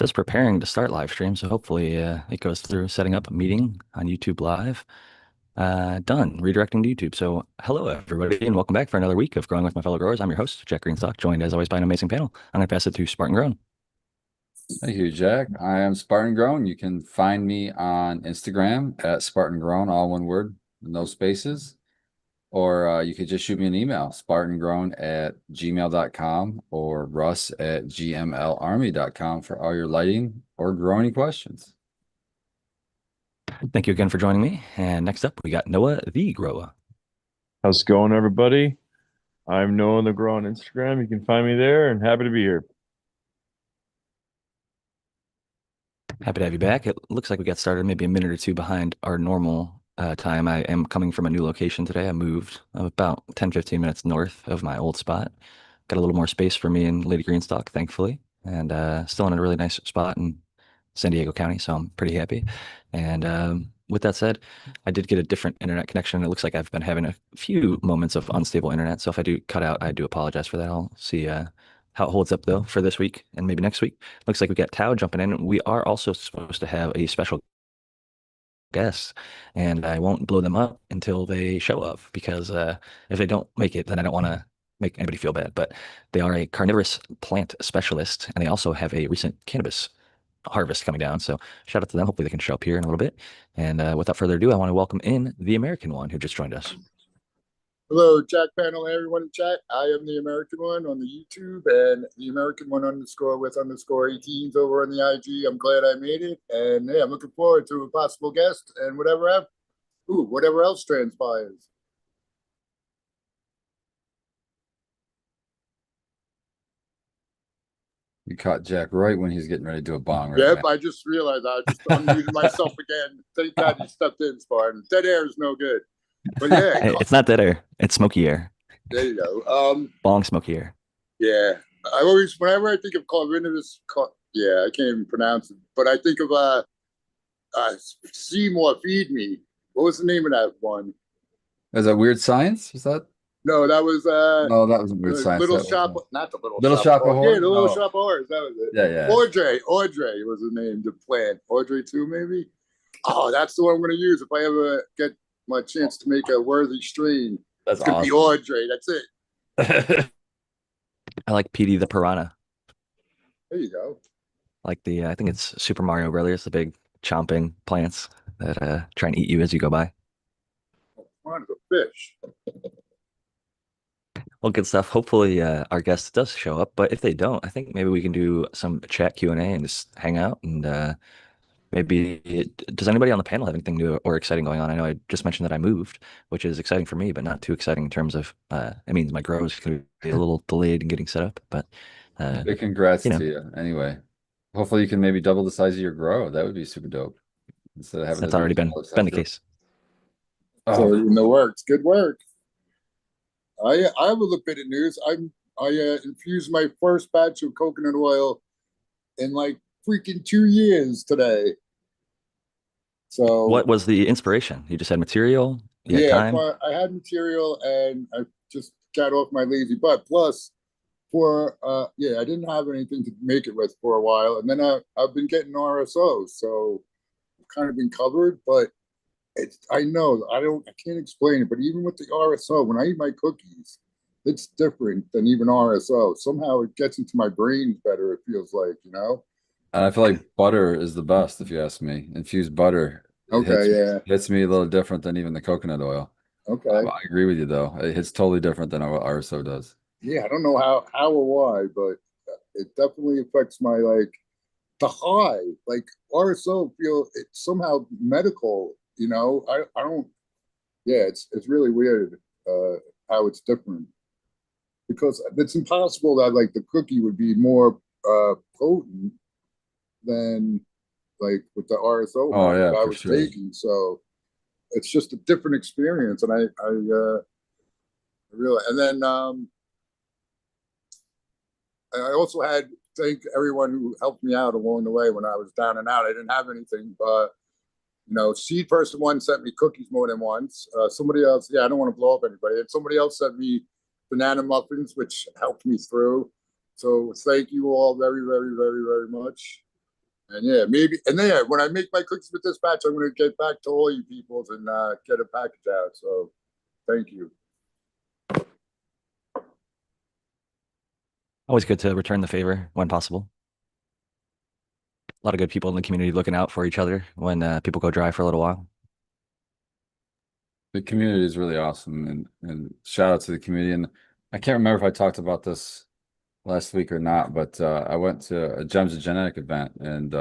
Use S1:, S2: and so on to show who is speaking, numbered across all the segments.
S1: Says preparing to start live stream, so hopefully it goes through setting up a meeting on YouTube Live. Done. Redirecting to YouTube. So hello everybody and welcome back for another week of Growing with My Fellow Growers. I'm your host, Jack Greenstock, joined as always by an amazing panel. I'm going to pass it to Spartan Grown.
S2: Thank you, Jack. I am Spartan Grown. You can find me on Instagram at Spartan Grown, all one word, no spaces. Or you could just shoot me an email, spartangrown@gmail.com or russ@gmlarmy.com for all your lighting or growing questions.
S1: Thank you again for joining me. And next up, we got Noah the Grower.
S3: How's it going, everybody? I'm Noah the Grow on Instagram. You can find me there and happy to be here.
S1: Happy to have you back. It looks like we got started maybe a minute or two behind our normal time. I am coming from a new location today. I moved about 10, 15 minutes north of my old spot. Got a little more space for me and Lady Greenstock, thankfully, and still in a really nice spot in San Diego County, so I'm pretty happy. And with that said, I did get a different internet connection. It looks like I've been having a few moments of unstable internet, so if I do cut out, I do apologize for that. I'll see how it holds up though for this week and maybe next week. Looks like we got Tao jumping in. We are also supposed to have a special guest, and I won't blow them up until they show up because if they don't make it, then I don't want to make anybody feel bad. But they are a carnivorous plant specialist, and they also have a recent cannabis harvest coming down. So shout out to them. Hopefully they can show up here in a little bit. And without further ado, I want to welcome in the American one who just joined us.
S4: Hello, Jack panel, everyone in chat. I am the American one on the YouTube and the American one underscore with underscore 18s over on the IG. I'm glad I made it. And yeah, I'm looking forward to a possible guest and whatever else transpires.
S2: You caught Jack right when he's getting ready to do a bong right
S4: Yep,
S2: now.
S4: I just realized I just unmuted myself again. Thank God you stepped in, Spartan. Dead air is no good. But yeah,
S1: Hey, it's not dead air. It's smoky air.
S4: there you go.
S1: Bong smoky air.
S4: Yeah, I always, whenever I think of Carnivorous, yeah, I can't even pronounce it, but I think of Seymour Feed Me. What was the name of that one?
S2: Is that Weird Science? Is that?
S4: No, that was
S2: No, that wasn't Weird
S4: the
S2: Science.
S4: Little
S2: That was
S4: Shop, not the Little
S2: Little
S4: Shop
S2: Shop
S4: of
S2: of
S4: Horrors. Yeah,
S2: Horrors?
S4: the Little
S2: Oh,
S4: Shop of Horrors. That was it.
S2: yeah, yeah.
S4: Audrey was the name, the plant. Audrey too, maybe. Oh, that's the one I'm going to use if I ever get my chance to make a worthy strain.
S2: That's
S4: It's going to be
S2: awesome.
S4: Audrey. That's it.
S1: I like Petey the Piranha.
S4: There you go.
S1: Like the I think it's Super Mario Brothers, the big chomping plants that try and eat you as you go by.
S4: Fun as a fish.
S1: Well, good stuff. Hopefully, our guest does show up, but if they don't, I think maybe we can do some chat Q&A and just hang out and does anybody on the panel have anything new or exciting going on? I know I just mentioned that I moved, which is exciting for me, but not too exciting in terms of it means my grow is going to be a little delayed in getting set up, but
S2: Big congrats
S1: you know,
S2: to you. Anyway, hopefully you can maybe double the size of your grow. That would be super dope. Instead of having to
S1: that's
S2: be
S1: already
S2: a
S1: been
S2: smaller
S1: been
S2: size
S1: the
S2: grow.
S1: case.
S4: So
S2: Oh,
S4: in the works. Good work. I have a little bit of news. I infused my first batch of coconut oil in like freaking 2 years today. So
S1: What was the inspiration? You just had material, you had
S4: yeah,
S1: time.
S4: I had material and I just got off my lazy butt. Plus, I didn't have anything to make it with for a while, and then I've been getting RSO, so I've kind of been covered. But I know I can't explain it, but even with the RSO, when I eat my cookies, it's different than even RSO. Somehow it gets into my brain better. It feels like, you know.
S2: and I feel like butter is the best, if you ask me. Infused butter, it
S4: Okay, yeah,
S2: hits me a little different than even the coconut oil.
S4: okay,
S2: I agree with you though. It hits totally different than what RSO does.
S4: yeah. I don't know how or why, but it definitely affects my like the high. Like RSO feel it's somehow medical. You know, I don't. Yeah, it's really weird how it's different because it's impossible that like the cookie would be more potent than like with the RSO
S2: Oh
S4: amount
S2: yeah,
S4: that I
S2: for
S4: was
S2: sure.
S4: taking. So it's just a different experience, and I really and then I also had thank everyone who helped me out along the way when I was down and out. I didn't have anything, but Seed Person One sent me cookies more than once. Somebody else, yeah, I don't want to blow up anybody. And somebody else sent me banana muffins, which helped me through. So thank you all very, very, very, very much. And yeah, maybe, and then yeah, when I make my cookies with this batch, I'm going to get back to all you peoples and get a package out. So thank you.
S1: Always good to return the favor when possible. A lot of good people in the community looking out for each other when people go dry for a little while.
S2: The community is really awesome, and shout out to the community. And I can't remember if I talked about this last week or not, but I went to a Gems of Genetic event, and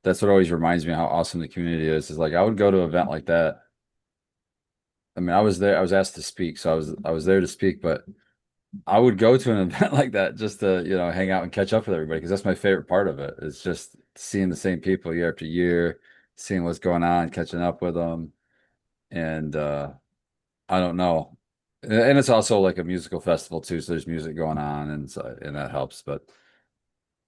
S2: that's what always reminds me how awesome the community is. Is like I would go to an event like that. I mean, I was there. I was asked to speak, so I was there to speak, but I would go to an event like that just to, hang out and catch up with everybody because that's my favorite part of it. It's just seeing the same people year after year, seeing what's going on, catching up with them. And I don't know. And it's also like a musical festival too, so there's music going on and that helps. But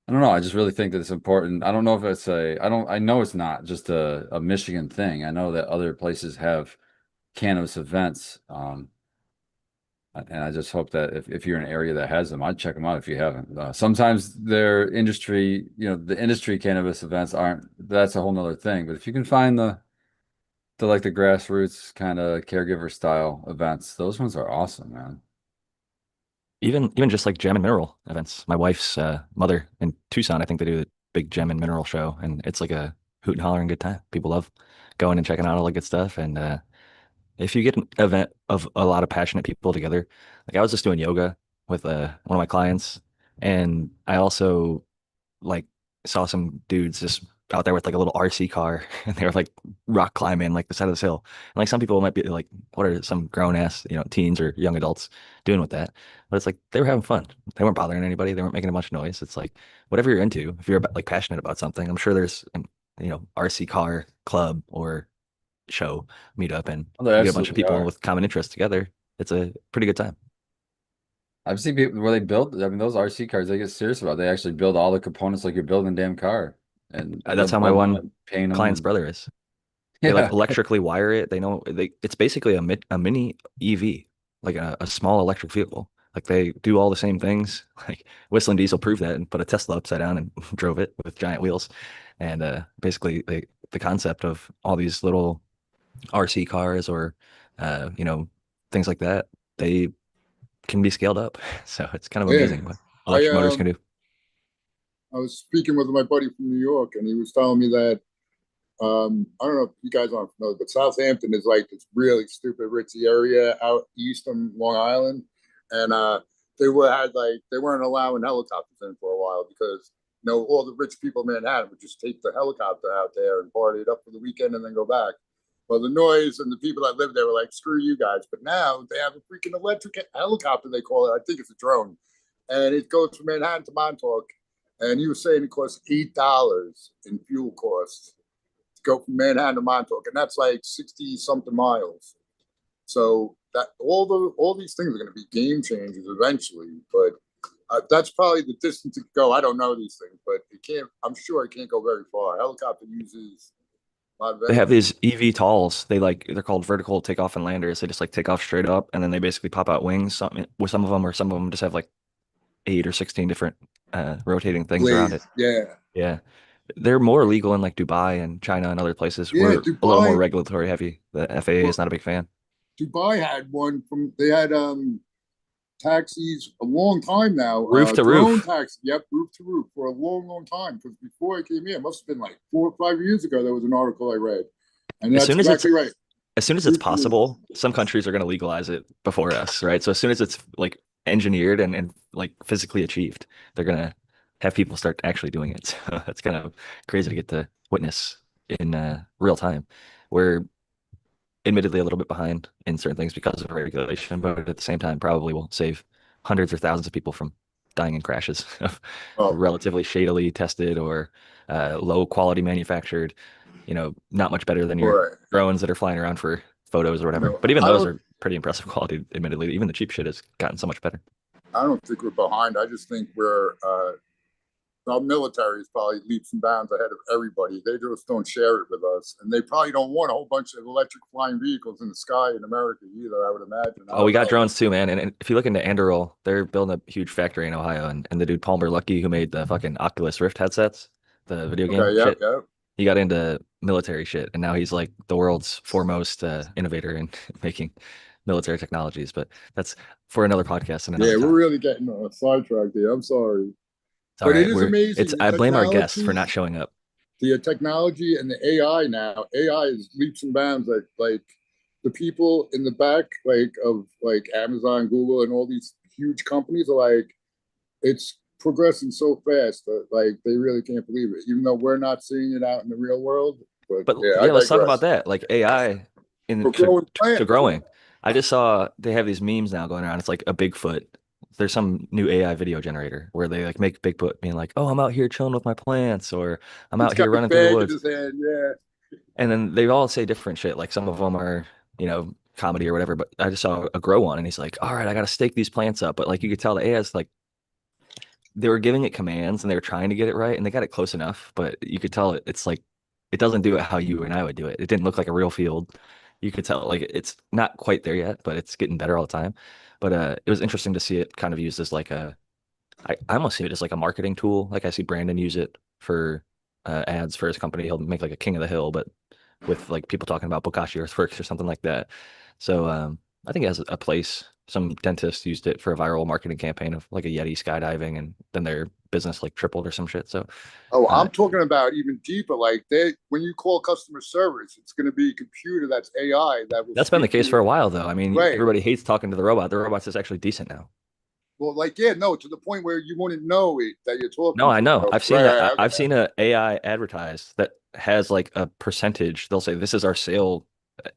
S2: I don't know. I just really think that it's important. I don't know if it's I know it's not just a Michigan thing. I know that other places have cannabis events. And I just hope that if you're in an area that has them, I'd check them out if you haven't. Sometimes their industry, the industry cannabis events that's a whole nother thing. But if you can find the grassroots kind of caregiver style events, those ones are awesome, man.
S1: Even just like gem and mineral events. My wife's mother in Tucson, I think they do a big gem and mineral show, and it's like a hoot and hollering good time. People love going and checking out all the good stuff. And if you get an event of a lot of passionate people together, like I was just doing yoga with one of my clients, and I also like saw some dudes just out there with like a little RC car and they were like rock climbing like the side of this hill. And like some people might be like, what are some grown ass, teens or young adults doing with that? But it's like they were having fun. They weren't bothering anybody. They weren't making a bunch of noise. It's like whatever you're into, if you're like passionate about something, I'm sure there's an, RC car club or show meetup and
S2: Oh, there
S1: you get a bunch of
S2: absolutely
S1: people
S2: are.
S1: with common interests together. It's a pretty good time.
S2: I've seen people where they build, I mean, those RC cars, they get serious about it. They actually build all the components like you're building a damn car and they'll
S1: That's how my
S2: build them
S1: one
S2: and paint them
S1: client's
S2: and
S1: brother is. They like
S2: yeah.
S1: electrically wire it. They know it's basically a mini EV, like a small electric vehicle. Like they do all the same things. Like Whistling Diesel proved that and put a Tesla upside down and drove it with giant wheels. And basically the concept of all these little RC cars or things like that, they can be scaled up. So it's kind of
S4: Yeah,
S1: amazing what
S4: I
S1: electric motors can do.
S4: I was speaking with my buddy from New York, and he was telling me that I don't know if you guys aren't familiar, but Southampton is like this really stupid ritzy area out east on Long Island, and they weren't allowing helicopters in for a while because all the rich people in Manhattan would just take the helicopter out there and party it up for the weekend and then go back. Well, the noise and the people that live there were like, "Screw you guys!" But now they have a freaking electric helicopter. They call it. I think it's a drone, and it goes from Manhattan to Montauk. And he was saying it costs $8 in fuel costs go from Manhattan to Montauk, and that's like 60 something miles. So that all these things are going to be game changers eventually, but that's probably the distance to go. I don't know these things, but it can't. I'm sure it can't go very far. A helicopter uses a lot of
S1: They have
S4: energy.
S1: these EV they're called vertical takeoff and landers. They just like take off straight up and then they basically pop out wings. With some of them, or some of them just have like 8 or 16 different rotating things around it.
S4: Blades, yeah,
S1: Yeah. They're more legal in like Dubai and China and other places.
S4: yeah.
S1: We're a little more regulatory heavy. The FAA is
S4: Well,
S1: not a big fan.
S4: Dubai had one from. They had taxis a long time now.
S1: Roof to
S4: Drone
S1: roof.
S4: taxi, yep, roof to roof for a long, long time. Because before I came here, it must have been like 4 or 5 years ago. There was an article I read, and
S1: As
S4: that's
S1: soon as it's
S4: exactly right.
S1: as soon as it's
S4: Roof to roof.
S1: possible, some countries are going to legalize it before us, right? So as soon as it's like engineered and like physically achieved, they're going to have people start actually doing it. So it's kind of crazy to get to witness in real time. We're admittedly a little bit behind in certain things because of regulation, but at the same time, probably will save hundreds or thousands of people from dying in crashes of
S4: Oh,
S1: relatively shadily tested or low quality manufactured, not much better than your
S4: right.
S1: drones that are flying around for photos or whatever. But even
S4: I
S1: those
S4: don't.
S1: are pretty impressive quality, admittedly. Even the cheap shit has gotten so much better.
S4: I don't think we're behind. I just think we're. Our military is probably leaps and bounds ahead of everybody. They just don't share it with us, and they probably don't want a whole bunch of electric flying vehicles in the sky in America either. I would imagine. I
S1: Oh, we
S4: don't
S1: got
S4: know.
S1: drones too, man. And if you look into Anduril, they're building a huge factory in Ohio. And the dude Palmer Luckey, who made the fucking Oculus Rift headsets, the video game
S4: Okay, yep,
S1: shit.
S4: yep.
S1: He got into military shit, and now he's like the world's foremost innovator in making military technologies. But that's for another podcast and another
S4: Yeah, we're
S1: time.
S4: really getting sidetracked here. I'm sorry.
S1: It's all
S4: But it
S1: right.
S4: is
S1: We're
S4: amazing.
S1: it's I blame our guests for not
S4: technology,
S1: showing up.
S4: the technology and the AI now. AI is leaps and bounds. Like the people in the back, like of like Amazon, Google, and all these huge companies are like, it's progressing so fast that like they really can't believe it, even though we're not seeing it out in the real world. But
S1: But
S4: yeah, I
S1: yeah, let's talk about
S4: digress.
S1: that. Like AI in
S4: We're growing
S1: to
S4: plants too.
S1: growing. I just saw they have these memes now going around. It's like a Bigfoot. There's some new AI video generator where they like make Bigfoot being like, "Oh, I'm out here chilling with my plants," or "I'm
S4: He's
S1: out
S4: got
S1: here
S4: his
S1: running through the
S4: bag in
S1: woods."
S4: his hand. Yeah,
S1: And then they all say different shit. Like some of them are, comedy or whatever. But I just saw a grow one, and he's like, "All right, I got to stake these plants up." But like you could tell the AI is like they were giving it commands and they were trying to get it right, and they got it close enough. But you could tell it's like it doesn't do it how you and I would do it. It didn't look like a real field. You could tell like it's not quite there yet, but it's getting better all the time. But it was interesting to see it kind of used as like I almost see it as like a marketing tool. Like I see Brandon use it for ads for his company. He'll make like a King of the Hill, but with like people talking about Bokashi Earthworks or something like that. So I think it has a place. Some dentists used it for a viral marketing campaign of like a Yeti skydiving, and then their business like tripled or some shit. So
S4: oh,
S1: uh,
S4: I'm talking about even deeper. Like they, when you call customer service, it's going to be a computer that's AI that will
S1: that's been the
S4: speak to
S1: case for
S4: you.
S1: a while, though. I mean,
S4: Right.
S1: everybody hates talking to the robot. The robot's is actually decent now.
S4: Well, like yeah, no, to the point where you wouldn't know it that you're
S1: No,
S4: talking
S1: I
S4: to.
S1: know.
S4: Right, right,
S1: I've
S4: okay.
S1: seen a AI advertised that has like a percentage. They'll say this is our sale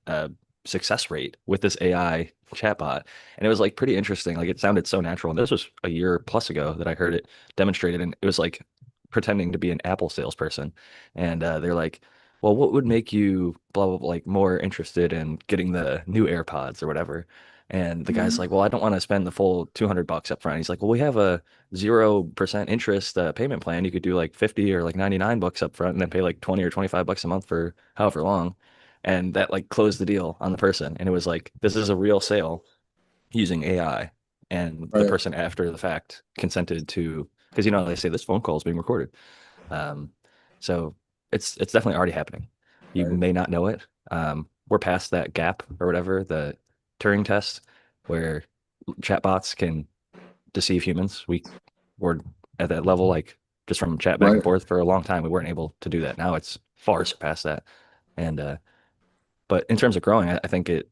S1: uh, success rate with this AI chatbot, and it was like pretty interesting. Like it sounded so natural. And this was a year plus ago that I heard it demonstrated, and it was like pretending to be an Apple salesperson, and they're like, "Well, what would make you blah blah blah, like more interested in getting the new AirPods or whatever?" And the guy's
S4: Mhm.
S1: like, "Well, I don't want to spend the full $200 up front." He's like, "Well, we have a 0% interest payment plan. You could do like 50 or like $99 up front and then pay like 20 or $25 a month for however long." And that like closed the deal on the person. And it was like, this is a real sale using AI. And the
S4: Right,
S1: person after the fact consented to, because they say this phone call is being recorded. Um, so it's definitely already happening. You
S4: right.
S1: may not know it. We're past that gap or whatever, the Turing test, where chatbots can deceive humans. We were at that level, like just from chat back and
S4: Right.
S1: forth for a long time. We weren't able to do that. Now it's far surpassed that. And but in terms of growing, I think it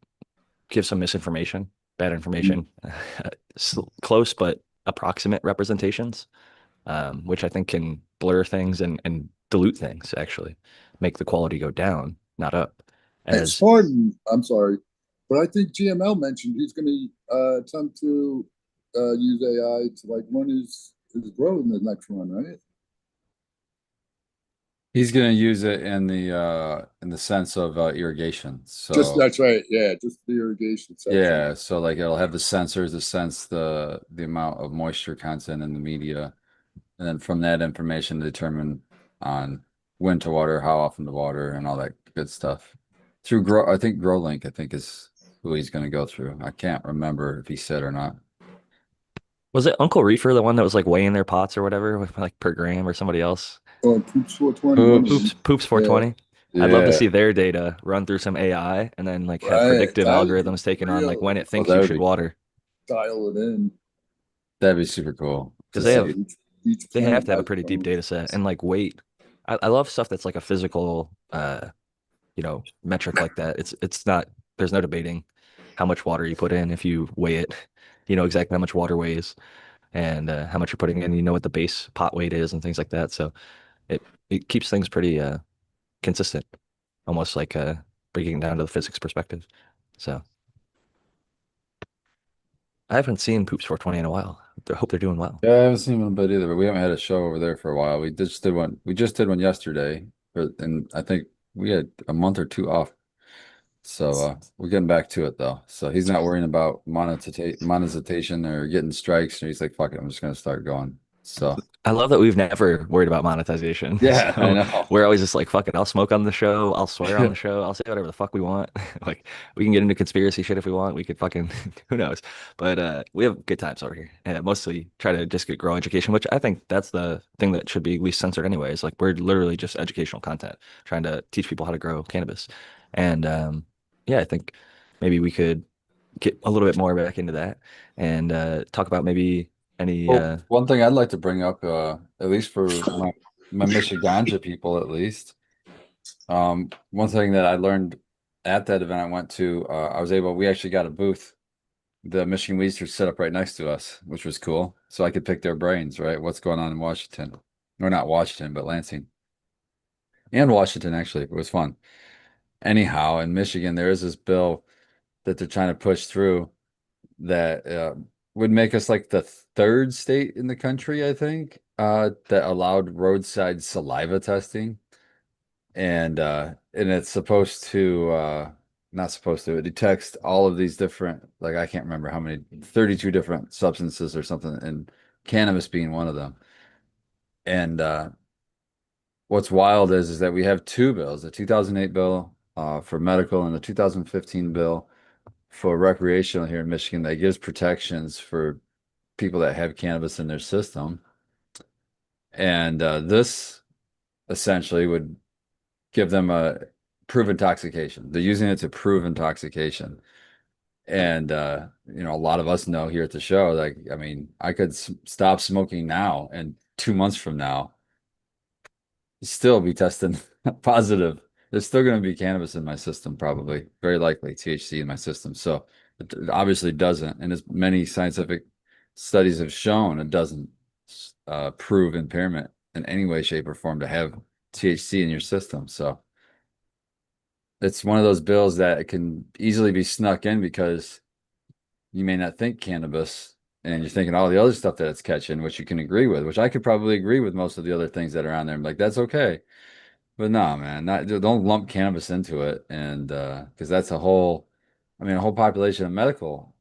S1: gives some misinformation, bad information, close but approximate representations, which I think can blur things and dilute things, actually, make the quality go down, not up.
S4: It's
S1: As
S4: hard. I'm sorry, but I think GML mentioned he's going to attempt to use AI to like run his road in the next one, right?
S2: He's going to use it in the sense of irrigation.
S4: Just
S2: So
S4: that's right. Yeah, just the irrigation section.
S2: yeah, so like it'll have the sensors to sense the amount of moisture content in the media, and then from that information determine on when to water, how often to water, and all that good stuff. Through Grow, I think GrowLink, I think is who he's going to go through. I can't remember if he said or not.
S1: was it Uncle Reefer, the one that was like weighing their pots or whatever, with like per gram or somebody else?
S4: Oh, Poops 420, one of
S2: Oops.
S4: them.
S1: Poops
S4: Yeah,
S1: 420. I'd love to
S2: Yeah.
S1: see their data run through some AI and then like have
S4: right.
S1: predictive
S4: That would be
S1: algorithms taken on like
S4: real.
S1: when it
S2: Oh,
S1: thinks
S2: that
S1: you
S2: would
S1: should
S2: be
S1: water.
S4: Dial it in.
S2: that'd be super cool to
S1: Because they
S4: Right.
S1: have
S2: see.
S4: Each
S1: they have
S4: plant
S1: to have a
S4: has
S1: pretty
S4: its
S1: deep
S4: own.
S1: data set and like weight. I love stuff that's like a physical metric like that. It's not there's no debating how much water you put in if you weigh it. You know exactly how much water weighs and how much you're putting in. You know what the base pot weight is and things like that. So it keeps things pretty consistent, almost like breaking it down to the physics perspective. So I haven't seen Poops 420 in a while. I hope they're doing well.
S2: Yeah, I haven't seen one but either, but we haven't had a show over there for a while. We just did one. We just did one yesterday, and I think we had a month or two off. So we're getting back to it though. So he's not worrying about monetization or getting strikes. And he's like, fuck it, I'm just gonna start going. So
S1: I love that we've never worried about monetization.
S2: Yeah, I
S1: So
S2: know.
S1: we're always just like, fuck it, I'll smoke on the show, I'll swear on the show, I'll say whatever the fuck we want. Like we can get into conspiracy shit if we want. We could fucking who knows. But we have good times over here. And mostly try to just get grow education, which I think that's the thing that should be least censored anyways. Like we're literally just educational content, trying to teach people how to grow cannabis. And yeah, I think maybe we could get a little bit more back into that and talk about maybe any
S2: Well, one thing I'd like to bring up, at least for my Michiganja people, at least, one thing that I learned at that event I went to, we actually got a booth. The Michigan Weeds are set up right next to us, which was cool. So I could pick their brains, right? What's going on in Washington? Or not Washington, but Lansing and Washington, actually. It was fun. Anyhow, in Michigan, there is this bill that they're trying to push through that would make us like the third state in the country, I think, that allowed roadside saliva testing. And it's supposed to not supposed to, it detects all of these different, like I can't remember how many, 32 different substances or something, and cannabis being one of them. And what's wild is that we have two bills, the 2008 bill for medical and the 2015 bill for recreational here in Michigan that gives protections for people that have cannabis in their system. And this essentially would give them a prove intoxication. They're using it to prove intoxication. And a lot of us know here at the show, like, I mean, I could stop smoking now, and 2 months from now, still be testing positive. There's still going to be cannabis in my system, probably, very likely THC in my system. So it obviously doesn't. And as many scientific studies have shown, it doesn't prove impairment in any way, shape, or form to have THC in your system. So it's one of those bills that it can easily be snuck in because you may not think cannabis and you're thinking all the other stuff that it's catching, which you can agree with, which I could probably agree with most of the other things that are on there. I'm like, that's okay. But no, man, don't lump cannabis into it. And because that's a whole population of medical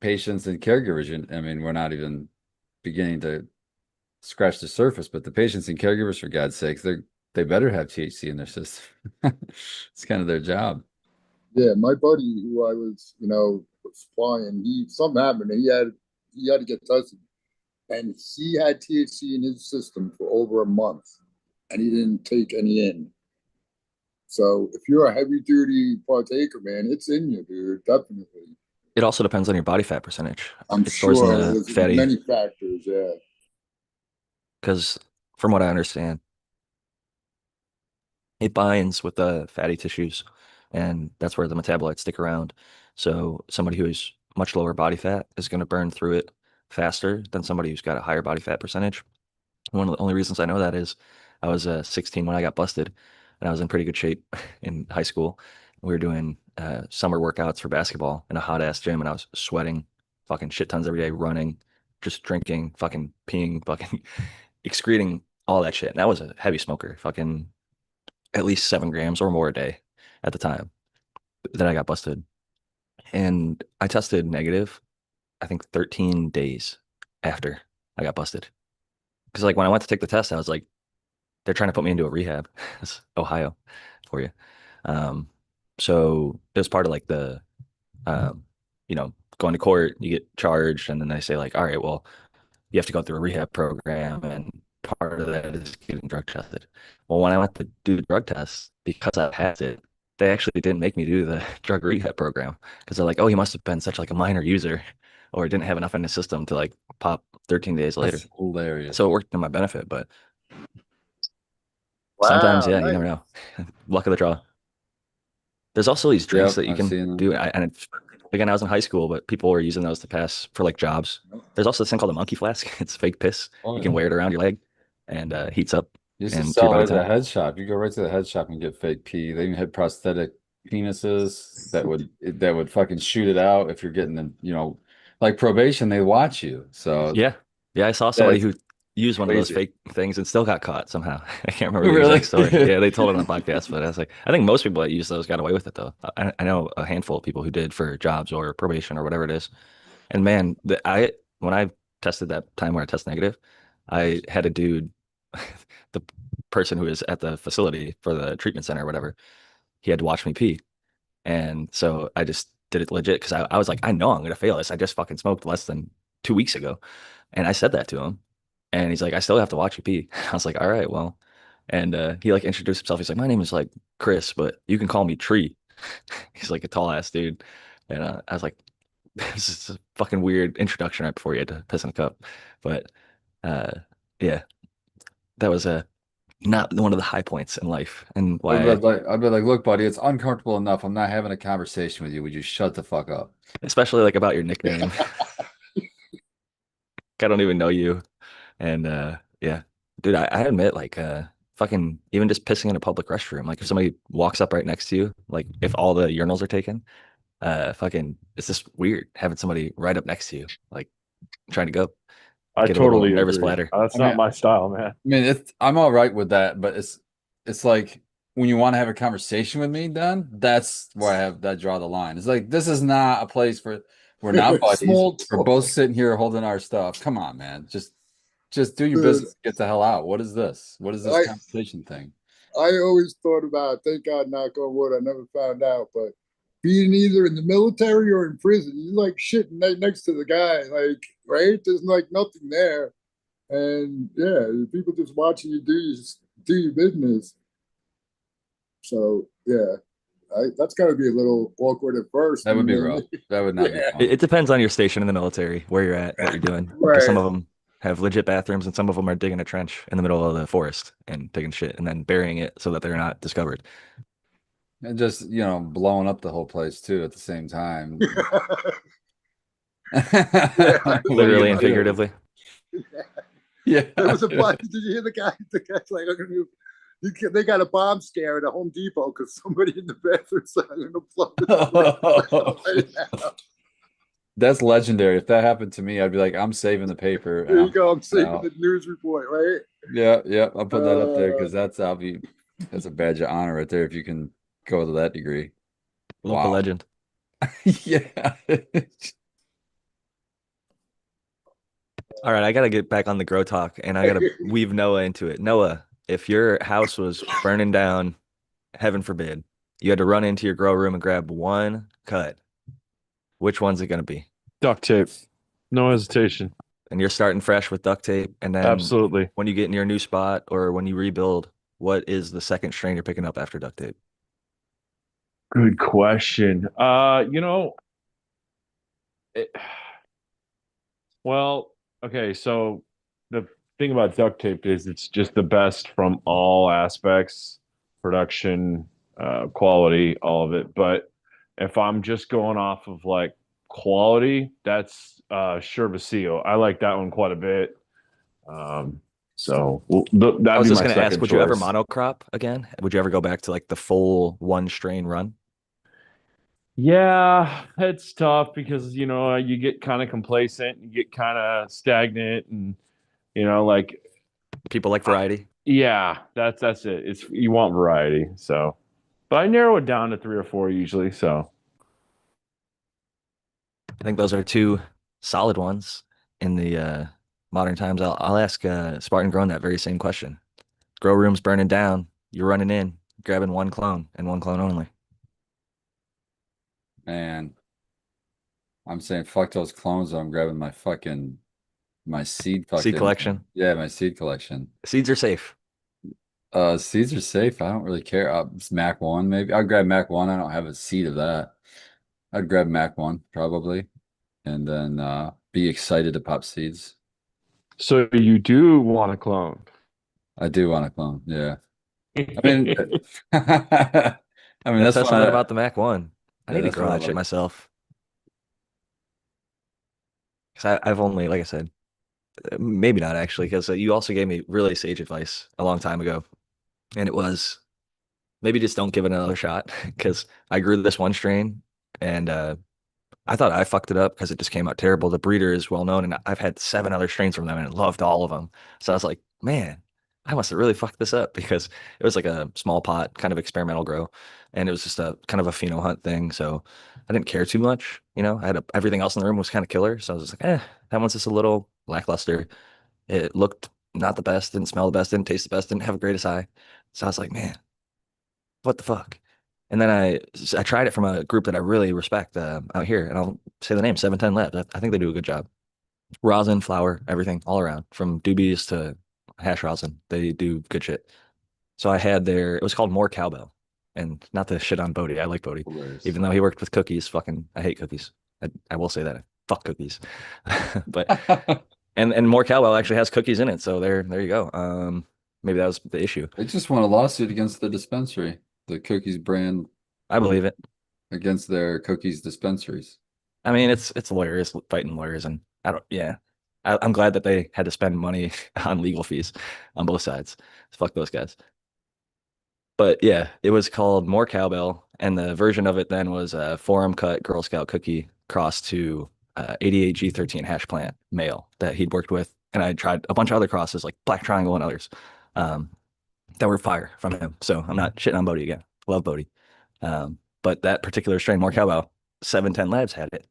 S2: patients and caregivers. I mean, we're not even beginning to scratch the surface, but the patients and caregivers, for God's sakes, they better have THC in their system. It's kind of their job.
S4: Yeah, my buddy who I was, supplying, he something happened. He had to get tested, and he had THC in his system for over a month, and he didn't take any in. So if you're a heavy duty partaker, man, it's in you, dude. Definitely.
S1: it also depends on your body fat percentage.
S4: I'm
S1: It stores in
S4: sure
S1: the
S4: there's
S1: fatty
S4: many factors. Yeah.
S1: because from what I understand, it binds with the fatty tissues and that's where the metabolites stick around. So somebody who is much lower body fat is going to burn through it faster than somebody who's got a higher body fat percentage. One of the only reasons I know that is I was 16 when I got busted, and I was in pretty good shape in high school. We were doing summer workouts for basketball in a hot ass gym, and I was sweating fucking shit tons every day, running, just drinking, fucking peeing, fucking excreting all that shit. And I was a heavy smoker, fucking at least 7 grams or more a day at the time that I got busted. And I tested negative, I think 13 days after I got busted. Because like when I went to take the test, I was like, they're trying to put me into a rehab. It's Ohio for you. Um, so it was part of like the, um, going to court, you get charged, and then they say like, all right, well, you have to go through a rehab program, and part of that is getting drug tested. Well, when I went to do the drug test, because I passed it, they actually didn't make me do the drug rehab program because they're like, oh, he must have been such like a minor user or didn't have enough in his system to like pop 13 days later.
S2: That's hilarious.
S1: So it worked in my benefit, but sometimes,
S4: Wow.
S1: yeah, you never
S4: Nice.
S1: know. Luck of the draw. There's also these drinks
S2: Yep,
S1: that you
S2: I've
S1: can
S2: seen them.
S1: do. Again, I was in high school, but people were using those to pass for like jobs. There's also this thing called a monkey flask. It's fake piss.
S2: Oh,
S1: You can
S2: yeah.
S1: wear it around your leg and heats up
S2: Used to
S1: and to your
S2: sell
S1: body
S2: right at the
S1: temp.
S2: head shop. You go right to the head shop and get fake pee. They even had prosthetic penises that would fucking shoot it out if you're getting like probation, they watch you. So
S1: Yeah. Yeah, I saw
S2: yeah,
S1: somebody
S2: it's
S1: who used one of those
S2: crazy.
S1: fake things and still got caught somehow. I can't remember the exact
S2: Really?
S1: story. Yeah, they told it on the podcast, but I was like, I think most people that use those got away with it though. I know a handful of people who did for jobs or probation or whatever it is. And man, when I tested that time where I test negative, I had a dude, the person who is at the facility for the treatment center or whatever, he had to watch me pee. And so I just did it legit because I was like, I know I'm gonna fail this. I just fucking smoked less than 2 weeks ago. And I said that to him. And he's like, I still have to watch you pee. I was like, all right, well. And he like introduced himself. He's like, my name is like Chris, but you can call me Tree. He's like a tall ass dude. And I was like, this is a fucking weird introduction right before you had to piss in a cup. But uh, yeah, that was not one of the high points in life and why,
S2: I'd be like, look, buddy, it's uncomfortable enough. I'm not having a conversation with you. Would you shut the fuck up?
S1: especially like about your nickname. I don't even know you. And yeah, dude, I admit like fucking even just pissing in a public restroom, like if somebody walks up right next to you, like if all the urinals are taken, fucking it's just weird having somebody right up next to you, like trying to go.
S3: I
S1: Get a little
S3: totally
S1: nervous
S3: agree.
S1: bladder.
S3: That's
S2: I mean,
S3: not my style, man.
S2: I'm all right with that, but it's like when you want to have a conversation with me, then that's where I have that draw the line. It's like this is not a place for we're not buddies.
S4: Small
S2: We're
S4: talk.
S2: both sitting here holding our stuff. Come on, man. Just do your business. Get the hell out. What is this? What is this
S4: I
S2: conversation thing?
S4: I always thought about, thank God, knock on wood, I never found out, but being either in the military or in prison, you're like shitting right next to the guy, like, right? There's like nothing there. And yeah, people just watching you do your business. So yeah, that's got to be a little awkward at first.
S2: That would
S4: And
S2: be
S4: then,
S2: rough. That would not be
S4: yeah,
S2: fun.
S1: It depends on your station in the military, where you're at, what you're doing, because some
S4: right.
S1: of them have legit bathrooms and some of them are digging a trench in the middle of the forest and taking shit and then burying it so that they're not discovered,
S2: And just, blowing up the whole place too at the same time.
S4: Yeah,
S2: What are you
S1: literally
S2: gonna
S1: and
S2: do?
S1: figuratively.
S2: Yeah.
S4: there was a bunch. Did you hear the guy? The guy's like, they got a bomb scare at a Home Depot because somebody in the bathroom said, "I'm going to blow this place up right now."
S2: That's legendary. If that happened to me, I'd be like, I'm saving the paper and
S4: There you
S2: I'm
S4: go. I'm saving
S2: out.
S4: the news report, right?
S2: Yeah, yeah. I'll put that up there
S4: Uh,
S2: because that's a badge of honor right there if you can go to that degree.
S1: Local
S2: Wow.
S1: legend.
S2: Yeah.
S1: All right, I gotta get back on the grow talk and I gotta weave Noah into it. Noah, if your house was burning down, heaven forbid, you had to run into your grow room and grab one cut, which one's it gonna be?
S3: Duct tape. No hesitation.
S1: And you're starting fresh with duct tape, and then
S3: Absolutely.
S1: when you get in your new spot or when you rebuild, what is the second strain you're picking up after duct tape?
S3: Good question. It, well, okay, so the thing about duct tape is it's just the best from all aspects, production, quality, all of it. But if I'm just going off of like quality, that's Shervaceo. I like that one quite a bit. Um,
S1: I
S3: that'd
S1: was
S3: be
S1: just
S3: my
S1: gonna ask,
S3: second
S1: would you ever
S3: choice.
S1: monocrop again? Would you ever go back to like the full one strain run?
S3: Yeah, it's tough because you get kind of complacent, you get kind of stagnant, and like
S1: People like
S3: uh,
S1: variety.
S3: yeah, that's it. It's you want variety, so but I narrow it down to three or four usually. So
S1: I think those are two solid ones in the modern times. I'll ask Spartan Grown that very same question. Grow room's burning down. You're running in, grabbing one clone and one clone only.
S2: Man, I'm saying fuck those clones. I'm grabbing my seed
S1: Seed
S2: fucking
S1: collection.
S2: yeah, my seed collection.
S1: Seeds are safe.
S2: Seeds are safe. I don't really care. It's Mac 1 maybe. I'll grab Mac 1. I don't have a seed of that. I'd grab Mac 1 probably and then be excited to pop seeds.
S3: so you do want a clone.
S2: I do want a clone. Yeah. I mean, I mean
S1: Gotta
S2: that's
S1: test
S2: one of
S1: that
S2: that.
S1: about the Mac 1. I
S2: Yeah,
S1: need to
S2: that's
S1: grow
S2: one I
S1: that shit
S2: like.
S1: myself. Because I've only, like I said, maybe not actually, because you also gave me really sage advice a long time ago. And it was maybe just don't give it another shot. Because I grew this one strain and I thought I fucked it up because it just came out terrible. The breeder is well known, and I've had 7 other strains from them and loved all of them. So I was like, man, I must have really fucked this up because it was like a small pot kind of experimental grow, and it was just a kind of a pheno hunt thing. So I didn't care too much, I had everything else in the room was kind of killer, so I was just like, that one's just a little lackluster. It looked not the best, didn't smell the best, didn't taste the best, didn't have the greatest eye. So I was like, man, what the fuck? And then I tried it from a group that I really respect out here, and I'll say the name, 710 Labs. I think they do a good job. Rosin, flour, everything all around, from doobies to hash rosin. They do good shit. So I had it was called More Cowbell. And not to shit on Bodie. I like Bodie.
S2: Hilarious.
S1: Even though he worked with cookies, fucking, I hate cookies. I will say that. I fuck cookies. But and More Cowbell actually has cookies in it. So there you go. Maybe that was the issue.
S2: They just won a lawsuit against the dispensary, the cookies brand
S1: I believe it.
S2: against their cookies dispensaries.
S1: I mean, it's lawyers fighting lawyers, and I don't. Yeah, I'm glad that they had to spend money on legal fees on both sides. Fuck those guys. But yeah, it was called More Cowbell, and the version of it then was a forum cut Girl Scout cookie crossed to 88G13 hash plant male that he'd worked with, and I tried a bunch of other crosses like Black Triangle and others um, that were fire from him. So I'm not shitting on Bodie again. Love Bodie. But that particular strain, More Cowbell, 710 Labs had it.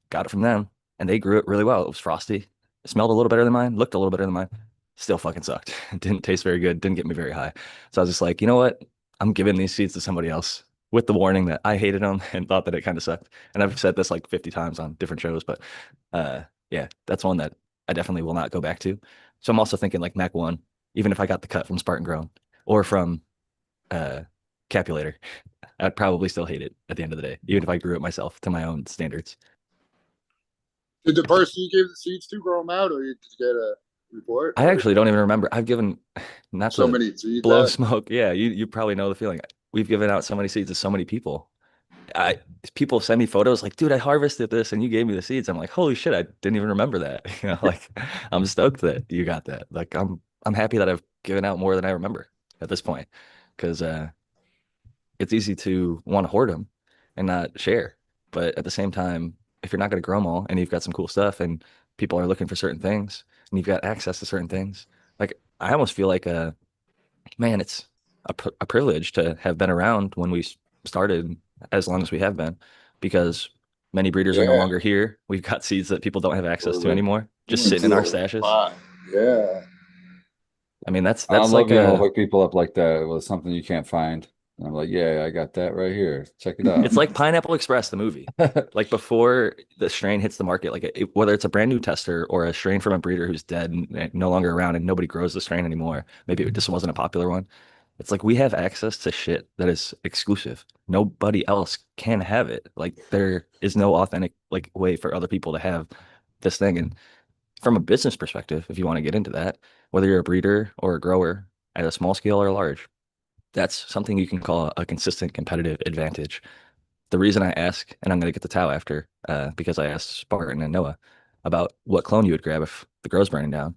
S1: Got it from them, and they grew it really well. It was frosty. It smelled a little better than mine, looked a little better than mine. Still fucking sucked. It didn't taste very good, didn't get me very high. So I was just like, you know what? I'm giving these seeds to somebody else with the warning that I hated them and thought that it kind of sucked. And I've said this like 50 times on different shows, but yeah, that's one that I definitely will not go back to. So I'm also thinking like Mac 1, even if I got the cut from Spartan Grown or from uh Capulator, I'd probably still hate it at the end of the day, even if I grew it myself to my own standards.
S4: Did the person you gave the seeds to grow them out, or did you get a report?
S1: I
S4: Or
S1: actually don't even remember. I've given, not
S4: so
S1: to
S4: many seeds
S1: blow
S4: out?
S1: smoke. Yeah, you probably know the feeling. We've given out so many seeds to so many people. I People send me photos like, dude, I harvested this and you gave me the seeds. I'm like, holy shit, I didn't even remember that. Like I'm stoked that you got that. Like I'm happy that I've given out more than I remember at this point. Because it's easy to want to hoard them and not share. But at the same time, if you're not going to grow them all and you've got some cool stuff and people are looking for certain things and you've got access to certain things, like I almost feel like man, it's a privilege to have been around when started as long as we have been, because many breeders are no
S4: Yeah,
S1: longer here. We've got seeds that people don't have access to
S4: absolutely.
S1: anymore,
S4: You
S1: just
S4: went
S1: sitting in
S4: through
S1: our
S4: a
S1: stashes.
S4: lot. Yeah.
S2: I
S1: I mean, that's
S2: love
S1: like
S2: being able to hook people up like that with something you can't find. And I'm like, yeah, I got that right here. Check it
S1: it's
S2: out.
S1: like Pineapple Express, the movie. Like before the strain hits the market, like whether it's a brand new tester or a strain from a breeder who's dead and no longer around and nobody grows the strain anymore, maybe it just wasn't a popular one. It's like we have access to shit that is exclusive. Nobody else can have it. Like there is no authentic like way for other people to have this thing. And from a business perspective, if you want to get into that, whether you're a breeder or a grower at a small scale or a large, that's something you can call a consistent competitive advantage. The reason I ask, and I'm going to get the Tau after, because I asked Spartan and Noah about what clone you would grab if the grow's burning down,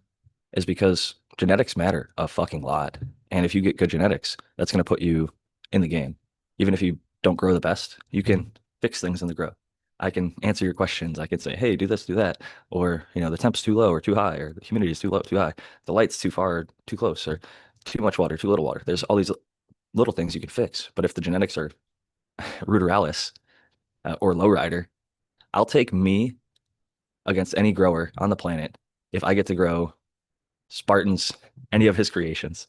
S1: is because genetics matter a fucking lot. And if you get good genetics, that's going to put you in the game. Even if you don't grow the best, you can fix things in the grow. I can answer your questions. I can say, hey, do this, do that. Or, the temp's too low or too high, or the humidity is too low, too high. The light's too far, or too close, or too much water, too little water. There's all these little things you can fix. But if the genetics are ruderalis or lowrider, I'll take me against any grower on the planet if I get to grow Spartan's, any of his creations,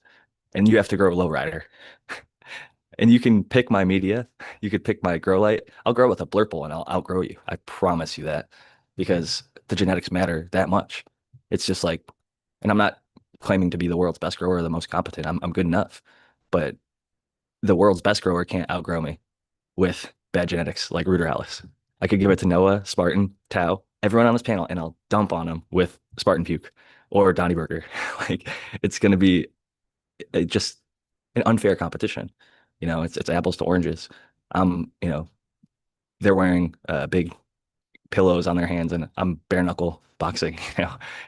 S1: and you have to grow lowrider. And you can pick my media. You could pick my grow light. I'll grow with a blurple and I'll outgrow you. I promise you that, because the genetics matter that much. It's just like, and I'm not claiming to be the world's best grower or the most competent. I'm good enough, but the world's best grower can't outgrow me with bad genetics like Rooter Alice. I could give it to Noah, Spartan, Tao, everyone on this panel, and I'll dump on them with Spartan puke or Donnie Burger. Like it's going to be just an unfair competition. It's apples to oranges. They're wearing big pillows on their hands, and I'm bare knuckle boxing.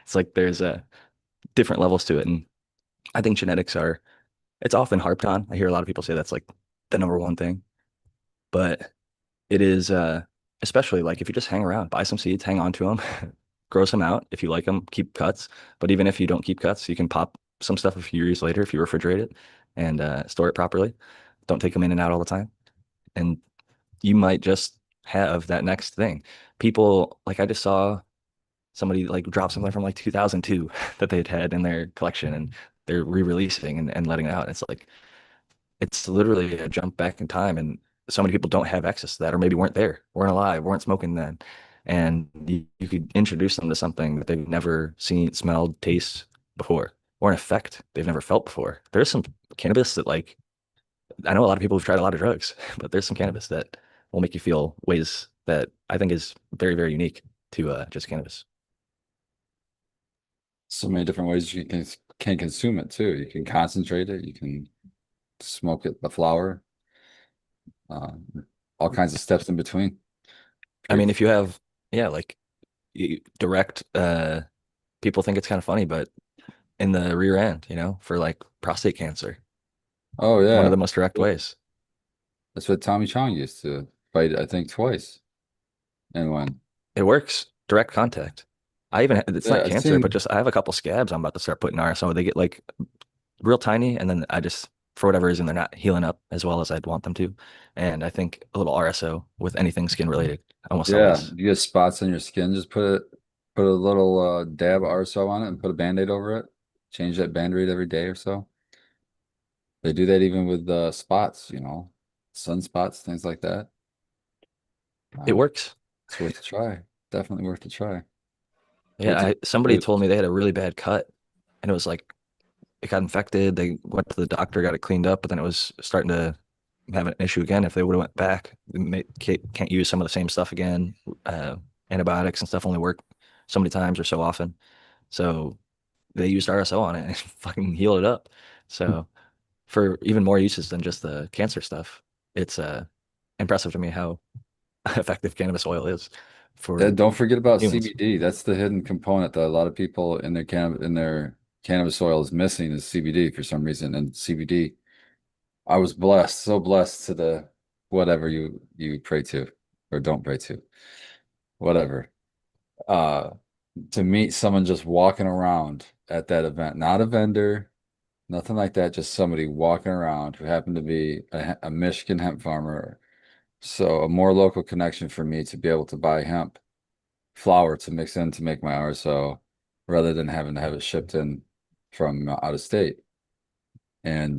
S1: It's like there's different levels to it, and I think genetics are. It's often harped on. I hear a lot of people say that's like the number one thing, but it is especially like if you just hang around, buy some seeds, hang on to them, grow some out. If you like them, keep cuts. But even if you don't keep cuts, you can pop some stuff a few years later if you refrigerate it and store it properly. Don't take them in and out all the time. And you might just have that next thing. People, like I just saw Somebody like dropped something from like 2002 that they'd had in their collection and they're re-releasing and letting it out. It's like it's literally a jump back in time, and so many people don't have access to that, or maybe weren't there, weren't alive, weren't smoking then, and you could introduce them to something that they've never seen, smelled, taste before, or an effect they've never felt before. There's some cannabis that like I know a lot of people who've tried a lot of drugs, but there's some cannabis that will make you feel ways that I think is very, very unique to just cannabis.
S2: So many different ways you can consume it too. You can concentrate it, you can smoke it, the flower, uh, all kinds of steps in between.
S1: I
S2: Pretty
S1: mean,
S2: cool.
S1: if you have, yeah, like direct, people think it's kind of funny, but in the rear end, for like prostate cancer,
S2: Oh
S1: one of
S2: yeah.
S1: the most direct ways.
S2: That's what Tommy Chong used to fight, I think, twice and won.
S1: It works. Direct contact. I even, it's
S2: Yeah,
S1: not
S2: I've
S1: cancer, but
S2: seen.
S1: just I have a couple scabs I'm about to start putting RSO. They get like real tiny, and then I just, for whatever reason, they're not healing up as well as I'd want them to. And I think a little RSO with anything skin related almost
S2: Yeah,
S1: always.
S2: you get spots on your skin, just put a little dab RSO on it and put a Band-Aid over it. Change that Band-Aid every day or so. They do that even with spots, sunspots, things like that.
S1: It
S2: Uh,
S1: works.
S2: it's worth a try. Definitely worth a try.
S1: Yeah,
S2: Worth a
S1: somebody told me they had a really bad cut, and it was like it got infected. They went to the doctor, got it cleaned up, but then it was starting to have an issue again. If they would have went back, can't use some of the same stuff again. Uh, Antibiotics and stuff only work so many times or so often. So they used RSO on it and fucking healed it up. So for even more uses than just the cancer stuff, it's impressive to me how effective cannabis oil is for
S2: Don't forget about
S1: humans.
S2: CBD. That's the hidden component that a lot of people in their cannabis oil is missing is CBD for some reason. And CBD, I was blessed, so blessed to the whatever you pray to or don't pray to, whatever. Uh, to meet someone just walking around at that event, not a vendor, nothing like that, just somebody walking around who happened to be a Michigan hemp farmer. So a more local connection for me to be able to buy hemp flour to mix in to make my RSO rather than having to have it shipped in from out of state. And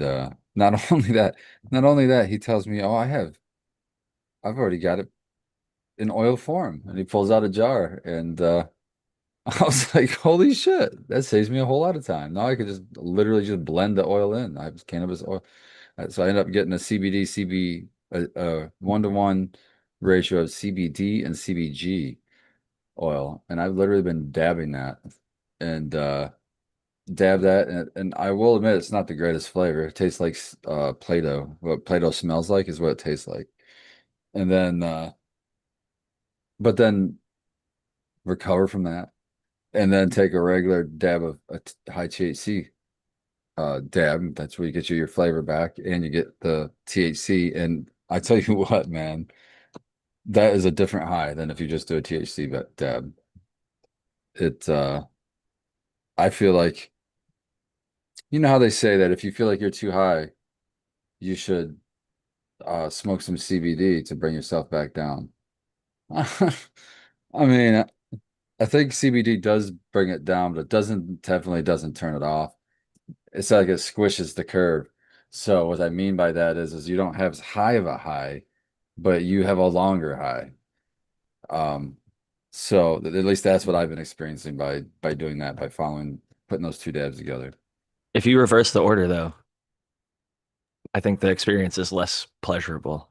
S2: not only that, he tells me, "Oh, I've already got it in oil form." And he pulls out a jar and I was like, "Holy shit, that saves me a whole lot of time. Now I could just literally just blend the oil in. I have cannabis oil." So I ended up getting a CBD CB a 1-to-1 ratio of CBD and CBG oil, and I've literally been dabbing that and dab that, and I will admit it's not the greatest flavor. It tastes like Play-Doh. What Play-Doh smells like is what it tastes like. And then but then recover from that and then take a regular dab of high THC dab. That's where you get your flavor back and you get the THC. And I tell you what, man, that is a different high than if you just do a THC dab. It I feel like you know how they say that if you feel like you're too high, you should smoke some CBD to bring yourself back down. I mean, I think CBD does bring it down, but it definitely doesn't turn it off. It's like it squishes the curve. So what I mean by that is you don't have as high of a high, but you have a longer high. Um, so at least that's what I've been experiencing by doing that, by putting those two dabs together.
S1: If you reverse the order, though, I think the experience is less pleasurable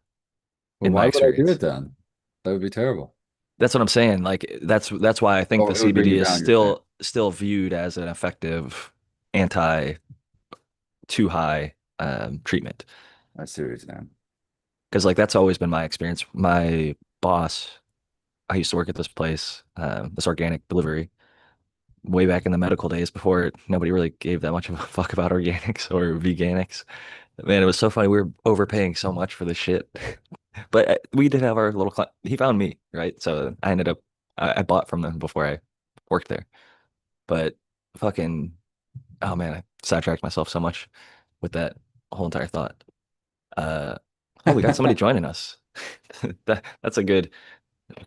S2: Well,
S1: in
S2: why
S1: my
S2: would I do it
S1: experience.
S2: then? That would be terrible.
S1: That's what I'm saying. Like that's why I think
S2: Oh,
S1: the
S2: it would bring
S1: CBD
S2: you
S1: is
S2: down, you're saying.
S1: still viewed as an effective anti too high treatment.
S2: I see what you're saying.
S1: Because like that's always been my experience. My boss, I used to work at this place, this organic delivery, way back in the medical days before nobody really gave that much of a fuck about organics or veganics. Man, it was so funny. We were overpaying so much for this shit. But we did have our little he found me, right? So I ended up I bought from them before I worked there. But fucking oh man, I sidetracked myself so much with that whole entire thought. Uh oh, we got somebody joining us. That's a good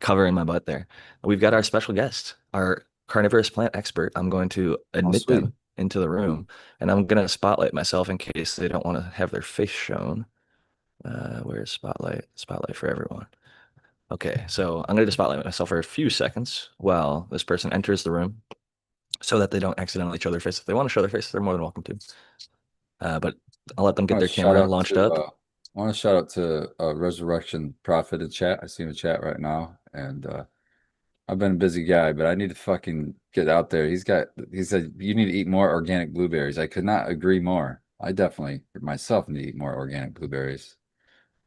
S1: cover in my butt there. We've got our special guest, our carnivorous plant expert. I'm going to
S2: Oh,
S1: admit
S2: sweet.
S1: them into the room, and I'm gonna spotlight myself in case they don't want to have their face shown. Where's spotlight? Spotlight for everyone. Okay, so I'm gonna just spotlight myself for a few seconds while this person enters the room, so that they don't accidentally show their face. If they want to show their face, they're more than welcome to. But I'll let them
S2: I
S1: get
S2: want
S1: their
S2: to shout
S1: camera
S2: out
S1: launched
S2: to
S1: up.
S2: I want to shout out to Resurrection Prophet in chat. I see him in chat right now, and I've been a busy guy, but I need to fucking get out there. He said you need to eat more organic blueberries. I could not agree more. I definitely myself need to eat more organic blueberries.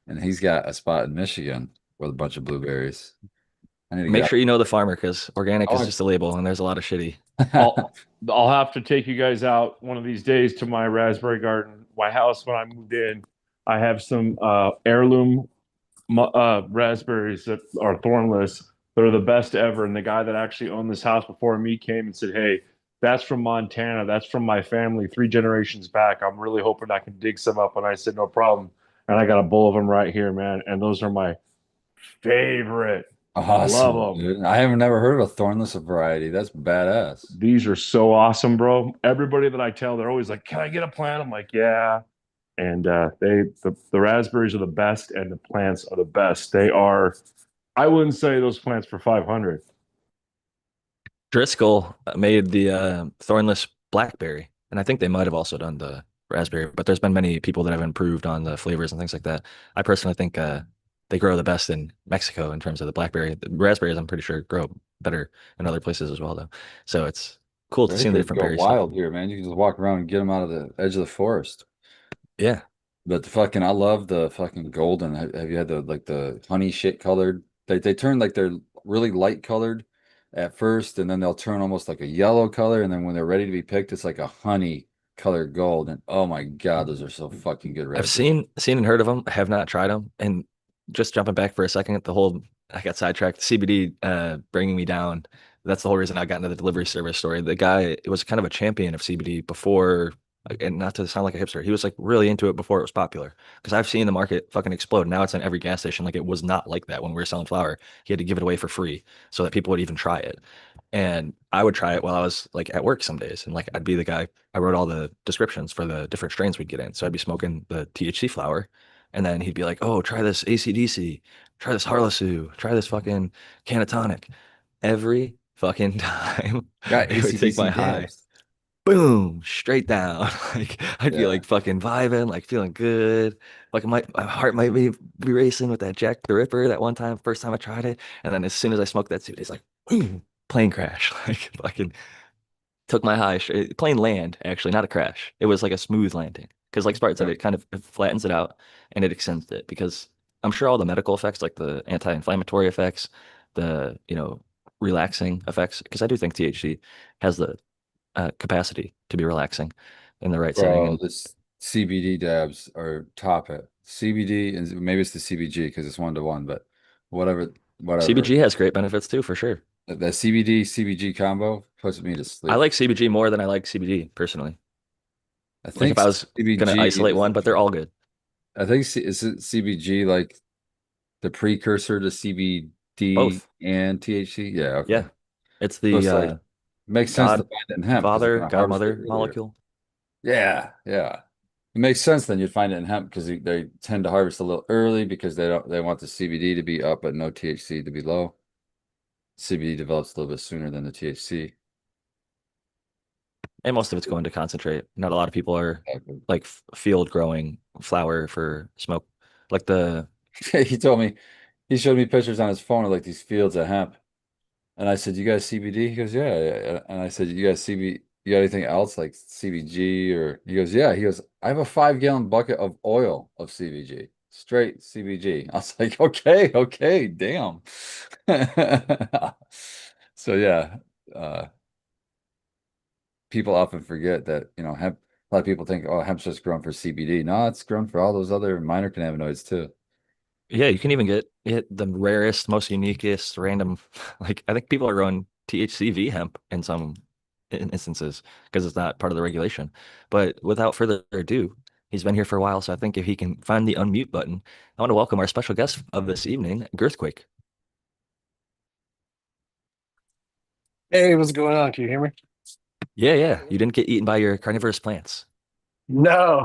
S2: And he's got a spot in Michigan with a bunch of blueberries. I need to get
S1: Make
S2: out.
S1: sure you know the farmer because organic is
S2: Oh,
S1: just a label, and there's a lot of shitty.
S3: I'll I'll have to take you guys out one of these days to my raspberry garden. My house when I moved in, I have some heirloom raspberries that are thornless. They're the best ever. And the guy that actually owned this house before me came and said, "Hey, that's from Montana. That's from my family 3 generations back. I'm really hoping I can dig some up." And I said, "No problem." And I got a bowl of them right here, man. And those are my favorite. Love
S2: awesome,
S3: them.
S2: dude. I haven't never heard of a thornless variety. That's badass.
S3: These are so awesome, bro. Everybody that I tell, they're always like, "Can I get a plant?" I'm like, "Yeah." And the raspberries are the best, and the plants are the best. They are. I wouldn't say those plants for 500.
S1: Driscoll made the thornless blackberry, and I think they might have also done the raspberry. But there's been many people that have improved on the flavors and things like that. I personally think they grow the best in Mexico in terms of the blackberry. The raspberries, I'm pretty sure, grow better in other places as well, though. So it's cool to
S2: They
S1: see the
S2: could
S1: different
S2: go
S1: berry stuff.
S2: wild here, man. You can just walk around and get them out of the edge of the forest.
S1: Yeah.
S2: But I love the fucking golden. Have you had the honey shit colored? They turn like they're really light colored at first, and then they'll turn almost like a yellow color, and then when they're ready to be picked, it's like a honey colored gold. And oh my God, those are so fucking good
S1: I've
S2: raspberries.
S1: seen and heard of them. I have not tried them. And just jumping back for a second, the whole I got sidetracked. CBD bringing me down. That's the whole reason I got into the delivery service story. The guy it was kind of a champion of CBD before, and not to sound like a hipster, he was like really into it before it was popular. Because I've seen the market fucking explode. Now it's in every gas station. Like it was not like that when we were selling flour. He had to give it away for free so that people would even try it. And I would try it while I was like at work some days. And like I'd be the guy, I wrote all the descriptions for the different strains we'd get in. So I'd be smoking the THC flower. And then he'd be like, oh, try this ACDC, try this Harlessu, try this fucking Canatonic. Every fucking time
S2: Got
S1: it would take
S2: ACDC
S1: my high,
S2: dabs.
S1: boom, straight down. Like I'd be
S2: Yeah.
S1: like fucking vibing, like feeling good. Like my heart might be racing with that Jack the Ripper that one time, first time I tried it. And then as soon as I smoked that suit, it's like boom, plane crash. Like fucking took my high straight, plane land, actually, not a crash. It was like a smooth landing. Because like Spartan said,
S2: Yeah.
S1: it kind of it flattens it out and it extends it. Because I'm sure all the medical effects, like the anti-inflammatory effects, the, relaxing effects, because I do think THC has the capacity to be relaxing in the right setting.
S2: Bro,
S1: And
S2: this CBD dabs are top it. CBD and maybe it's the CBG because it's 1 to 1, but whatever, whatever.
S1: CBG has great benefits too, for sure.
S2: The CBD CBG combo puts me to
S1: I
S2: sleep.
S1: like CBG more than I like CBD personally.
S2: I
S1: Like
S2: think
S1: if I was gonna
S2: CBG
S1: isolate
S2: is
S1: one, but they're all good.
S2: I think is it CBG like the precursor to CBD
S1: Both.
S2: and THC? Yeah, okay.
S1: Yeah. It's
S2: So
S1: the
S2: it's like makes sense to
S1: God
S2: find it in hemp because they're
S1: father,
S2: gonna
S1: God
S2: harvest it
S1: mother
S2: earlier.
S1: molecule.
S2: Yeah, yeah. It makes sense then you'd find it in hemp because they tend to harvest a little early because they want the CBD to be up but no THC to be low. CBD develops a little bit sooner than the THC.
S1: And most of it's going to concentrate. Not a lot of people are
S2: Exactly.
S1: like field growing flower for smoke. Like the
S2: He told me he showed me pictures on his phone of like these fields of hemp. And I said, "You guys CBD?" He goes, "Yeah, yeah." And I said, "You guys CB? You got anything else like CBG or?" He goes, "Yeah." He goes, "I have a 5 gallon bucket of oil of CBG, straight CBG." I was like, "Okay, okay, damn." So yeah, uh, people often forget that hemp. A lot of people think, "Oh, hemp's just grown for CBD." No, it's grown for all those other minor cannabinoids too.
S1: yeah, you can even get it the rarest, most uniquest, random. Like I think people are growing THCV hemp in some instances because it's not part of the regulation. But without further ado, he's been here for a while, so I think if he can find the unmute button, I want to welcome our special guest of this evening, Girthquake.
S5: Hey, what's going on? Can you hear me?
S1: Yeah, yeah. You didn't get eaten by your carnivorous plants.
S5: No,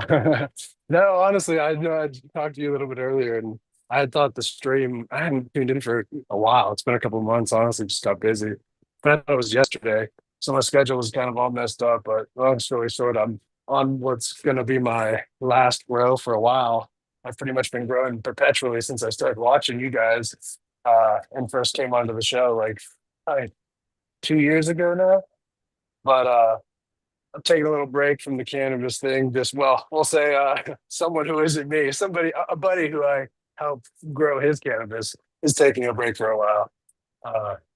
S5: no, honestly, I know I talked to you a little bit earlier and I had thought the stream, I hadn't tuned in for a while. It's been a couple of months, honestly, just got busy. But I thought it was yesterday. So my schedule was kind of all messed up. But long story short, I'm on what's going to be my last grow for a while. I've pretty much been growing perpetually since I started watching you guys and first came onto the show like probably 2 years ago now. But I'm taking a little break from the cannabis thing. Just well, we'll say someone who isn't me, somebody, a buddy who I helped grow his cannabis is taking a break for a while.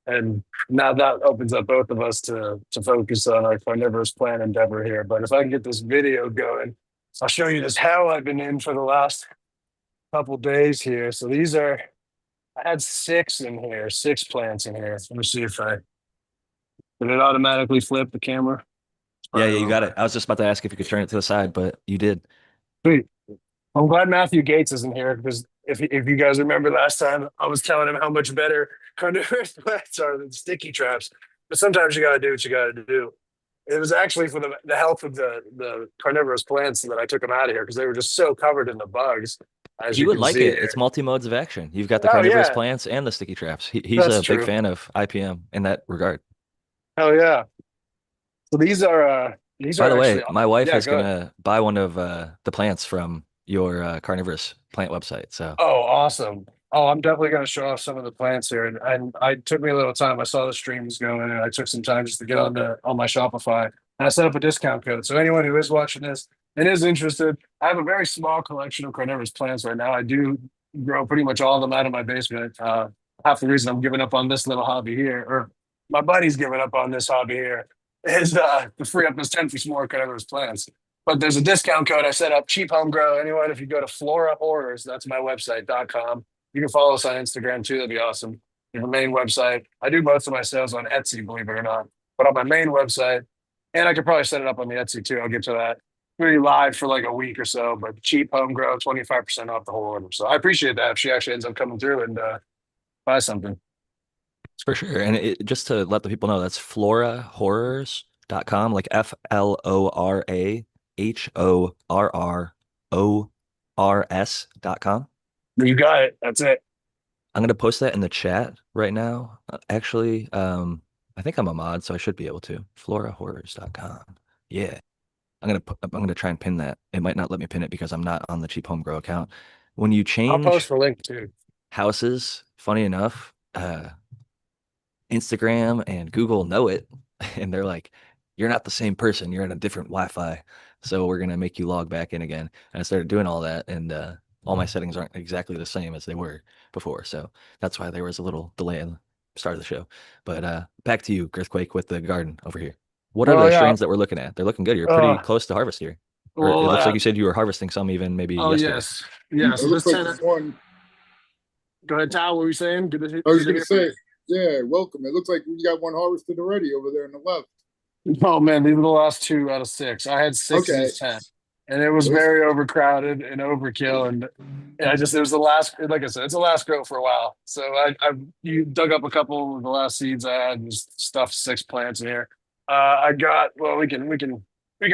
S5: And now that opens up both of us to focus on our carnivorous plant endeavor here. But if I can get this video going, I'll show you this hell I've been in for the last couple days here. So these are I had six in here, six plants in here. Let me see if I did it automatically flip the camera. It's
S1: Yeah,
S5: probably a
S1: yeah, you
S5: little
S1: got it. I was just about to ask if you could turn it to the side, but you did.
S5: sweet. I'm glad Matthew Gates isn't here because if you guys remember last time, I was telling him how much better carnivorous plants are than sticky traps. But sometimes you got to do what you got to do. It was actually for the health of the carnivorous plants that I took them out of here because they were just so covered in the bugs, as
S1: He
S5: you
S1: would
S5: can
S1: like
S5: see
S1: it.
S5: here.
S1: It's multi modes of action. You've got the
S5: Oh
S1: carnivorous
S5: yeah,
S1: plants and the sticky traps. He's
S5: that's
S1: a big
S5: true.
S1: fan of IPM in that regard.
S5: Oh yeah. So these
S1: By
S5: are
S1: the way,
S5: actually
S1: my wife
S5: yeah.
S1: is
S5: Go ahead.
S1: gonna buy one of the plants from your carnivorous plant website. So
S5: Oh, awesome. Oh, I'm definitely going to show off some of the plants here. And I took me a little time. I saw the streams going and I took some time just to get on my Shopify. And I set up a discount code. So anyone who is watching this and is interested, I have a very small collection of carnivorous plants right now. I do grow pretty much all of them out of my basement. Half the reason I'm giving up on this little hobby here, or my buddy's giving up on this hobby here, is to free up his 10 for more carnivorous plants. But there's a discount code I set up, cheap home grow. Anyone, if you go to Flora Horrors, that's my website.com. You can follow us on Instagram too. That'd be awesome. We have a main website. I do most of my sales on Etsy, believe it or not. But on my main website, and I could probably set it up on the Etsy too. I'll get to that. Pretty live for like a week or so, but cheap home grow, 25% off the whole order. So I appreciate that if she actually ends up coming through and buy something.
S1: for sure. And just to let the people know, that's florahorrors.com, like FLORAHORRORS.com.
S5: You got it. That's it.
S1: I'm gonna post that in the chat right now. Actually, I think I'm a mod, so I should be able to. Florahorrors.com. Yeah. I'm gonna try and pin that. It might not let me pin it because I'm not on the cheap home grow account. When you
S5: I'll post
S1: change
S5: the link too.
S1: houses, funny enough, Instagram and Google know it, and they're like, "You're not the same person. You're in a different Wi-Fi, so we're gonna make you log back in again." And I started doing all that, and all my settings aren't exactly the same as they were before, so that's why there was a little delay in the start of the show. But back to you, Girthquake, with the garden over here. What are
S5: Well,
S1: the
S5: yeah.
S1: strains that we're looking at? They're looking good. You're pretty
S5: Uh,
S1: close to harvest here, or it
S5: well,
S1: looks like you said you were harvesting some even maybe
S5: oh,
S1: yesterday.
S5: yes. Yeah.
S4: It
S5: So
S4: looks
S5: this
S4: like
S5: 10,
S4: this one.
S5: go ahead, Tal. What were you saying?
S4: I was
S5: Good to
S4: gonna
S5: hear from you.
S4: say, yeah, welcome. It looks like we got one harvested already over there on the left.
S5: Oh man, these are the last two out of six. I had six of
S4: Okay,
S5: these 10, and it was
S4: those.
S5: very overcrowded and overkill. And I just it was the last, like I said, it's the last grow for a while. So I you dug up a couple of the last seeds I had and just stuffed six plants in here. I got well, we can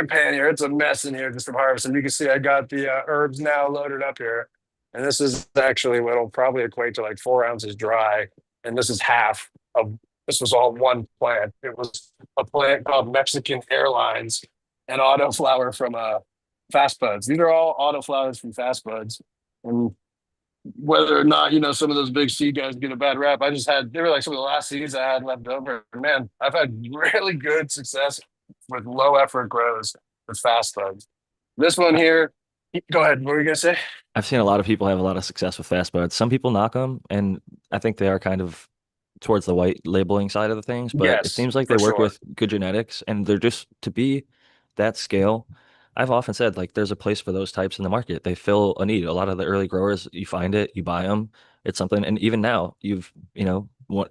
S5: pan here. It's a mess in here just from harvesting. You can see I got the herbs now loaded up here, and this is actually what'll probably equate to like 4 ounces dry, and this is half of. This was all one plant. It was a plant called Mexican Airlines and autoflower from Fast Buds. These are all autoflowers from Fast Buds. And whether or not, some of those big seed guys get a bad rap, they were like some of the last seeds I had left over. And man, I've had really good success with low effort grows with Fast Buds. This one here, go ahead. What were you going to say?
S1: I've seen a lot of people have a lot of success with fast buds. Some people knock them, and I think they are kind of towards the white labeling side of the things, but it
S5: Yes,
S1: seems like they
S5: for
S1: work
S5: sure.
S1: with good genetics and they're just to be that scale. I've often said like there's a place for those types in the market. They fill a need. A lot of the early growers, you find it, you buy them. It's something, and even now,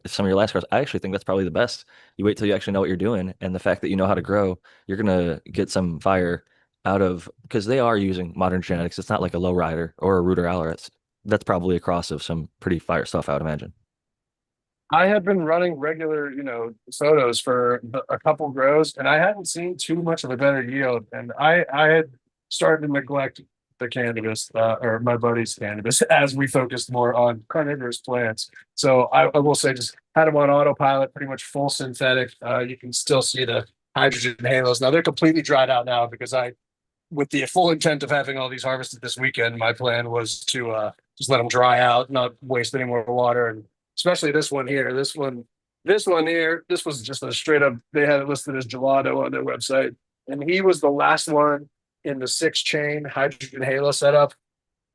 S1: some of your last grows. I actually think that's probably the best. You wait till you actually know what you're doing, and the fact that you know how to grow, you're gonna get some fire out of because they are using modern genetics. It's not like a low rider or a rooter Aller. That's probably a cross of some pretty fire stuff, I would imagine.
S5: I had been running regular, photos for a couple grows, and I hadn't seen too much of a better yield. And I had started to neglect the cannabis, or my buddy's cannabis, as we focused more on carnivorous plants. So I will say, just had them on autopilot, pretty much full synthetic. You can still see the hydrogen halos. Now they're completely dried out now because with the full intent of having all these harvested this weekend, my plan was to just let them dry out, not waste any more water, and especially this one here. This one here. This was just a straight up. They had it listed as gelato on their website, and he was the last one in the 6-chain hydrogen halo setup.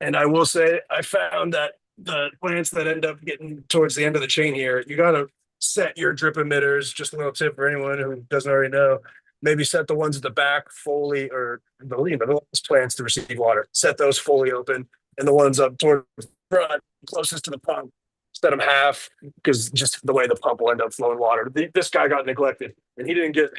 S5: And I will say, I found that the plants that end up getting towards the end of the chain here, you got to set your drip emitters. Just a little tip for anyone who doesn't already know. Maybe set the ones at the back fully, or the last plants to receive water. Set those fully open, and the ones up toward the front, closest to the pump, set them half, because just the way the pump will end up flowing water. This guy got neglected, and he didn't get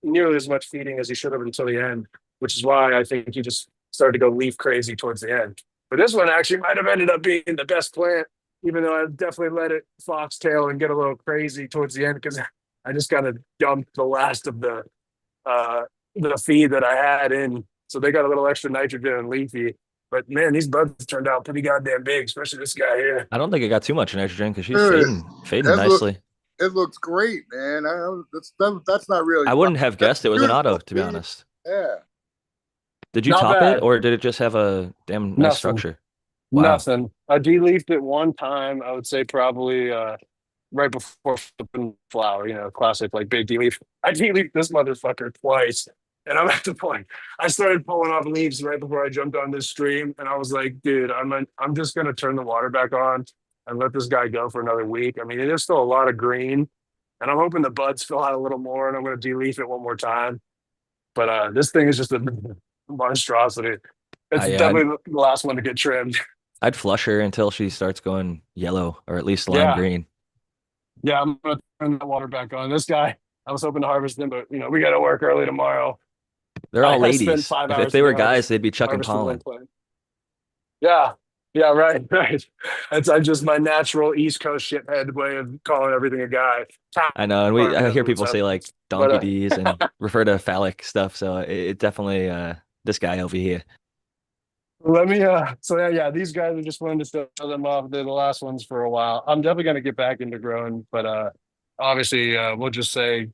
S5: nearly as much feeding as he should have until the end, which is why I think he just started to go leaf crazy towards the end. But this one actually might have ended up being the best plant, even though I definitely let it foxtail and get a little crazy towards the end because I just kind of dumped the last of the feed that I had in. So they got a little extra nitrogen and leafy. But man, these buds turned out pretty goddamn big, especially this guy here.
S1: I don't think it got too much nitrogen because she's
S4: Dude,
S1: fading
S4: it look
S1: nicely.
S4: it looks great, man. That's not really
S1: I wouldn't have
S4: that's
S1: guessed it was an auto,
S4: beautiful.
S1: to be honest.
S4: Yeah.
S1: Did you
S5: Not
S1: top it,
S5: bad.
S1: or did it just have a damn nice
S5: Nothing.
S1: structure? Wow.
S5: Nothing. I de-leafed it one time. I would say probably right before flipping flower, classic like big de-leaf. I de-leafed this motherfucker twice. And I'm at the point. I started pulling off leaves right before I jumped on this stream. And I was like, dude, I'm just gonna turn the water back on and let this guy go for another week. I mean, there's still a lot of green. And I'm hoping the buds fill out a little more and I'm gonna de-leaf it one more time. But this thing is just a monstrosity. It's
S1: Yeah,
S5: definitely the last one to get trimmed.
S1: I'd flush her until she starts going yellow or at least lime
S5: Yeah.
S1: green.
S5: Yeah, I'm gonna turn the water back on. This guy, I was hoping to harvest him, but we gotta work early tomorrow.
S1: They're all
S5: I spent
S1: ladies.
S5: five
S1: If
S5: hours
S1: they
S5: today
S1: were guys, they'd be chucking
S5: harvesting one
S1: pollen.
S5: plant. Yeah. Yeah, right, right. It's I just my natural East Coast shithead way of calling everything a guy.
S1: I know, and I hear people say like
S5: But
S1: donkey D's and refer to phallic stuff. So it definitely this guy over here.
S5: let me so yeah, these guys are just wanting to show them off. They're the last ones for a while. I'm definitely gonna get back into growing, but obviously we'll just say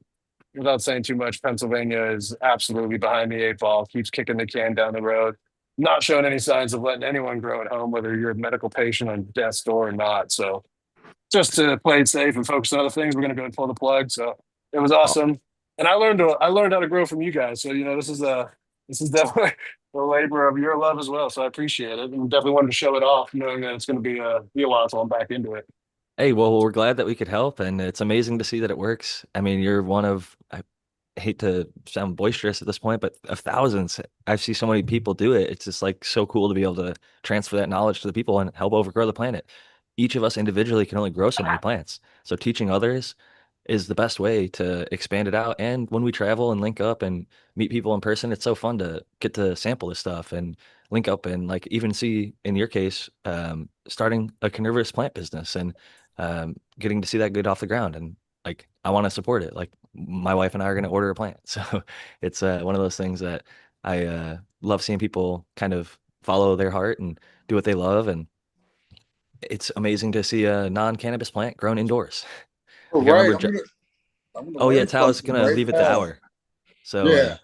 S5: without saying too much, Pennsylvania is absolutely behind the 8 ball, keeps kicking the can down the road, not showing any signs of letting anyone grow at home, whether you're a medical patient on death's door or not. So just to play it safe and focus on other things, we're gonna go and pull the plug. So it was
S1: Oh,
S5: awesome. And I learned how to grow from you guys. So this is definitely the labor of your love as well. So I appreciate it and definitely wanted to show it off, knowing that it's gonna be a while until I'm back into it.
S1: hey, well, we're glad that we could help, and it's amazing to see that it works. I mean, you're one of, I hate to sound boisterous at this point, but of thousands. I see so many people do it. It's just like so cool to be able to transfer that knowledge to the people and help overgrow the planet. Each of us individually can only grow so many plants. So teaching others is the best way to expand it out. And when we travel and link up and meet people in person, it's so fun to get to sample this stuff and link up and like even see, in your case, starting a carnivorous plant business and getting to see that good off the ground. And like, I want to support it. Like my wife and I are going to order a plant. So it's one of those things that I love seeing people kind of follow their heart and do what they love. And it's amazing to see a non-cannabis plant grown indoors.
S4: All
S1: Like I
S4: right.
S1: remember,
S4: I'm gonna
S1: oh yeah,
S4: learn
S1: Tao's
S4: something
S1: gonna
S4: right
S1: leave at the
S4: now.
S1: hour. So
S4: Yeah.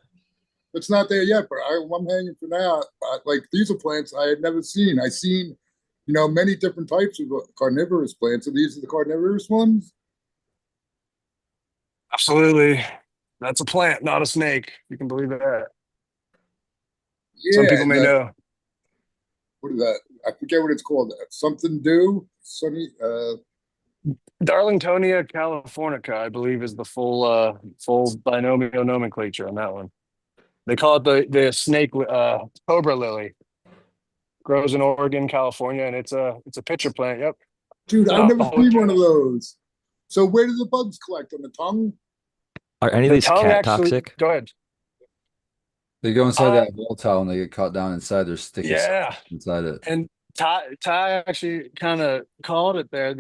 S4: It's not there yet, but I'm hanging for now. Like these are plants I had never seen. I seen, many different types of carnivorous plants, and these are the carnivorous ones.
S5: Absolutely. That's a plant, not a snake. You can believe that. Some
S4: Yeah,
S5: people
S4: and
S5: may know.
S4: what is that? I forget what it's called. Something do sunny.
S5: Darlingtonia californica, I believe, is the full binomial nomenclature on that one. They call it the snake cobra lily. Grows in Oregon, California, and it's a pitcher plant. Yep.
S4: Dude, I've
S5: No,
S4: never seen one of those. So where do the bugs collect on the tongue?
S1: are any of
S5: the
S1: these
S5: tongue
S1: cat
S5: actually.
S1: toxic?
S5: Go ahead.
S2: They go inside
S5: Uh,
S2: that volatile and they get caught down inside. There's sticky stuff
S5: yeah,
S2: inside it.
S5: and Ty actually kind of called it there.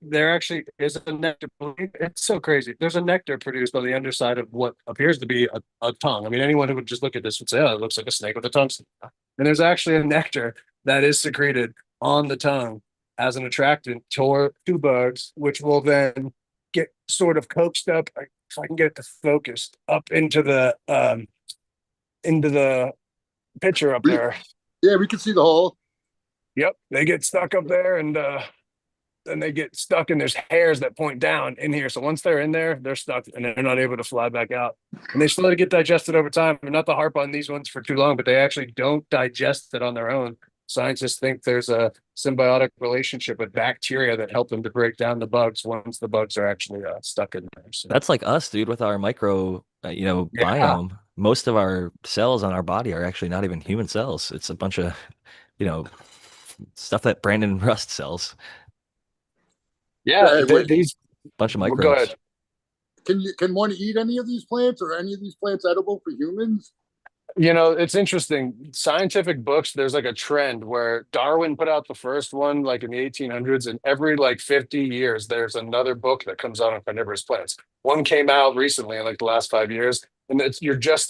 S5: There actually is a nectar. It's so crazy. There's a nectar produced on the underside of what appears to be a tongue. I mean, anyone who would just look at this would say, "Oh, it looks like a snake with a tongue." And there's actually a nectar that is secreted on the tongue as an attractant to bugs, which will then get sort of coaxed up. If I can get it to focus up into the picture up
S4: We,
S5: there.
S4: yeah, we can see the hole.
S5: Yep, they get stuck up there, and then they get stuck, and there's hairs that point down in here. So once they're in there, they're stuck, and they're not able to fly back out. And they slowly get digested over time. And not to harp on these ones for too long, but they actually don't digest it on their own. Scientists think there's a symbiotic relationship with bacteria that help them to break down the bugs once the bugs are actually stuck in there. So
S1: That's like us, dude, with our micro,
S5: yeah,
S1: biome. Most of our cells on our body are actually not even human cells. It's a bunch of, you know, stuff that Brandon Rust sells.
S5: yeah.
S4: Hey, wait,
S5: These.
S1: Bunch of
S5: Well, go
S1: microbes.
S5: ahead.
S4: can one eat any of these plants, or any of these plants edible for humans?
S5: It's interesting. Scientific books, there's like a trend where Darwin put out the first one like in the 1800s, and every like 50 years, there's another book that comes out on carnivorous plants. One came out recently in like the last 5 years, and we're just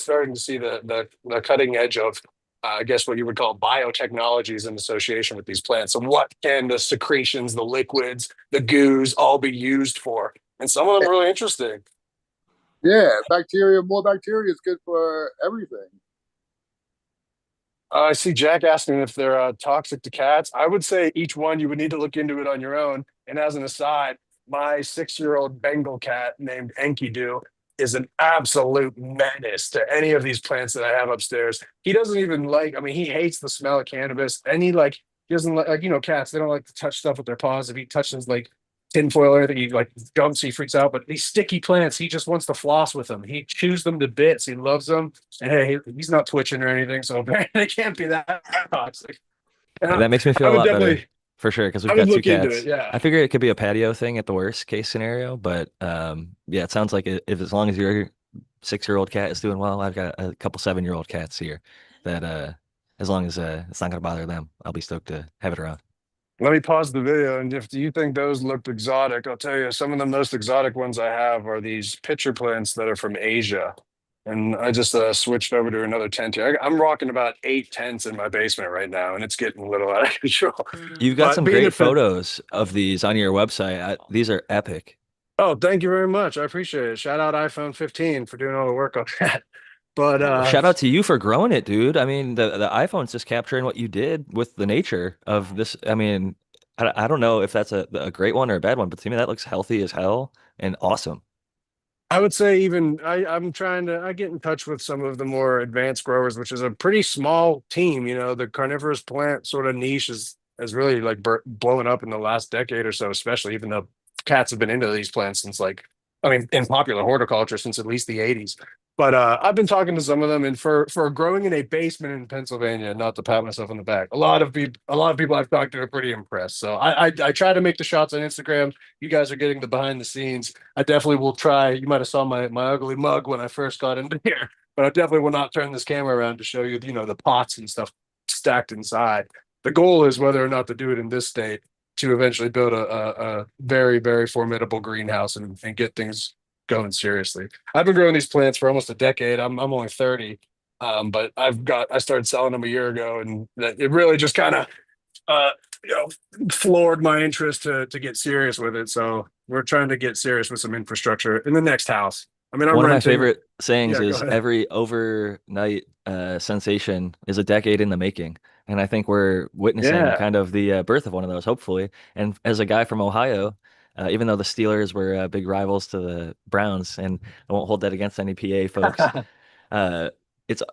S5: starting to see the cutting edge of I guess what you would call biotechnologies in association with these plants. So what can the secretions, the liquids, the goos all be used for? And some of them are really interesting.
S4: Yeah, bacteria, more bacteria is good for everything.
S5: I see Jack asking if they're toxic to cats. I would say each one you would need to look into it on your own. And as an aside, my 6-year-old Bengal cat named Enkidu is an absolute menace to any of these plants that I have upstairs. He doesn't even like, I mean, he hates the smell of cannabis. And he doesn't like, cats, they don't like to touch stuff with their paws. If he touches like tinfoil or anything, he like jumps, he freaks out. But these sticky plants, he just wants to floss with them. He chews them to bits. He loves them. And hey, he's not twitching or anything, so apparently it can't be that toxic. And
S1: That makes me
S5: I
S1: feel a
S5: would
S1: lot better
S5: definitely,
S1: for sure because
S5: I
S1: we've
S5: would
S1: got two
S5: look into it.
S1: cats.
S5: Yeah,
S1: I figure it could be a patio thing at the worst case scenario, but yeah, it sounds like if as long as your 6-year-old cat is doing well, I've got a couple 7-year-old cats here that as long as it's not gonna bother them, I'll be stoked to have it around.
S5: let me pause the video. And if you think those looked exotic, I'll tell you some of the most exotic ones I have are these pitcher plants that are from Asia. And I just switched over to another tent here. I'm rocking about 8 tents in my basement right now, and it's getting a little out of control.
S1: You've got
S5: But
S1: some
S5: being a
S1: great
S5: fit,
S1: photos of these on your website. These are epic.
S5: oh, thank you very much. I appreciate it. Shout out iPhone 15 for doing all the work on that. But
S1: Well, shout out to you for growing it, dude. I mean, the iPhone's just capturing what you did with the nature of this. I mean, I don't know if that's a great one or a bad one, but to me that looks healthy as hell and awesome.
S5: I would say even I'm trying to I get in touch with some of the more advanced growers, which is a pretty small team. The carnivorous plant sort of niche is really like blowing up in the last decade or so, especially even though cats have been into these plants since like I mean in popular horticulture since at least the 80s. But I've been talking to some of them, and for growing in a basement in Pennsylvania, not to pat myself on the back, a lot of people I've talked to are pretty impressed. So I try to make the shots on Instagram. You guys are getting the behind the scenes. I definitely will try. You might have saw my ugly mug when I first got into here, but I definitely will not turn this camera around to show you, the pots and stuff stacked inside. The goal is whether or not to do it in this state to eventually build a very, very formidable greenhouse and get things going seriously. I've been growing these plants for almost a decade. I'm only 30. But I started selling them a year ago, and it really just kind of uh you know floored my interest to get serious with it. So we're trying to get serious with some infrastructure in the next house. I mean, I'm
S1: One of my
S5: renting.
S1: favorite sayings
S5: Yeah, go
S1: is
S5: ahead.
S1: every overnight sensation is a decade in the making. And I think we're witnessing
S5: Yeah.
S1: kind of the birth of one of those, hopefully. And as a guy from Ohio, even though the Steelers were big rivals to the Browns, and I won't hold that against any PA folks, uh, it's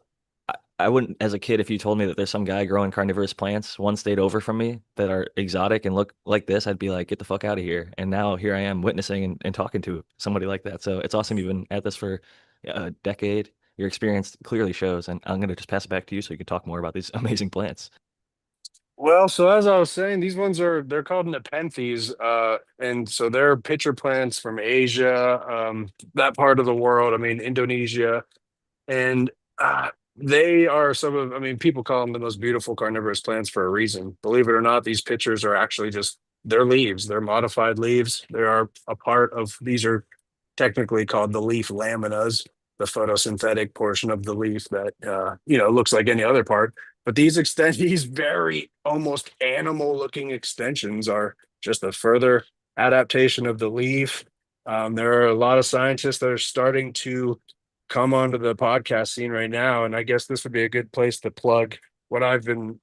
S1: I wouldn't, as a kid, if you told me that there's some guy growing carnivorous plants one state over from me that are exotic and look like this, I'd be like, get the fuck out of here. And now here I am witnessing and talking to somebody like that. So it's awesome you've been at this for a decade. Your experience clearly shows. And I'm going to just pass it back to you so you can talk more about these amazing plants.
S5: Well, so as I was saying, they're called Nepenthes, and so they're pitcher plants from Asia, that part of the world. I mean, Indonesia, and They are some of, I mean, people call them the most beautiful carnivorous plants for a reason. Believe it or not, these pictures are actually just they're leaves. They're modified leaves. They are a part of, these are technically called the leaf laminas, the photosynthetic portion of the leaf that, looks like any other part. But these extend, these very almost animal looking extensions are just a further adaptation of the leaf. There are a lot of scientists that are starting to come onto the podcast scene right now. And I guess this would be a good place to plug what I've been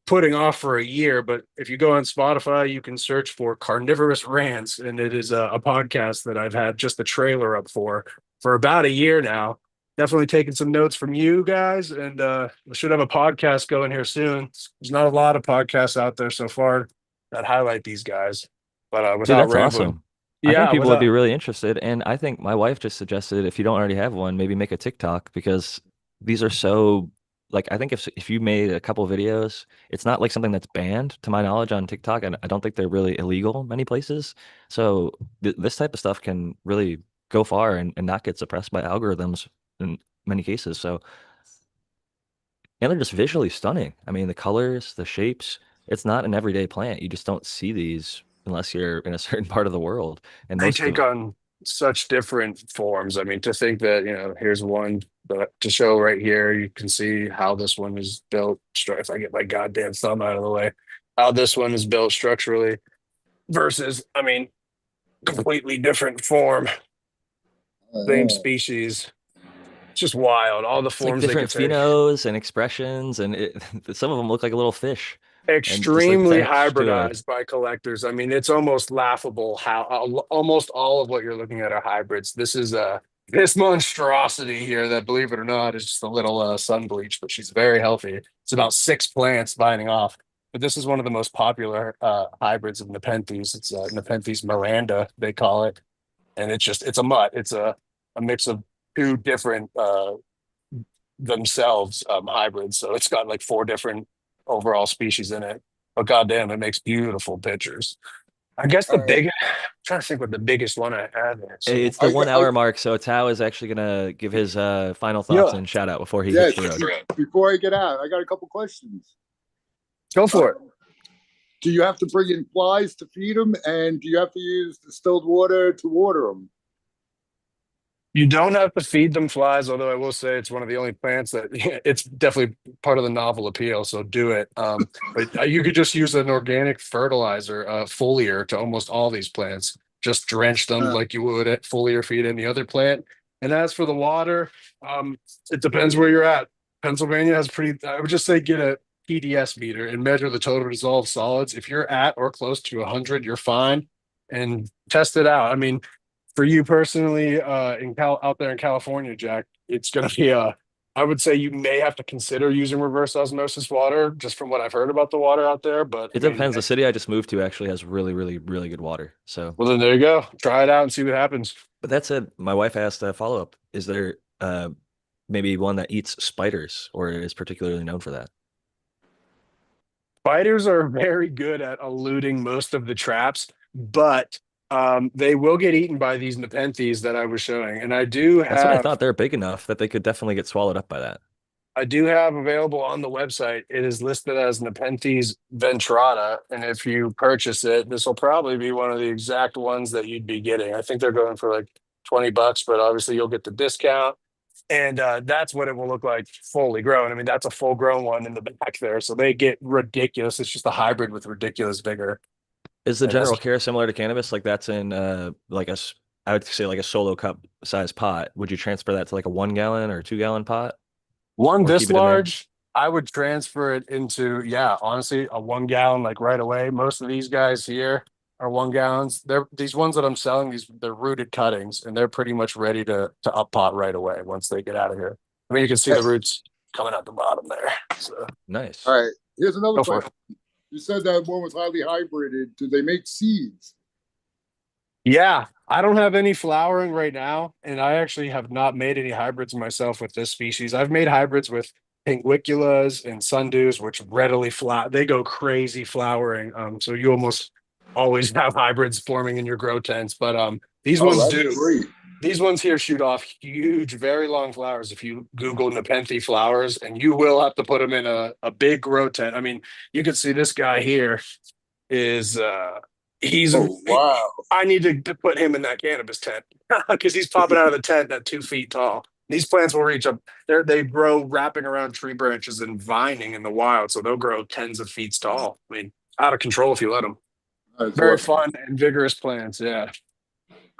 S5: putting off for a year. But if you go on Spotify, you can search for Carnivorous Rants, and it is a podcast that I've had just the trailer up for about a year now. Definitely taking some notes from you guys, and we should have a podcast going here soon. There's not a lot of podcasts out there so far that highlight these guys. But
S1: Dude,
S5: without
S1: that's
S5: rambling,
S1: awesome. I think
S5: yeah,
S1: people would be
S5: without
S1: really interested. And I think my wife just suggested if you don't already have one, maybe make a TikTok because these are so like I think if you made a couple videos, it's not like something that's banned to my knowledge on TikTok, and I don't think they're really illegal many places. So this type of stuff can really go far and not get suppressed by algorithms in many cases. So and they're just visually stunning. I mean, the colors, the shapes, it's not an everyday plant. You just don't see these unless you're in a certain part of the world. And
S5: they
S1: most
S5: take
S1: of
S5: on such different forms. I mean, to think that, here's one but to show right here, you can see how this one is built. If I get my goddamn thumb out of the way, how this one is built structurally versus, I mean, completely different form, same
S4: Uh,
S5: species. It's just wild. All the
S1: it's like
S5: forms they
S1: different
S5: could take.
S1: phenos and expressions, and some of them look like a little fish and just
S5: Extremely
S1: attached to a.
S5: hybridized by collectors. I mean, it's almost laughable how almost all of what you're looking at are hybrids. This is this monstrosity here that, believe it or not, is just a little sun bleach, but she's very healthy. It's about six plants lining off. But this is one of the most popular hybrids of Nepenthes. It's Nepenthes Miranda, they call it, and it's a mutt. It's a mix of two different themselves hybrids. So it's got like four different overall species in it. But goddamn, it makes beautiful pictures. I guess the
S4: all right.
S5: big, I'm trying to think what the biggest one I have is. So
S1: It's the
S4: I,
S1: 1 hour mark, so Tao is actually gonna give his final thoughts
S5: yeah,
S1: and shout out before he hits
S4: yes.
S1: the road.
S4: Before I get out, I got a couple questions.
S5: go
S4: Uh,
S5: for it.
S4: do you have to bring in flies to feed them, and do you have to use distilled water to water them?
S5: You don't have to feed them flies, although I will say it's one of the only plants that it's definitely part of the novel appeal. So do it. But you could just use an organic fertilizer, foliar, to almost all these plants. Just drench them
S4: Uh,
S5: like you would at foliar feed any other plant. And as for the water, it depends where you're at. Pennsylvania has pretty. I would just say get a PDS meter and measure the total dissolved solids. If you're at or close to 100, you're fine, and test it out. I mean, for you personally, out there in California, Jack, it's going to be I would say you may have to consider using reverse osmosis water, just from what I've heard about the water out there. But I
S1: It
S5: mean,
S1: depends. The city I just moved to actually has really, really, really good water. So,
S5: well, then there you go. Try it out and see what happens.
S1: but that said, my wife asked a follow up. Is there maybe one that eats spiders or is particularly known for that?
S5: Spiders are very good at eluding most of the traps, but they will get eaten by these Nepenthes that I was showing. And
S1: That's what I thought. They're big enough that they could definitely get swallowed up by that.
S5: I do have available on the website. It is listed as Nepenthes ventrata, and if you purchase it, this will probably be one of the exact ones that you'd be getting. I think they're going for like $20, but obviously you'll get the discount, and that's what it will look like fully grown. I mean, that's a full grown one in the back there, so they get ridiculous. It's just a hybrid with ridiculous vigor.
S1: Is the
S5: And this,
S1: general care similar to cannabis? Like that's in like I would say like a solo cup size pot. Would you transfer that to like a 1 gallon or 2 gallon pot
S5: one
S1: or
S5: this
S1: keep it in there?
S5: large, I would transfer it into, yeah, honestly, a 1 gallon like right away. Most of these guys here are 1 gallons. They're these ones that I'm selling, they're rooted cuttings and they're pretty much ready to up pot right away once they get out of here. I mean, you can see the roots coming out the bottom there. So
S1: Nice.
S4: all right. Here's another
S5: go for
S4: question.
S5: it.
S4: You said that one was highly hybrided. Do they make seeds?
S5: Yeah, I don't have any flowering right now, and I actually have not made any hybrids myself with this species. I've made hybrids with pinguiculas and sundews, which readily flower. They go crazy flowering. So you almost always have hybrids forming in your grow tents, but these
S4: Oh,
S5: ones
S4: that's
S5: do.
S4: great.
S5: These ones here shoot off huge, very long flowers. If you Google Nepenthe flowers, and you will have to put them in a big grow tent. I mean, you can see this guy here is he's
S4: Oh wow.
S5: I need to put him in that cannabis tent because he's popping out of the tent at 2 feet tall. These plants will reach up. They grow wrapping around tree branches and vining in the wild, so they'll grow tens of feet tall. I mean, out of control if you let them.
S4: That's
S5: Very
S4: awesome.
S5: fun and vigorous plants. Yeah.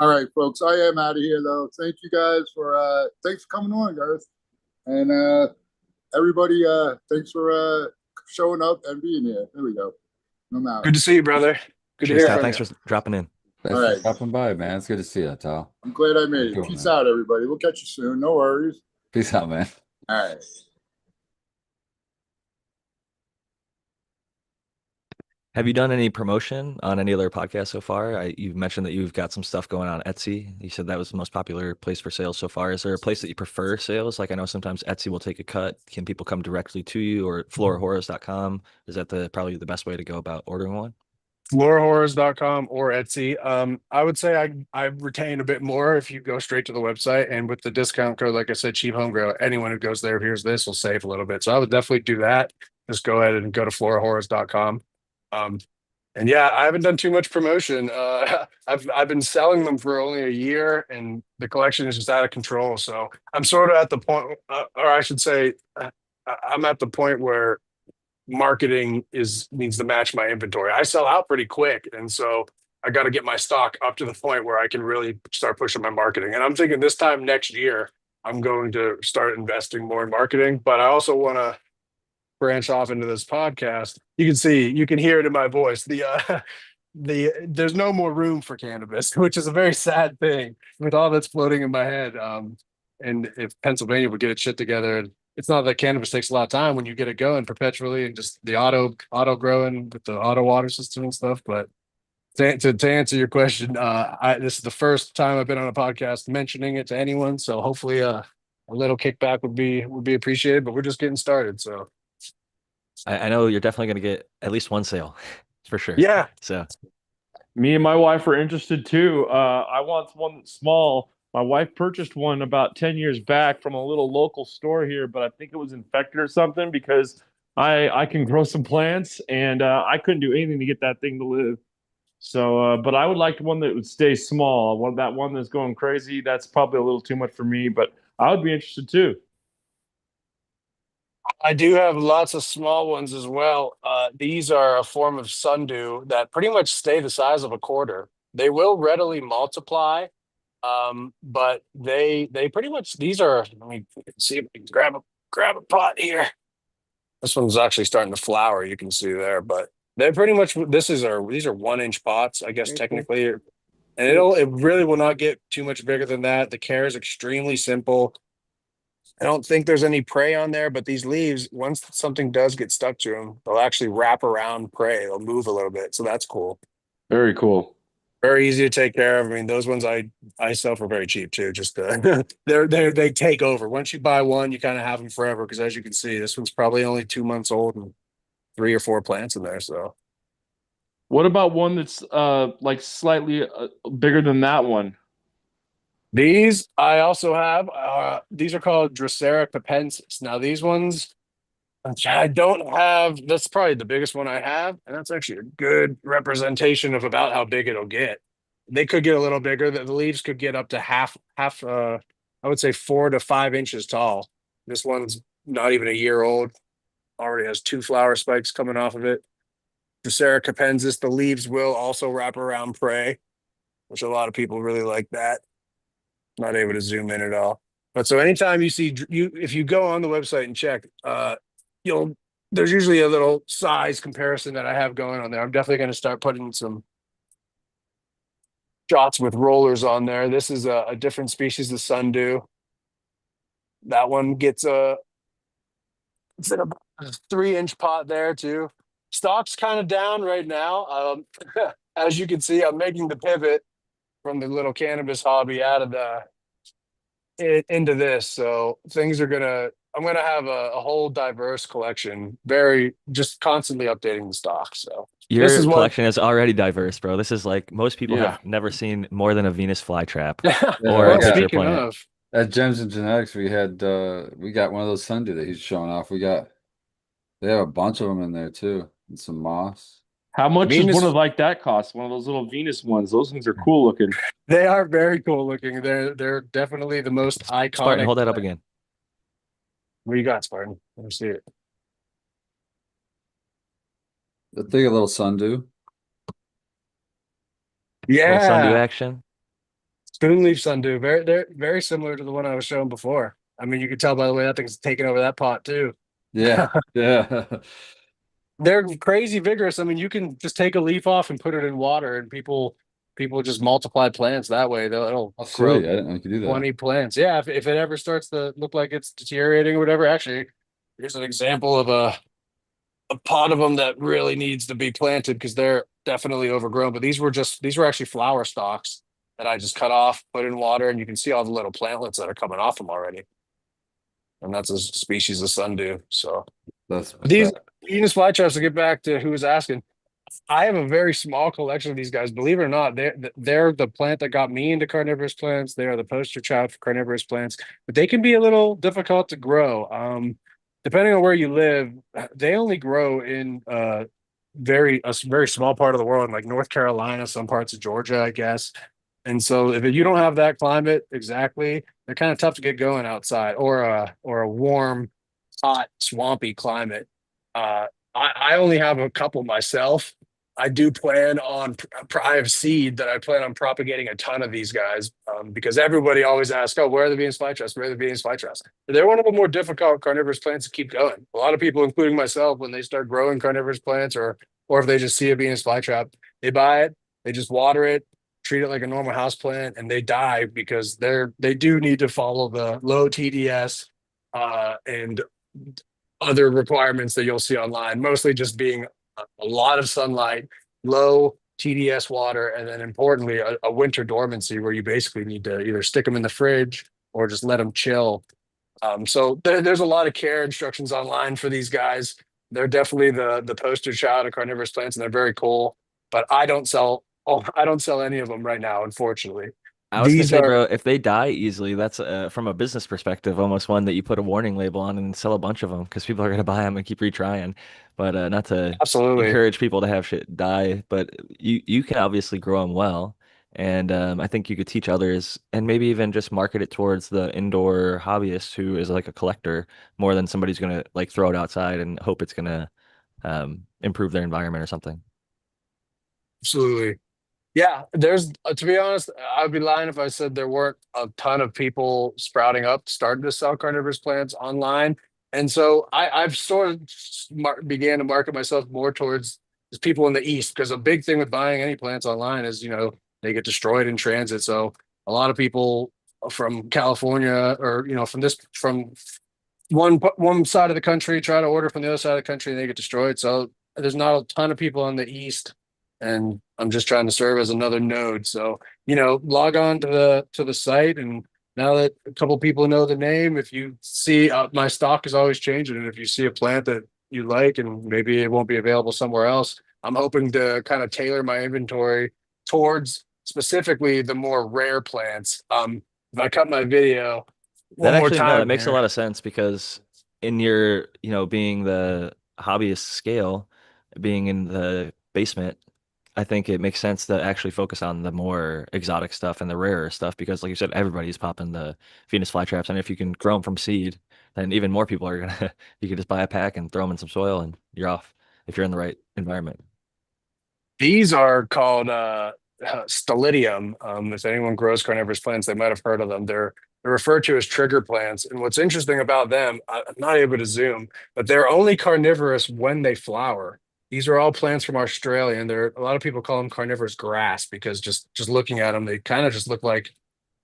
S4: All right, folks. I am out of here though. Thank you guys for thanks for coming on, guys. And everybody, thanks for showing up and being here. There we go. I'm out.
S5: Good to see you, brother. Good to
S1: Cheers,
S5: hear
S1: Tal.
S5: from
S1: Thanks
S5: you.
S1: for dropping in.
S2: Thanks
S4: All
S2: for
S4: right.
S2: stopping by, man. It's good to see you, Tal.
S4: I'm glad I made
S2: Cool,
S4: it. Peace
S2: man.
S4: out, everybody. We'll catch you soon. No worries.
S2: Peace out, man.
S4: All right.
S1: Have you done any promotion on any other podcasts so far? You've mentioned that you've got some stuff going on Etsy. You said that was the most popular place for sales so far. Is there a place that you prefer sales? Like I know sometimes Etsy will take a cut. Can people come directly to you or florahorrors.com? Is that probably the best way to go about ordering one?
S5: Florahorrors.com or Etsy. I would say I retain a bit more if you go straight to the website, and with the discount code, like I said, cheap home grow, anyone who goes there, here's this will save a little bit. So I would definitely do that. Just go ahead and go to florahorrors.com. Um, and yeah, I haven't done too much promotion. I've been selling them for only a year, and the collection is just out of control. So I'm sort of at the point, or I should say, I'm at the point where marketing is needs to match my inventory. I sell out pretty quick, and so I got to get my stock up to the point where I can really start pushing my marketing. And I'm thinking this time next year, I'm going to start investing more in marketing. But I also want to branch off into this podcast. You can hear it in my voice. There's no more room for cannabis, which is a very sad thing with all that's floating in my head. And if Pennsylvania would get its shit together, it's not that cannabis takes a lot of time when you get it going perpetually and just the auto growing with the auto water system and stuff. But to answer your question, this is the first time I've been on a podcast mentioning it to anyone. So hopefully, a little kickback would be appreciated. But we're just getting started. So
S1: I know you're definitely going to get at least one sale for sure.
S5: yeah,
S1: So
S3: Me and my wife are interested too. I want one that's small. My wife purchased one about 10 years back from a little local store here, but I think it was infected or something because I can grow some plants and I couldn't do anything to get that thing to live. So, but I would like one that would stay small. That one that's going crazy, that's probably a little too much for me, but I would be interested too.
S5: I do have lots of small ones as well. These are a form of sundew that pretty much stay the size of a quarter. They will readily multiply, but they pretty much these are. Let me see if we can grab a pot here. This one's actually starting to flower. You can see there, but they're pretty much these are 1 inch pots, I guess
S2: Very cool.
S5: technically, and it really will not get too much bigger than that. The care is extremely simple. I don't think there's any prey on there, but these leaves, once something does get stuck to them, they'll actually wrap around prey. They'll move a little bit, so that's cool.
S3: Very cool.
S5: Very easy to take care of. I mean, those ones I sell for very cheap too. Just they take over. Once you buy one, you kind of have them forever. Because as you can see, this one's probably only 2 months old and 3 or 4 plants in there. So
S3: What about one that's like slightly bigger than that one?
S5: these I also have. These are called Drosera capensis. Now these ones I don't have. That's probably the biggest one I have, and that's actually a good representation of about how big it'll get. They could get a little bigger. The leaves could get up to half. I would say 4 to 5 inches tall. This one's not even a year old. Already has 2 flower spikes coming off of it. Drosera capensis. The leaves will also wrap around prey, which a lot of people really like that. Not able to zoom in at all. But so anytime you see you, if you go on the website and check, you'll there's usually a little size comparison that I have going on there. I'm definitely going to start putting some shots with rollers on there. This is a different species of sundew. That one gets it's in a 3 inch pot there too. Stock's kind of down right now. As you can see, I'm making the pivot from the little cannabis hobby out of into this. So things are gonna I'm gonna have a whole diverse collection, very just constantly updating the stock. So this
S1: Your
S5: is what,
S1: collection is already diverse, bro. This is like most people
S3: Yeah.
S1: have never seen more than a Venus flytrap
S2: Yeah,
S1: or
S2: I
S1: a
S5: well,
S1: picture
S2: got
S5: speaking
S1: plant.
S5: of,
S2: at Gems and Genetics. We got one of those sundew that he's showing off. They have a bunch of them in there too, and some moss.
S3: How much does one
S5: Venus,
S3: of like that cost? One of those little Venus ones. Those things are cool looking.
S5: they are very cool looking. They're definitely the most
S1: Spartan,
S5: iconic
S1: hold that up
S5: plant.
S1: again.
S5: What you got, Spartan? Let me see it.
S2: The thing, a little sundew.
S1: Little sundew
S5: Yeah,
S1: action.
S5: spoonleaf sundew. They're very similar to the one I was showing before. I mean, you can tell by the way that thing's taking over that pot too.
S2: Yeah, yeah.
S5: They're crazy vigorous. I mean, you can just take a leaf off and put it in water, and people just multiply plants that way. It'll
S2: Oh,
S5: grow
S2: sweet. I didn't know you could do that.
S5: 20 plants. Yeah, if it ever starts to look like it's deteriorating or whatever, actually, here's an example of a pot of them that really needs to be planted because they're definitely overgrown. But these were actually flower stalks that I just cut off, put in water, and you can see all the little plantlets that are coming off them already. And that's a species of sundew. So
S2: That's
S5: these
S2: that.
S5: Venus flytraps, to get back to who was asking, I have a very small collection of these guys. Believe it or not, they're the plant that got me into carnivorous plants. They are the poster child for carnivorous plants, but they can be a little difficult to grow. Depending on where you live, they only grow in a very small part of the world, like North Carolina, some parts of Georgia, I guess. And so, if you don't have that climate exactly, they're kind of tough to get going outside, or a warm, hot, swampy climate. I only have a couple myself. I do plan on, I have seed that I plan on propagating a ton of these guys, because everybody always asks, oh, where are the Venus flytraps? Where are the Venus flytraps? They're one of the more difficult carnivorous plants to keep going. A lot of people, including myself, when they start growing carnivorous plants, or if they just see a Venus flytrap, they buy it, they just water it, treat it like a normal house plant, and they die because they do need to follow the low TDS and other requirements that you'll see online, mostly just being a lot of sunlight, low TDS water, and then importantly, a winter dormancy where you basically need to either stick them in the fridge or just let them chill. So there's a lot of care instructions online for these guys. They're definitely the poster child of carnivorous plants, and they're very cool. But I don't sell any of them right now, unfortunately.
S1: I was gonna
S5: These
S1: say,
S5: are
S1: bro, if they die easily, that's from a business perspective, almost one that you put a warning label on and sell a bunch of them because people are gonna buy them and keep retrying. But not to
S5: absolutely.
S1: encourage people to have shit die, but you can obviously grow them well, and I think you could teach others and maybe even just market it towards the indoor hobbyist who is like a collector more than somebody's gonna like throw it outside and hope it's gonna improve their environment or something.
S5: Absolutely. Yeah, there's to be honest, I'd be lying if I said there weren't a ton of people sprouting up, starting to sell carnivorous plants online. And so I've sort of began to market myself more towards just people in the East because a big thing with buying any plants online is, they get destroyed in transit. So a lot of people from California or, from one side of the country try to order from the other side of the country and they get destroyed. So there's not a ton of people on the East, and I'm just trying to serve as another node. So, log on to the site, and now that a couple people know the name, if you see my stock is always changing, and if you see a plant that you like and maybe it won't be available somewhere else, I'm hoping to kind of tailor my inventory towards specifically the more rare plants. If I cut my video
S1: That
S5: one more
S1: actually, no, that
S5: time
S1: makes a
S5: here.
S1: lot of sense because in your, being the hobbyist scale, being in the basement, I think it makes sense to actually focus on the more exotic stuff and the rarer stuff because, like you said, everybody's popping the Venus flytraps, and if you can grow them from seed, then even more people are gonna. You can just buy a pack and throw them in some soil, and you're off if you're in the right environment.
S5: These are called Stolidium. If anyone grows carnivorous plants, they might have heard of them. They're referred to as trigger plants. And what's interesting about them, I'm not able to zoom, but they're only carnivorous when they flower. These are all plants from Australia, and a lot of people call them carnivorous grass because just looking at them, they kind of just look like,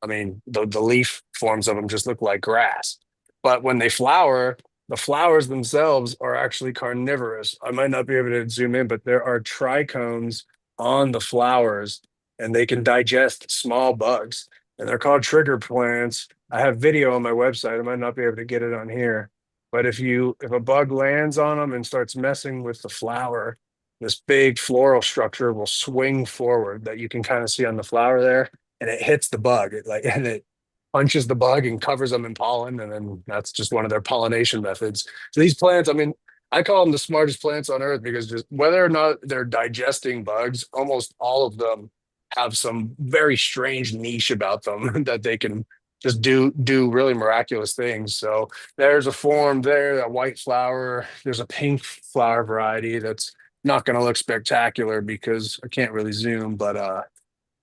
S5: I mean, the leaf forms of them just look like grass. But when they flower, the flowers themselves are actually carnivorous. I might not be able to zoom in, but there are trichomes on the flowers and they can digest small bugs. And they're called trigger plants. I have video on my website. I might not be able to get it on here. But if a bug lands on them and starts messing with the flower, this big floral structure will swing forward that you can kind of see on the flower there, and it hits the bug. It like and it punches the bug and covers them in pollen, and then that's just one of their pollination methods. So these plants, I mean, I call them the smartest plants on earth because just whether or not they're digesting bugs, almost all of them have some very strange niche about them that they can just do really miraculous things. So there's a form there, a white flower. There's a pink flower variety that's not going to look spectacular because I can't really zoom, but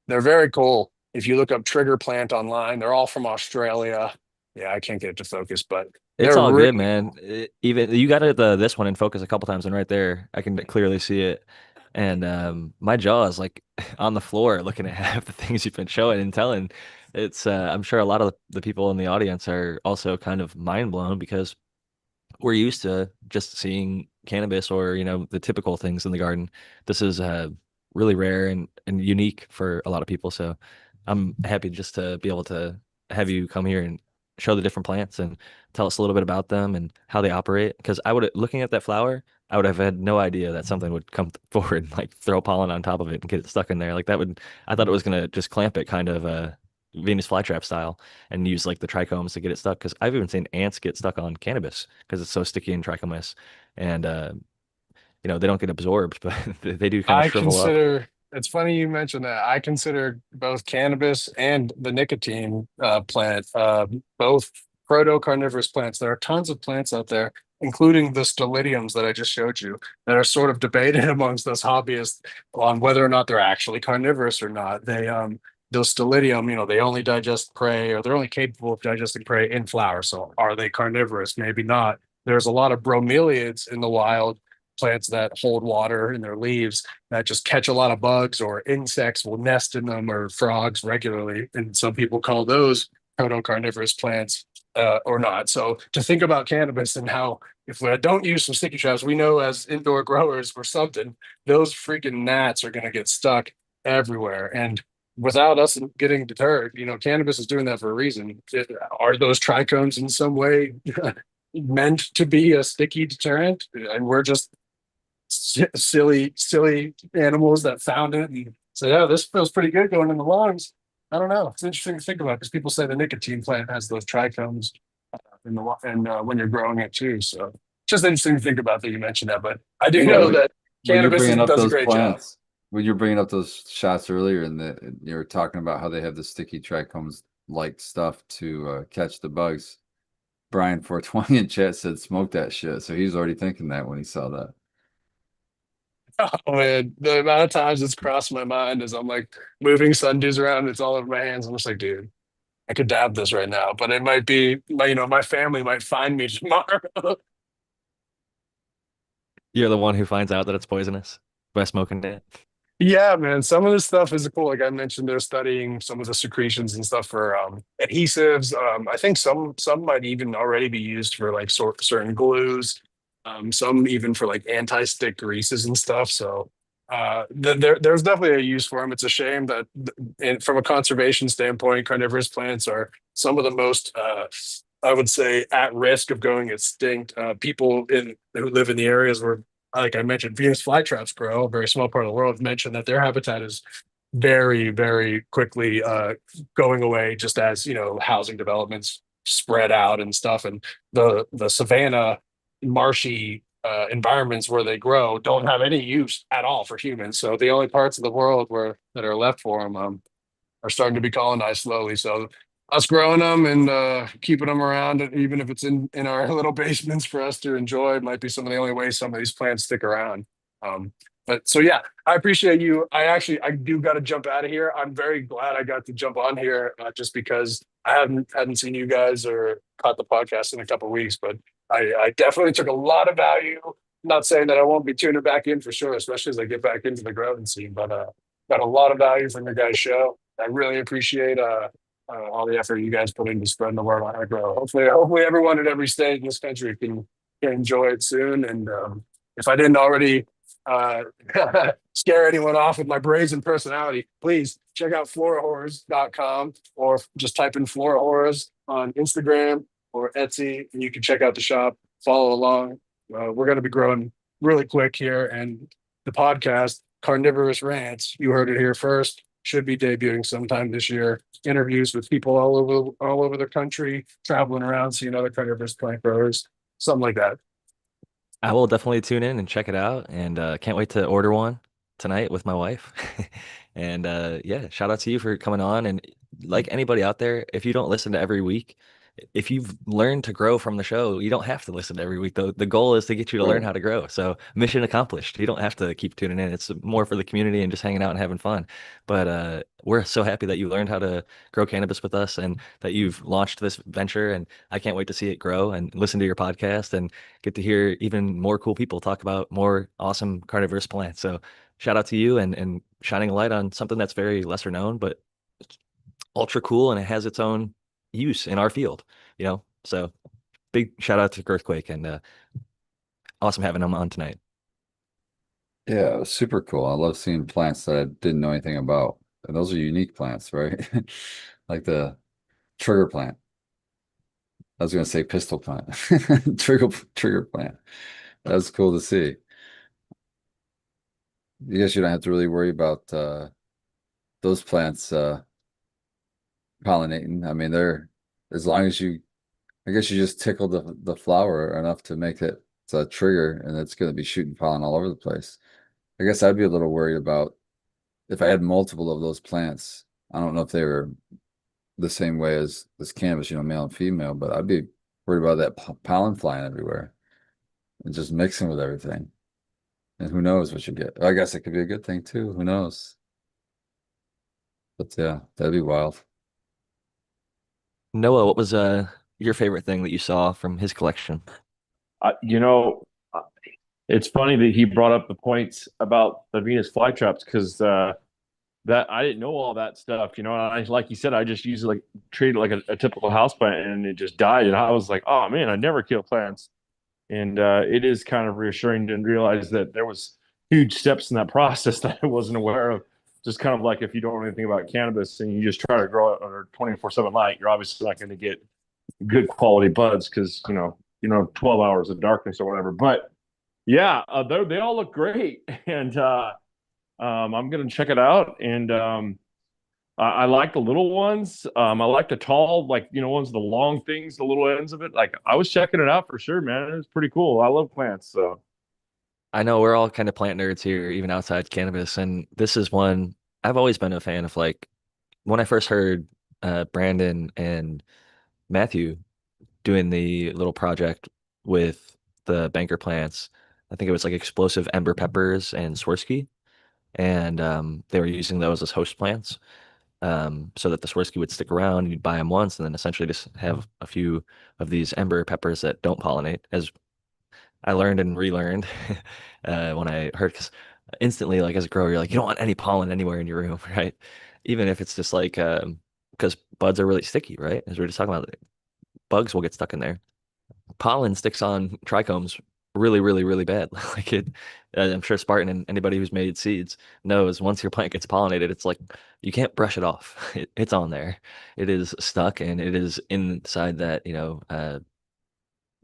S5: they're very cool. If you look up trigger plant online, they're all from Australia. Yeah, I can't get it to focus, but
S1: It's
S5: they're
S1: all good,
S5: really
S1: man. Even you got it this one in focus a couple times, and right there, I can clearly see it. And my jaw is like on the floor looking at half the things you've been showing and telling. It's I'm sure a lot of the people in the audience are also kind of mind blown because we're used to just seeing cannabis or the typical things in the garden. This is really rare and unique for a lot of people. So I'm happy just to be able to have you come here and show the different plants and tell us a little bit about them and how they operate. Because I would, looking at that flower, I would have had no idea that something would come forward and like throw pollen on top of it and get it stuck in there. Like that would, I thought it was gonna just clamp it kind of Venus flytrap style and use like the trichomes to get it stuck. Because I've even seen ants get stuck on cannabis because it's so sticky and trichomous, and they don't get absorbed, but they do kind of
S5: I
S1: shrivel up.
S5: consider it's funny you mentioned that. I consider both cannabis and the nicotine plant both proto-carnivorous plants. There are tons of plants out there, including the stolidiums that I just showed you, that are sort of debated amongst us hobbyists on whether or not they're actually carnivorous or not. Those stolidium, they only digest prey, or they're only capable of digesting prey in flowers. So are they carnivorous? Maybe not. There's a lot of bromeliads in the wild, plants that hold water in their leaves that just catch a lot of bugs, or insects will nest in them, or frogs regularly. And some people call those proto-carnivorous plants or not. So to think about cannabis and how if we don't use some sticky traps, we know as indoor growers or something, those freaking gnats are going to get stuck everywhere. And without us getting deterred, cannabis is doing that for a reason. Are those trichomes in some way meant to be a sticky deterrent? And we're just silly animals that found it and said, "Oh, this feels pretty good going in the lungs." I don't know. It's interesting to think about because people say the nicotine plant has those trichomes in the and when you're growing it too. So just interesting to think about that you mentioned that. But I do
S2: Yeah,
S5: know that
S2: when you're
S5: cannabis
S2: bringing up
S5: does a
S2: those
S5: great job.
S2: plants, when you're bringing up those shots earlier, and you were talking about how they have the sticky trichomes like stuff to catch the bugs. Brian 420 in chat said, "Smoke that shit." So he's already thinking that when he saw that.
S5: Oh man, the amount of times it's crossed my mind as I'm like moving sundews around, it's all over my hands. I'm just like, dude, I could dab this right now, but it might be my family might find me tomorrow.
S1: You're the one who finds out that it's poisonous by smoking it.
S5: Yeah, man. Some of this stuff is cool. Like I mentioned, they're studying some of the secretions and stuff for adhesives. I think some might even already be used for like certain glues. Some even for like anti-stick greases and stuff. So there's definitely a use for them. It's a shame that, from a conservation standpoint, carnivorous plants are some of the most, I would say, at risk of going extinct. People who live in the areas where, like I mentioned, Venus flytraps grow, a very small part of the world, mentioned that their habitat is very, very quickly going away, just as housing developments spread out and stuff, and the savanna, marshy environments where they grow don't have any use at all for humans. So the only parts of the world where that are left for them are starting to be colonized slowly. So us growing them and keeping them around, even if it's in our little basements for us to enjoy, might be some of the only ways some of these plants stick around. But so yeah, I appreciate you. I do got to jump out of here. I'm very glad I got to jump on here, just because I hadn't seen you guys or caught the podcast in a couple of weeks, but I definitely took a lot of value. Not saying that I won't be tuning back in for sure, especially as I get back into the growing scene, but got a lot of value from your guys' show. I really appreciate all the effort you guys put into spreading the word on how to grow. Hopefully everyone at every state in this country can enjoy it soon. And if I didn't already uh, scare anyone off with my brazen personality, please check out florahorrors.com, or just type in Flora Horrors on Instagram or Etsy, and you can check out the shop. follow along. We're going to be growing really quick here, and the podcast Carnivorous Rants, you heard it here first, should be debuting sometime this year. Interviews with people all over the country, traveling around, seeing other carnivorous plant growers, something like that.
S1: I will definitely tune in and check it out, and can't wait to order one tonight with my wife. And yeah, shout out to you for coming on. And like anybody out there, if you don't listen to every week, if you've learned to grow from the show, you don't have to listen to every week. The goal is to get you to learn
S2: Right.
S1: how to grow. So mission accomplished. You don't have to keep tuning in. It's more for the community and just hanging out and having fun. But we're so happy that you learned how to grow cannabis with us and that you've launched this venture. And I can't wait to see it grow and listen to your podcast and get to hear even more cool people talk about more awesome carnivorous plants. So shout out to you and shining a light on something that's very lesser known, but ultra cool and it has its own use in our field, you know? So big shout out to Earthquake and awesome having him on tonight.
S2: Yeah, it was super cool. I love seeing plants that I didn't know anything about. And those are unique plants, right? Like the trigger plant. I was going to say pistol plant. Trigger plant. That was cool to see. I guess you don't have to really worry about those plants pollinating. I mean, they're as long as you, I guess you just tickle the flower enough to make it a trigger, and it's going to be shooting pollen all over the place. I guess I'd be a little worried about if I had multiple of those plants. I don't know if they were the same way as this cannabis, male and female, but I'd be worried about that pollen flying everywhere and just mixing with everything. And who knows what you get. I guess it could be a good thing too. Who knows? But yeah, that'd be wild.
S1: Noah, what was your favorite thing that you saw from his collection?
S3: You know, it's funny that he brought up the points about the Venus flytraps because that I didn't know all that stuff. I like you said, I just used it like treated it like a typical house plant, and it just died. And I was like, oh man, I never kill plants. And it is kind of reassuring to realize that there was huge steps in that process that I wasn't aware of. Just kind of like if you don't know anything about cannabis and you just try to grow it under 24/7 light, you're obviously not going to get good quality buds because 12 hours of darkness or whatever. But yeah, they all look great, and I'm gonna check it out. And I like the little ones. I like the tall, like ones, the long things, the little ends of it. Like I was checking it out for sure, man. It was pretty cool. I love plants, so
S1: I know we're all kind of plant nerds here, even outside cannabis, and this is one I've always been a fan of. Like when I first heard Brandon and Matthew doing the little project with the banker plants, I think it was like explosive ember peppers and Swirsky, and they were using those as host plants. So that the Swirsky would stick around. You'd buy them once, and then essentially just have a few of these ember peppers that don't pollinate. As I learned and relearned when I heard, because instantly, like as a grower, you're like, you don't want any pollen anywhere in your room, right? Even if it's just like, because buds are really sticky, right? As we were just talking about, bugs will get stuck in there. Pollen sticks on trichomes really, really, really bad. Like I'm sure Spartan and anybody who's made seeds knows once your plant gets pollinated, it's like you can't brush it off. It's on there. It is stuck and it is inside that,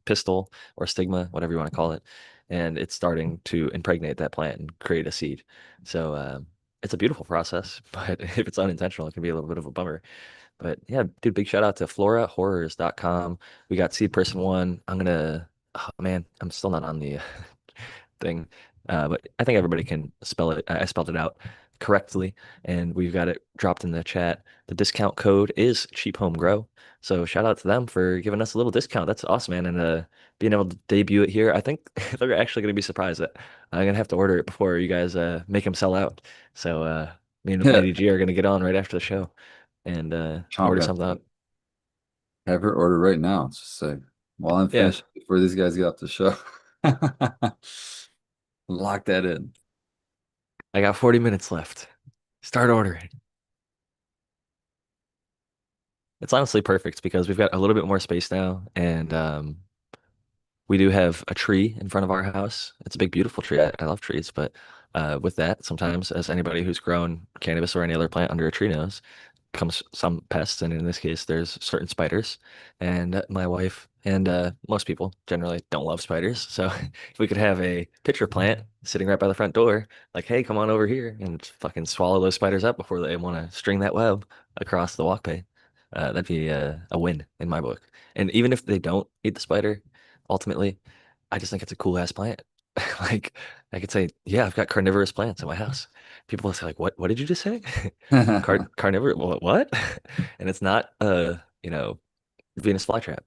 S1: pistil or stigma, whatever you want to call it. And it's starting to impregnate that plant and create a seed. So it's a beautiful process, but if it's unintentional, it can be a little bit of a bummer. But yeah, dude, big shout out to florahorrors.com. We got Seed Person One. Oh man, I'm still not on the thing. But I think everybody can spell it. I spelled it out correctly, and we've got it dropped in the chat. The discount code is Cheap Home Grow. So shout out to them for giving us a little discount. That's awesome, man. And being able to debut it here, I think they're actually going to be surprised that I'm going to have to order it before you guys make them sell out. So me and
S2: Yeah,
S1: Lady G are going to get on right after the show and
S2: chomp
S1: order
S2: at
S1: something
S2: it.
S1: out.
S2: Have her order right now. Just say, while I'm
S1: Yeah,
S2: finished, before these guys get off the show. Lock that in.
S1: I got 40 minutes left. Start ordering. It's honestly perfect because we've got a little bit more space now, and we do have a tree in front of our house. It's a big, beautiful tree. I love trees, but with that, sometimes, as anybody who's grown cannabis or any other plant under a tree knows, comes some pests, and in this case, there's certain spiders. And my wife and most people generally don't love spiders. So if we could have a pitcher plant sitting right by the front door, like, hey, come on over here and just fucking swallow those spiders up before they want to string that web across the walkway, that'd be a win in my book. And even if they don't eat the spider, ultimately, I just think it's a cool ass plant. Like I could say, yeah, I've got carnivorous plants in my house. People will say, like, what did you just say? Carnivore, what? And it's not Venus flytrap,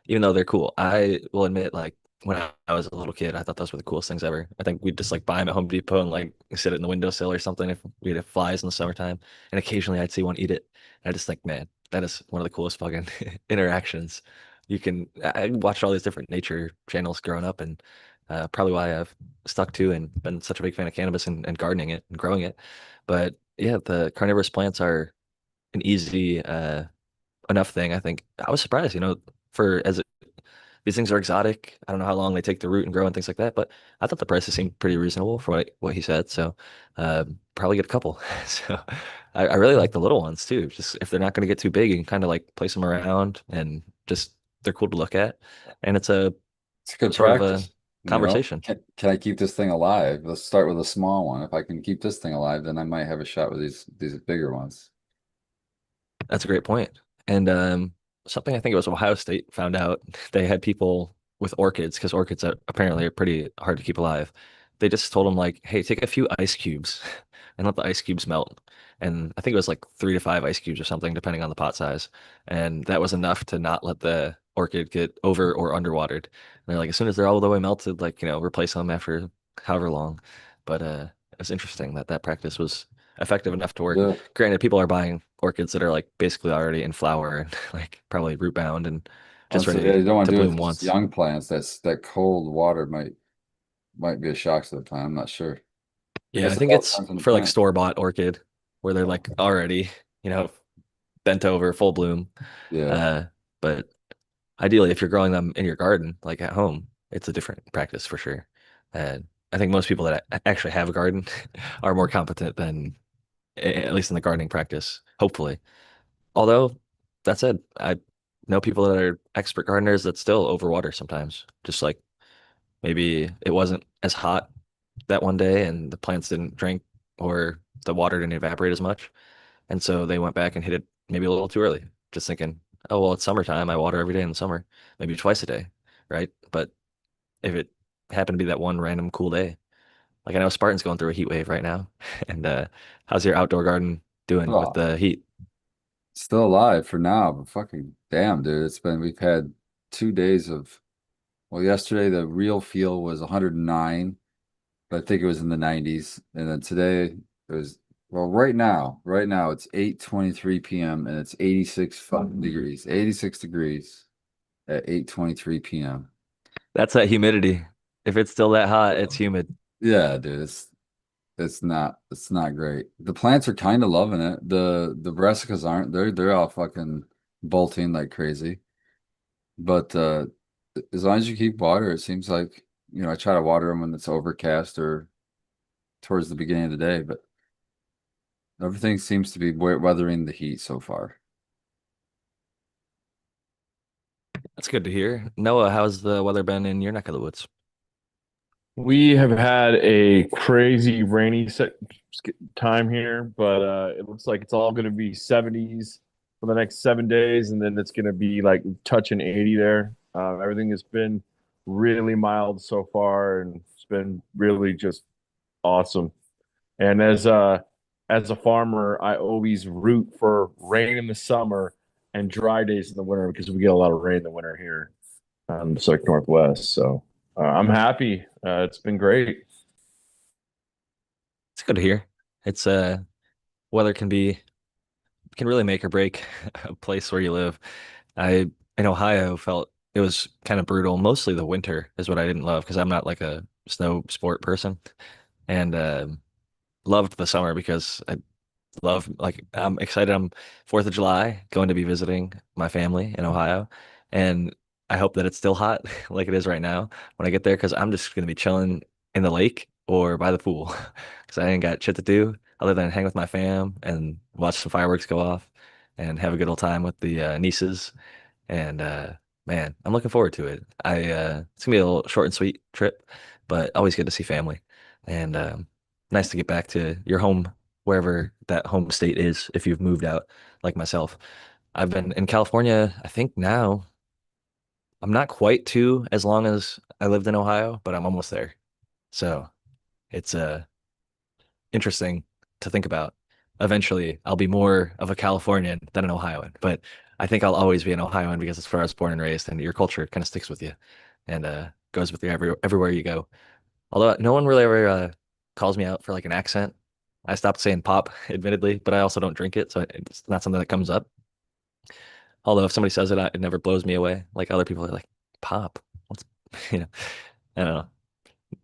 S1: even though they're cool. I will admit, like when I was a little kid, I thought those were the coolest things ever. I think we'd just like buy them at Home Depot and like sit it in the windowsill or something if we had flies in the summertime. And occasionally I'd see one eat it. And I just think, man, that is one of the coolest fucking interactions. You can I watched all these different nature channels growing up, and probably why I've stuck to and been such a big fan of cannabis and gardening it and growing it. But yeah, the carnivorous plants are an easy enough thing. I think I was surprised, for as these things are exotic. I don't know how long they take to root and grow and things like that, but I thought the prices seemed pretty reasonable for what he said. So probably get a couple. So I really like the little ones too. Just if they're not going to get too big, you can kind of like place them around and just they're cool to look at. And it's a
S2: It's a good
S1: sort of a
S2: practice.
S1: conversation.
S2: Can I keep this thing alive? Let's start with a small one. If I can keep this thing alive, then I might have a shot with these bigger ones.
S1: That's a great point. And something I think it was Ohio State found out they had people with orchids because orchids are apparently are pretty hard to keep alive. They just told them like, hey, take a few ice cubes and let the ice cubes melt. And I think it was like 3 to 5 ice cubes or something, depending on the pot size. And that was enough to not let the orchid get over or underwatered. And they're like, as soon as they're all the way melted, like, replace them after however long. But it's interesting that that practice was effective enough to work.
S2: Yeah.
S1: Granted, people are buying orchids that are like basically already in flower and like probably root bound and just
S2: Also, yeah,
S1: ready
S2: you don't want
S1: to
S2: to do it
S1: bloom
S2: with just
S1: once.
S2: young plants. That cold water might be a shock to the plant. I'm not sure. I
S1: Yeah, I
S2: guess it
S1: think
S2: all
S1: it's
S2: depends on the
S1: for like
S2: plant.
S1: store-bought orchid where they're like already, you know, bent over, full bloom.
S2: Yeah.
S1: Uh, but ideally, if you're growing them in your garden, like at home, it's a different practice for sure. And I think most people that actually have a garden are more competent than, at least in the gardening practice, hopefully. Although, that said, I know people that are expert gardeners that still overwater sometimes. Just like maybe it wasn't as hot that one day and the plants didn't drink or the water didn't evaporate as much. And so they went back and hit it maybe a little too early, just thinking, oh, well, it's summertime. I water every day in the summer, maybe twice a day, right? But if it happened to be that one random cool day, like I know Spartan's going through a heat wave right now. And how's your outdoor garden doing with
S2: Oh,
S1: the heat?
S2: still alive for now, but fucking damn, dude. We've had 2 days of, well, yesterday the real feel was 109, but I think it was in the 90s. And then today it was, well, right now it's 8:23 p.m. and it's 86 fucking degrees, 86 degrees at 8:23 p.m.
S1: That's that humidity. If it's still that hot, it's humid.
S2: Yeah, dude, it's not great. The plants are kind of loving it. The brassicas aren't. They're all fucking bolting like crazy. But as long as you keep water, it seems like, I try to water them when it's overcast or towards the beginning of the day, but everything seems to be weathering the heat so far.
S1: That's good to hear. Noah, how's the weather been in your neck of the woods?
S3: We have had a crazy rainy time here, but it looks like it's all going to be 70s for the next 7 days, and then it's going to be like touching 80 there. Everything has been really mild so far, and it's been really just awesome. And as a farmer, I always root for rain in the summer and dry days in the winter because we get a lot of rain in the winter here the Pacific Northwest. So I'm happy. It's been great.
S1: It's good to hear. It's weather can really make or break a place where you live. I in Ohio felt it was kind of brutal. Mostly the winter is what I didn't love because I'm not like a snow sport person, and loved the summer because I love like I'm excited. I'm 4th of July going to be visiting my family in Ohio, and I hope that it's still hot like it is right now when I get there because I'm just gonna be chilling in the lake or by the pool because I ain't got shit to do. other than hang with my fam and watch some fireworks go off and have a good old time with the nieces. And man, I'm looking forward to it. It's gonna be a little short and sweet trip, but always good to see family. And nice to get back to your home, wherever that home state is, if you've moved out like myself. I've been in California, I think now I'm not quite to as long as I lived in Ohio, but I'm almost there. So it's interesting to think about. Eventually, I'll be more of a Californian than an Ohioan, but I think I'll always be an Ohioan because it's where I was born and raised, and your culture kind of sticks with you and goes with you everywhere you go. Although no one really ever calls me out for like an accent. I stopped saying pop, admittedly, but I also don't drink it, so it's not something that comes up. Although if somebody says it, it never blows me away. Like other people are like, pop. What's, you know, I don't know.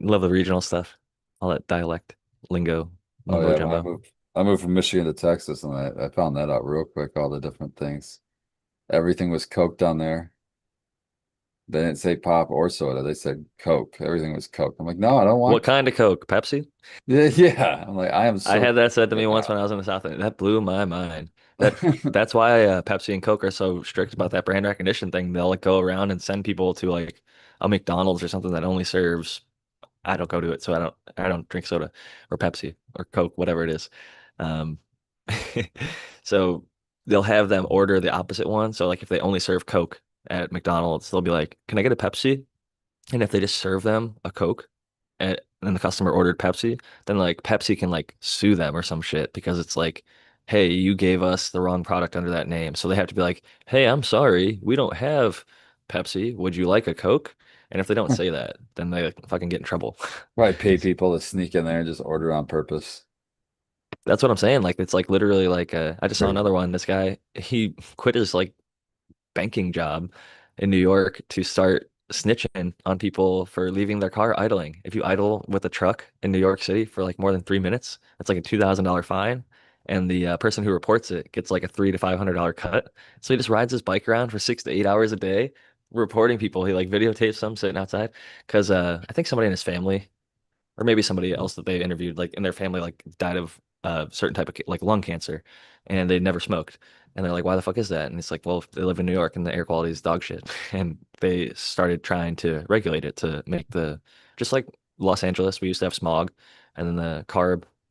S1: Love the regional stuff, all that dialect, lingo,
S2: Oh
S1: mumbo
S2: yeah, when
S1: jumbo.
S2: I moved from Michigan to Texas, and I found that out real quick, all the different things. Everything was Coke down there. They didn't say pop or soda. They said Coke. Everything was Coke. I'm like, no, I don't
S1: What
S2: want Coke.
S1: kind of Coke? Pepsi?
S2: Yeah, yeah. I'm like, I am
S1: I
S2: so
S1: had that said to me
S2: right
S1: once when
S2: now.
S1: I was in the South, and that blew my mind. That's why Pepsi and Coke are so strict about that brand recognition thing. They'll like go around and send people to like a McDonald's or something that only serves. I don't go to it, so I don't drink soda or Pepsi or Coke, whatever it is. Um, so they'll have them order the opposite one. So like if they only serve Coke at McDonald's, they'll be like, "Can I get a Pepsi?" And if they just serve them a Coke and the customer ordered Pepsi, then like Pepsi can like sue them or some shit because it's like, hey, you gave us the wrong product under that name. So they have to be like, hey, I'm sorry, we don't have Pepsi. Would you like a Coke? And if they don't say that, then they like, fucking get in trouble.
S2: Probably pay people to sneak in there and just order on purpose.
S1: That's what I'm saying. Like it's like literally like I just saw another one. This guy, he quit his like banking job in New York to start snitching on people for leaving their car idling. If you idle with a truck in New York City for like more than 3 minutes, it's like a $2,000 fine. And the person who reports it gets like a $300 to $500 cut. So he just rides his bike around for 6 to 8 hours a day, reporting people. He like videotapes them sitting outside because I think somebody in his family or maybe somebody else that they interviewed, like in their family, like died of certain type of like lung cancer, and they never smoked. And they're like, "Why the fuck is that?" And it's like, "Well, they live in New York, and the air quality is dog shit." And they started trying to regulate it to make the just like Los Angeles, we used to have smog, and then the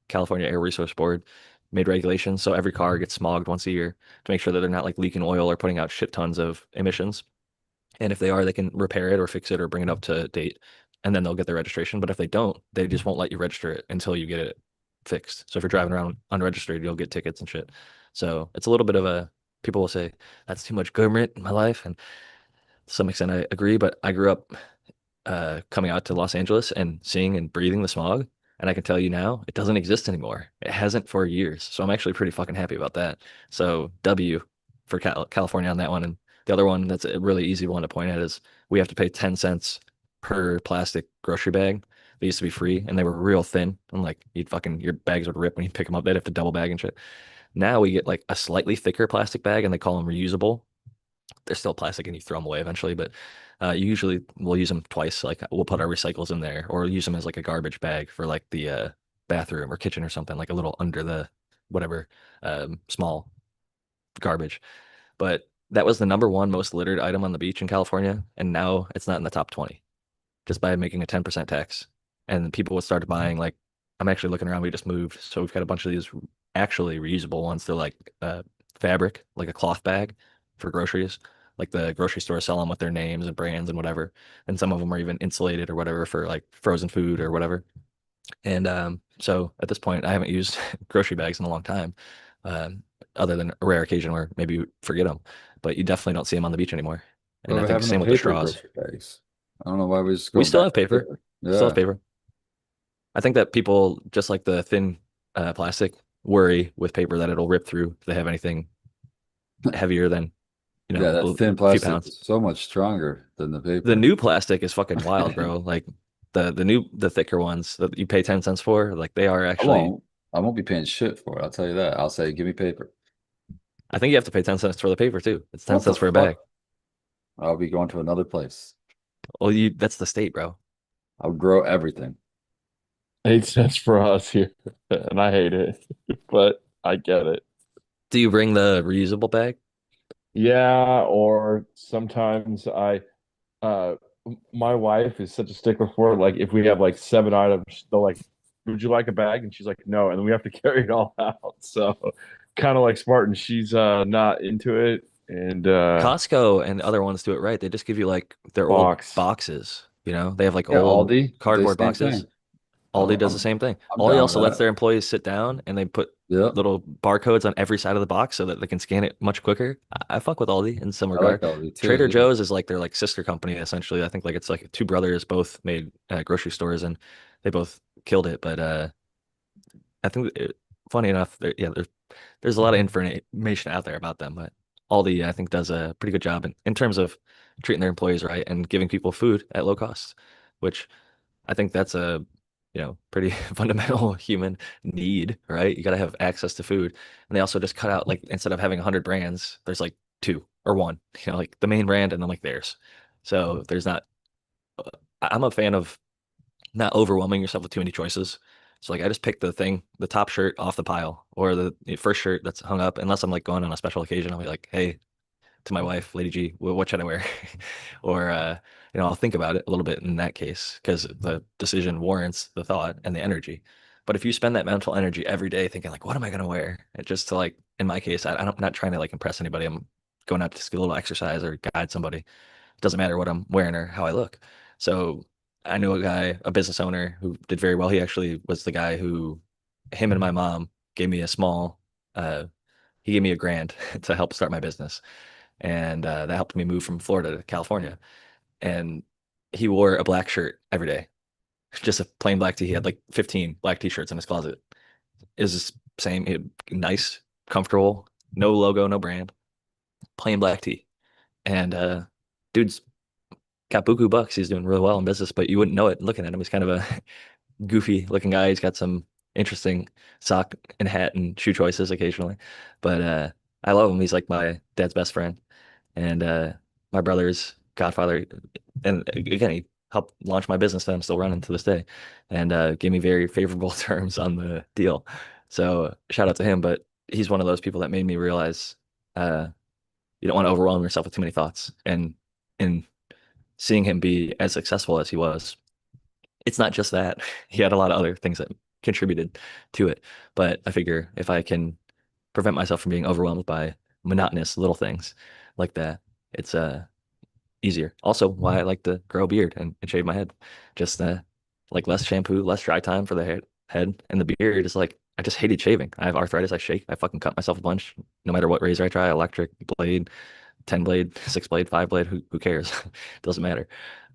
S1: California Air Resource Board made regulations so every car gets smogged once a year to make sure that they're not like leaking oil or putting out shit tons of emissions. And if they are, they can repair it or fix it or bring it up to date, and then they'll get their registration. But if they don't, they just won't let you register it until you get it fixed. So if you're driving around unregistered, you'll get tickets and shit. So it's a little bit of a people will say that's too much government in my life, and to some extent I agree. But I grew up coming out to Los Angeles and seeing and breathing the smog. And I can tell you now, it doesn't exist anymore. It hasn't for years. So I'm actually pretty fucking happy about that. So W for California on that one. And the other one that's a really easy one to point at is we have to pay 10 cents per plastic grocery bag. They used to be free and they were real thin. And like you'd fucking, your bags would rip when you pick them up. They'd have to double bag and shit. Now we get like a slightly thicker plastic bag and they call them reusable. They're still plastic and you throw them away eventually, but usually we'll use them twice. Like we'll put our recycles in there or use them as like a garbage bag for like the bathroom or kitchen or something, like a little under the whatever small garbage. But that was the number one most littered item on the beach in California, and now it's not in the top 20 just by making a 10% tax. And people would start buying like I'm actually looking around, we just moved. So we've got a bunch of these actually reusable ones. They're like fabric, like a cloth bag for groceries. Like the grocery stores sell them with their names and brands and whatever. And some of them are even insulated or whatever for like frozen food or whatever. And so at this point, I haven't used grocery bags in a long time, other than a rare occasion where maybe you forget them. But you definitely don't see them on the beach anymore. And I
S2: Whatever
S1: think
S2: happened to
S1: same with the
S2: paper
S1: straws.
S2: grocery bags? I don't know why we're just
S1: We
S2: going
S1: still
S2: back
S1: have
S2: to
S1: paper.
S2: paper.
S1: Still have
S2: Yeah.
S1: paper. I think that people, just like the thin plastic, worry with paper that it'll rip through if they have anything heavier than,
S2: Yeah, that
S1: a
S2: thin
S1: few
S2: plastic
S1: pounds.
S2: is so much stronger than the
S1: The
S2: paper.
S1: new plastic is fucking wild, bro. Like the thicker ones that you pay 10 cents for, like they are
S2: I
S1: actually,
S2: won't. I won't be paying shit for it. I'll tell you that. I'll say, give me paper.
S1: I think you have to pay 10 cents for the paper too. It's 10
S2: What the
S1: cents for a bag.
S2: fuck? I'll be going to another place.
S1: Well, that's the state, bro.
S2: I'll grow everything.
S3: 8 cents for us here, and I hate it, but I get it.
S1: Do you bring the reusable bag?
S3: Yeah, or sometimes uh, my wife is such a stickler for it. Like if we have like 7 items, they'll like, would you like a bag? And she's like, no, and then we have to carry it all out. So kind of like Spartan, she's not into it, and
S1: Costco and other ones do it right. They just give you like their old
S3: box.
S1: boxes, you know? They have like
S2: Yeah,
S1: old
S2: Aldi, the
S1: cardboard
S2: same
S1: boxes.
S2: thing.
S1: Aldi does the
S2: I'm
S1: same thing.
S2: I'm
S1: Aldi
S2: down with
S1: also lets
S2: that.
S1: their employees sit down and they put
S2: Yep,
S1: little barcodes on every side of the box so that they can scan it much quicker. I fuck with Aldi in some
S2: I like
S1: regard.
S2: Aldi
S1: Trader
S2: too. Yeah.
S1: Joe's is like their like sister company essentially. I think like it's like two brothers both made grocery stores and they both killed it. But I think funny enough, yeah, there's a lot of information out there about them, but Aldi I think does a pretty good job in terms of treating their employees right and giving people food at low cost, which I think that's a, pretty fundamental human need, right? You got to have access to food. And they also just cut out like instead of having 100 brands, there's like two or one, like the main brand and then like theirs. So there's not I'm a fan of not overwhelming yourself with too many choices. So like I just pick the thing, the top shirt off the pile or the first shirt that's hung up unless I'm like going on a special occasion. I'll be like, "Hey, to my wife, Lady G, what should I wear?" Or I'll think about it a little bit in that case because the decision warrants the thought and the energy. But if you spend that mental energy every day thinking like, what am I gonna wear? It just to like, in my case, I'm not trying to like impress anybody. I'm going out to just get a little exercise or guide somebody. It doesn't matter what I'm wearing or how I look. So I knew a guy, a business owner who did very well. He actually was the guy who, him and my mom gave me a small, uh, he gave me $1,000 to help start my business and that helped me move from Florida to California. And he wore a black shirt every day, just a plain black tee. He had like 15 black t-shirts in his closet. Is the same, nice, comfortable, no logo, no brand, plain black tee. And dude's got buku bucks. He's doing really well in business, but you wouldn't know it looking at him. He's kind of a goofy looking guy. He's got some interesting sock and hat and shoe choices occasionally, but I love him. He's like my dad's best friend. And my brother's godfather. And again, he helped launch my business that I'm still running to this day, and gave me very favorable terms on the deal. So shout out to him. But he's one of those people that made me realize uh, you don't want to overwhelm yourself with too many thoughts. And in seeing him be as successful as he was, it's not just that. He had a lot of other things that contributed to it. But I figure if I can prevent myself from being overwhelmed by monotonous little things like that, it's easier. Also, why I like to grow a beard and shave my head. Just like less shampoo, less dry time for the head, and the beard is like I just hated shaving. I have arthritis. I shake. I fucking cut myself a bunch. No matter what razor I try, electric blade, 10 blade, 6 blade, 5 blade. Who cares? Doesn't matter.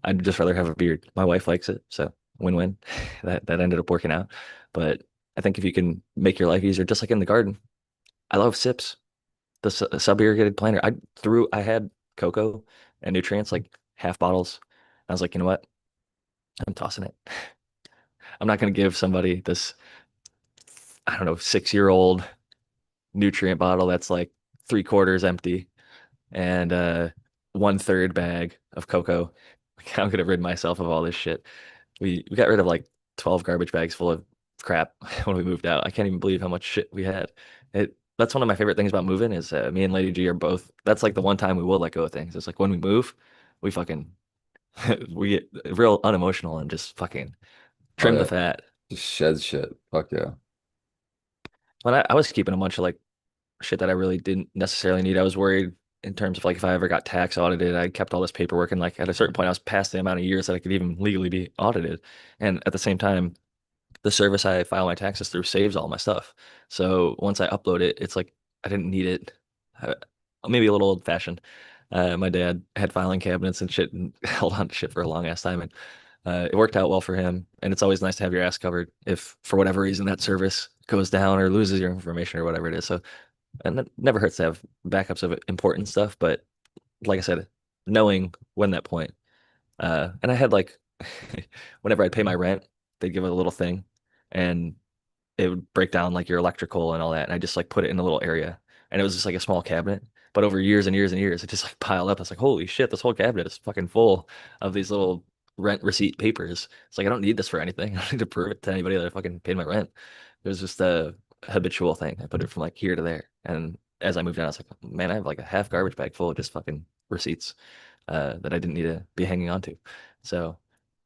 S1: I'd just rather have a beard. My wife likes it, so win-win. That ended up working out. But I think if you can make your life easier, just like in the garden, I love sips. The sub-irrigated planter. I had cocoa and nutrients like half bottles. I was like, you know what? I'm tossing it. I'm not going to give somebody this, I don't know, 6-year-old nutrient bottle that's like 3/4 empty and 1/3 bag of cocoa. I'm going to rid myself of all this shit. We got rid of like 12 garbage bags full of crap when we moved out. I can't even believe how much shit we had. That's one of my favorite things about moving is me and Lady G are both. That's like the one time we will let go of things. It's like when we move, we fucking we get real unemotional and just fucking
S2: Oh
S1: trim the
S2: yeah,
S1: fat.
S2: just shed shit. Fuck yeah.
S1: When I was keeping a bunch of like shit that I really didn't necessarily need. I was worried in terms of like if I ever got tax audited, I kept all this paperwork and like at a certain point I was past the amount of years that I could even legally be audited. And at the same time, the service I file my taxes through saves all my stuff. So once I upload it, it's like I didn't need it. Uh, Maybe a little old fashioned. My dad had filing cabinets and shit and held on to shit for a long ass time. And it worked out well for him. And it's always nice to have your ass covered if for whatever reason that service goes down or loses your information or whatever it is. So, and it never hurts to have backups of important stuff. But like I said, knowing when that point, and I had like, whenever I'd pay my rent, they'd give it a little thing. And it would break down like your electrical and all that. And I just like put it in a little area. And it was just like a small cabinet. But over years and years and years, it just like piled up. I was like, holy shit, this whole cabinet is fucking full of these little rent receipt papers. It's like I don't need this for anything. I don't need to prove it to anybody that I fucking paid my rent. It was just a habitual thing. I put it from like here to there. And as I moved on, I was like, man, I have like a half garbage bag full of just fucking receipts that I didn't need to be hanging on to. So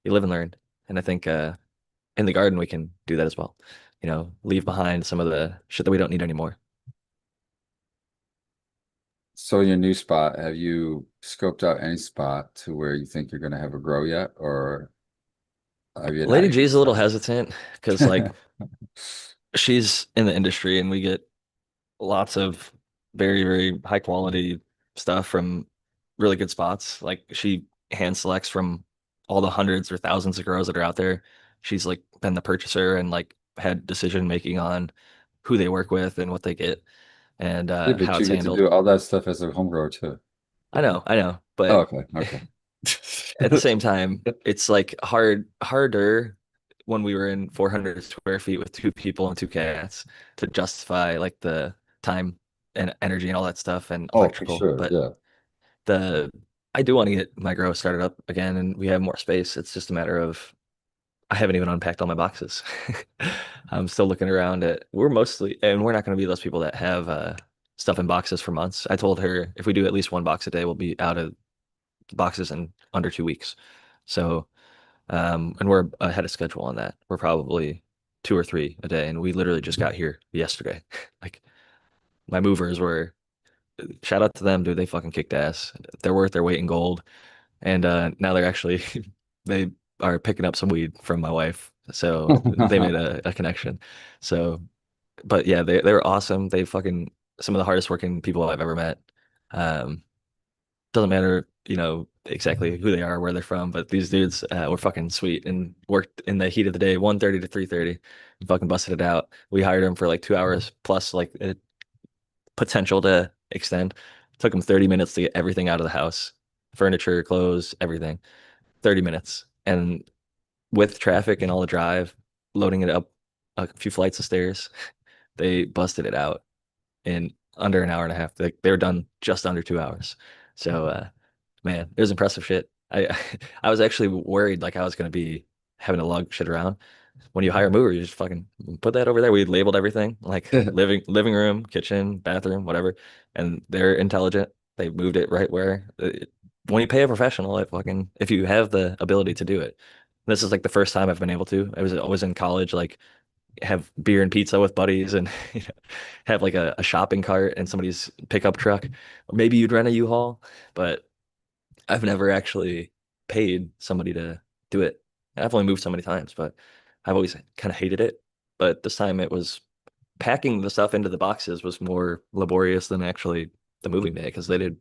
S1: you live and learn. And I think in the garden we can do that as well. You know, leave behind some of the shit that we don't need anymore.
S2: So in your new spot, have you scoped out any spot to where you think you're gonna have a grow yet, or have you not
S1: Lady
S2: even
S1: G's a little
S2: started?
S1: hesitant because like she's in the industry and we get lots of very, very high quality stuff from really good spots. Like she hand selects from all the hundreds or thousands of grows that are out there. She's like been the purchaser and like had decision making on who they work with and what they get and
S2: Yeah,
S1: how
S2: but you
S1: it's
S2: get to
S1: handled.
S2: do all that stuff as a home grower too.
S1: I know,
S2: Oh,
S1: but
S2: okay, okay.
S1: at the same time, it's like harder when we were in 400 square feet with two people and two cats to justify like the time and energy and all that stuff and
S2: Oh, for
S1: electrical.
S2: sure.
S1: But
S2: Yeah.
S1: the I do want to get my grow started up again and we have more space. It's just a matter of I haven't even unpacked all my boxes. I'm still looking around at we're mostly and we're not going to be those people that have stuff in boxes for months. I told her if we do at least one box a day, we'll be out of boxes in under 2 weeks. So, and we're ahead of schedule on that. We're probably two or three a day, and we literally just got here yesterday. Like my movers were, shout out to them, dude. They fucking kicked ass. They're worth their weight in gold, and now they're actually they are picking up some weed from my wife. So they made a connection. So, but yeah, they were awesome. They fucking some of the hardest working people I've ever met. Um, doesn't matter, you know, exactly who they are, where they're from, but these dudes were fucking sweet and worked in the heat of the day, 1:30 to 3:30, and fucking busted it out. We hired them for like 2 hours plus like potential to extend. Took them 30 minutes to get everything out of the house, furniture, clothes, everything. 30 minutes. And with traffic and all the drive, loading it up a few flights of stairs, they busted it out in under an hour and a half. They were done just under 2 hours. So man, it was impressive shit. I was actually worried like I was gonna be having to lug shit around. When you hire a mover, you just fucking put that over there. We labeled everything like living room, kitchen, bathroom, whatever, and they're intelligent. They moved it right where. When you pay a professional, it fucking if you have the ability to do it. This is like the first time I've been able to. I was always in college, like have beer and pizza with buddies and you know, have like a shopping cart and somebody's pickup truck. Or maybe you'd rent a U-Haul, but I've never actually paid somebody to do it. I've only moved so many times, but I've always kind of hated it. But this time it was packing the stuff into the boxes was more laborious than actually the moving day because they did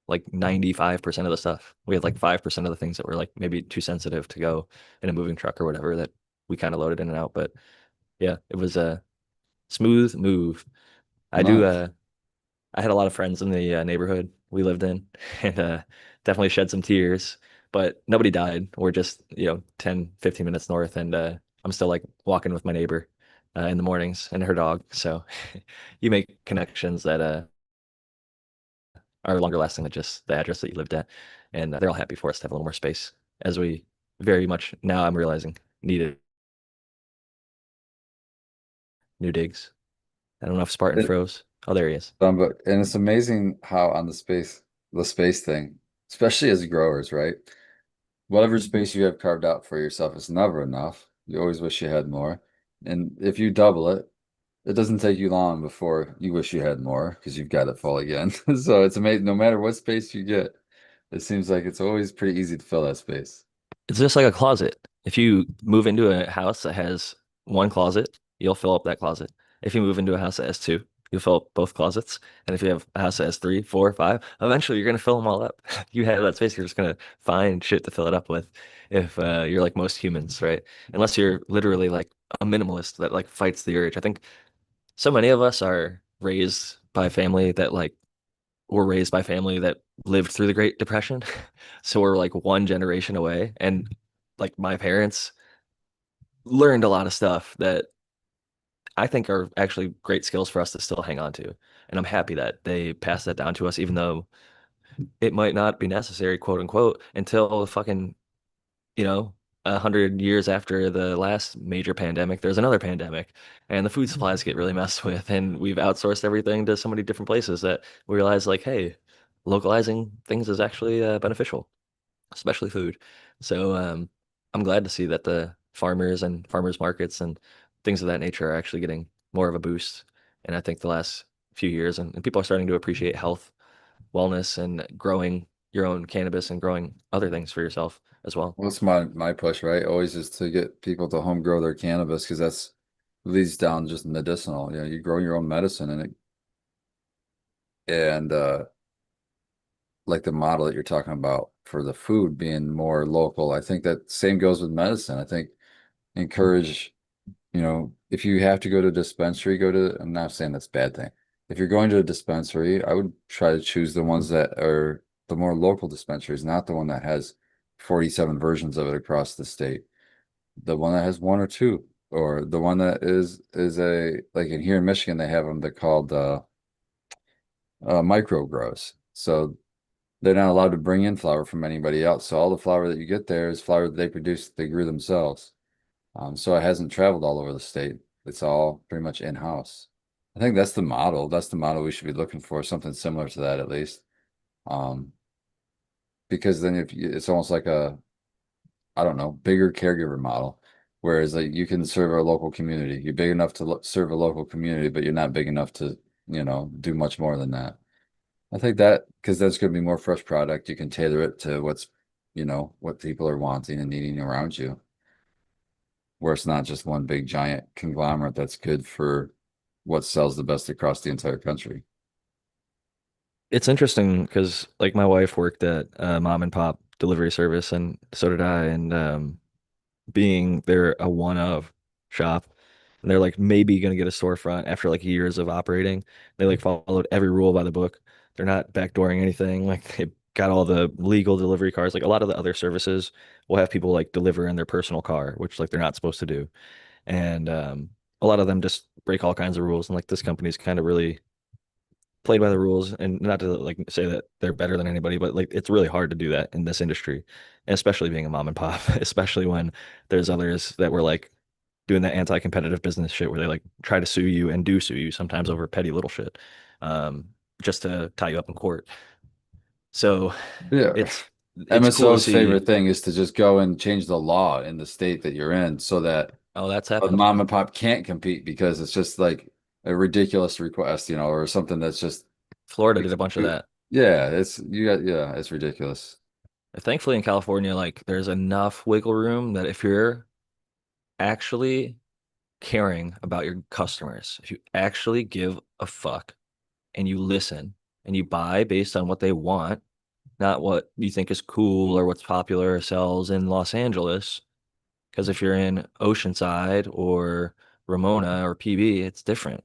S1: like 95% of the stuff. We had like 5% of the things that were like maybe too sensitive to go in a moving truck or whatever that we kind of loaded in and out. But yeah, it was a smooth move. I do
S2: Nice.
S1: I had a lot of friends in the neighborhood we lived in and definitely shed some tears, but nobody died. We're just, you know, 10, 15 minutes north and I'm still like walking with my neighbor in the mornings and her dog. So you make connections that are longer lasting than just the address that you lived at. And they're all happy for us to have a little more space as we very much now I'm realizing needed new digs. I don't know if Spartan
S2: It,
S1: froze. Oh, there he is.
S2: but and it's amazing how on the space thing, especially as growers, right? Whatever space you have carved out for yourself is never enough. You always wish you had more. And if you double it, it doesn't take you long before you wish you had more because you've got it full again. So it's amazing. No matter what space you get, it seems like it's always pretty easy to fill that space.
S1: It's just like a closet. If you move into a house that has one closet, you'll fill up that closet. If you move into a house that has two, you'll fill up both closets. And if you have a house that has three, four, five, eventually you're gonna fill them all up. You have that space, you're just gonna find shit to fill it up with. If you're like most humans, right? Unless you're literally like a minimalist that like fights the urge. I think so many of us are raised by family that like were raised by family that lived through the Great Depression. So we're like one generation away. And like my parents learned a lot of stuff that I think are actually great skills for us to still hang on to. And I'm happy that they passed that down to us, even though it might not be necessary, quote unquote, until fucking you know, 100 years after the last major pandemic, there's another pandemic, and the food supplies get really messed with, and we've outsourced everything to so many different places that we realize, like, hey, localizing things is actually beneficial, especially food. So I'm glad to see that the farmers and farmers markets and things of that nature are actually getting more of a boost. And I think the last few years, and people are starting to appreciate health, wellness, and growing your own cannabis and growing other things for yourself as well.
S2: Well, that's my push, right? Always is to get people to home grow their cannabis because that's leads down just medicinal. You know, you grow your own medicine and like the model that you're talking about for the food being more local. I think that same goes with medicine. I think encourage, you know, if you have to go to a dispensary, go to, I'm not saying that's a bad thing. If you're going to a dispensary, I would try to choose the ones that are the more local dispensaries, not the one that has 47 versions of it across the state. The one that has one or two, or the one that is a like in here in Michigan, they have them. They're called micro grows. So they're not allowed to bring in flower from anybody else. So all the flower that you get there is flower that they produce, they grew themselves. So it hasn't traveled all over the state. It's all pretty much in-house. I think that's the model. That's the model we should be looking for, something similar to that at least. Um, because then if you, it's almost like a, I don't know, bigger caregiver model. Whereas like you can serve a local community. You're big enough to serve a local community, but you're not big enough to, you know, do much more than that. I think that because that's going to be more fresh product. You can tailor it to what's, you know, what people are wanting and needing around you, where it's not just one big giant conglomerate that's good for what sells the best across the entire country.
S1: It's interesting because, like, my wife worked at a mom and pop delivery service, and so did I. And being they're a one of shop, and they're like maybe gonna get a storefront after like years of operating. They like followed every rule by the book. They're not backdooring anything. Like they got all the legal delivery cars. Like a lot of the other services will have people like deliver in their personal car, which like they're not supposed to do. And a lot of them just break all kinds of rules. And like this company's kind of really played by the rules, and not to like say that they're better than anybody, but like it's really hard to do that in this industry, and especially being a mom and pop, especially when there's others that were like doing that anti-competitive business shit where they like try to sue you and do sue you sometimes over petty little shit, um, just to tie you up in court. So
S2: Yeah.
S1: it's cool to
S2: MSO's
S1: see.
S2: favorite thing is to just go and change the law in the state that you're in so that
S1: Oh, that's
S2: a
S1: happened.
S2: mom and pop can't compete because it's just like a ridiculous request, you know, or something that's just
S1: Florida
S2: like,
S1: did a bunch of that.
S2: yeah, it's you got yeah, it's ridiculous.
S1: Thankfully in California, like there's enough wiggle room that if you're actually caring about your customers, if you actually give a fuck and you listen and you buy based on what they want, not what you think is cool or what's popular or sells in Los Angeles. Because if you're in Oceanside or Ramona or PB, it's different.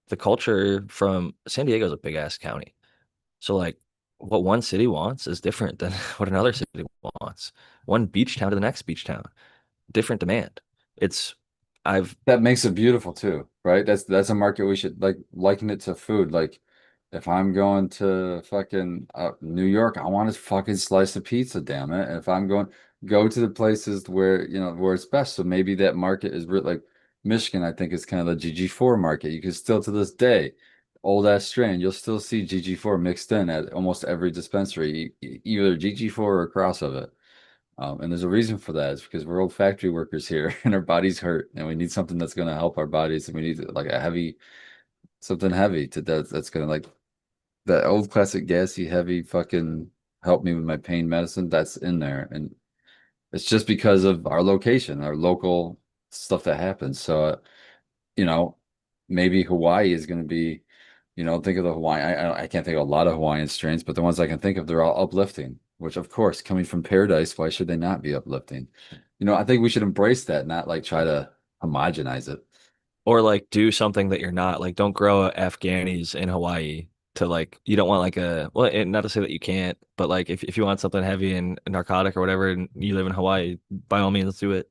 S1: The culture from San Diego is a big ass county. So, like, what one city wants is different than what another city wants. One beach town to the next beach town, different demand. It's, I've,
S2: That makes it beautiful too, right? That's a market we should like liken it to food. Like if I'm going to fucking New York, I want a fucking slice of pizza, damn it. And if I'm going go to the places where, you know, where it's best. So maybe that market is like Michigan, I think is kind of the GG4 market. You can still to this day, old ass strain, you'll still see GG4 mixed in at almost every dispensary, either GG4 or a cross of it. And there's a reason for that. It's because we're old factory workers here and our bodies hurt and we need something that's going to help our bodies. And we need like a heavy, something heavy to that's going to like that old classic gassy, heavy fucking help me with my pain medicine that's in there. And it's just because of our location, our local stuff that happens. So, you know, maybe Hawaii is going to be, you know, think of the Hawaiian. I can't think of a lot of Hawaiian strains, but the ones I can think of, they're all uplifting. Which, of course, coming from paradise, why should they not be uplifting? You know, I think we should embrace that, not like try to homogenize it.
S1: or like do something that you're not. Like, don't grow Afghanis in Hawaii to like, you don't want like a, well, and not to say that you can't, but like if you want something heavy and narcotic or whatever, and you live in Hawaii, by all means, do it.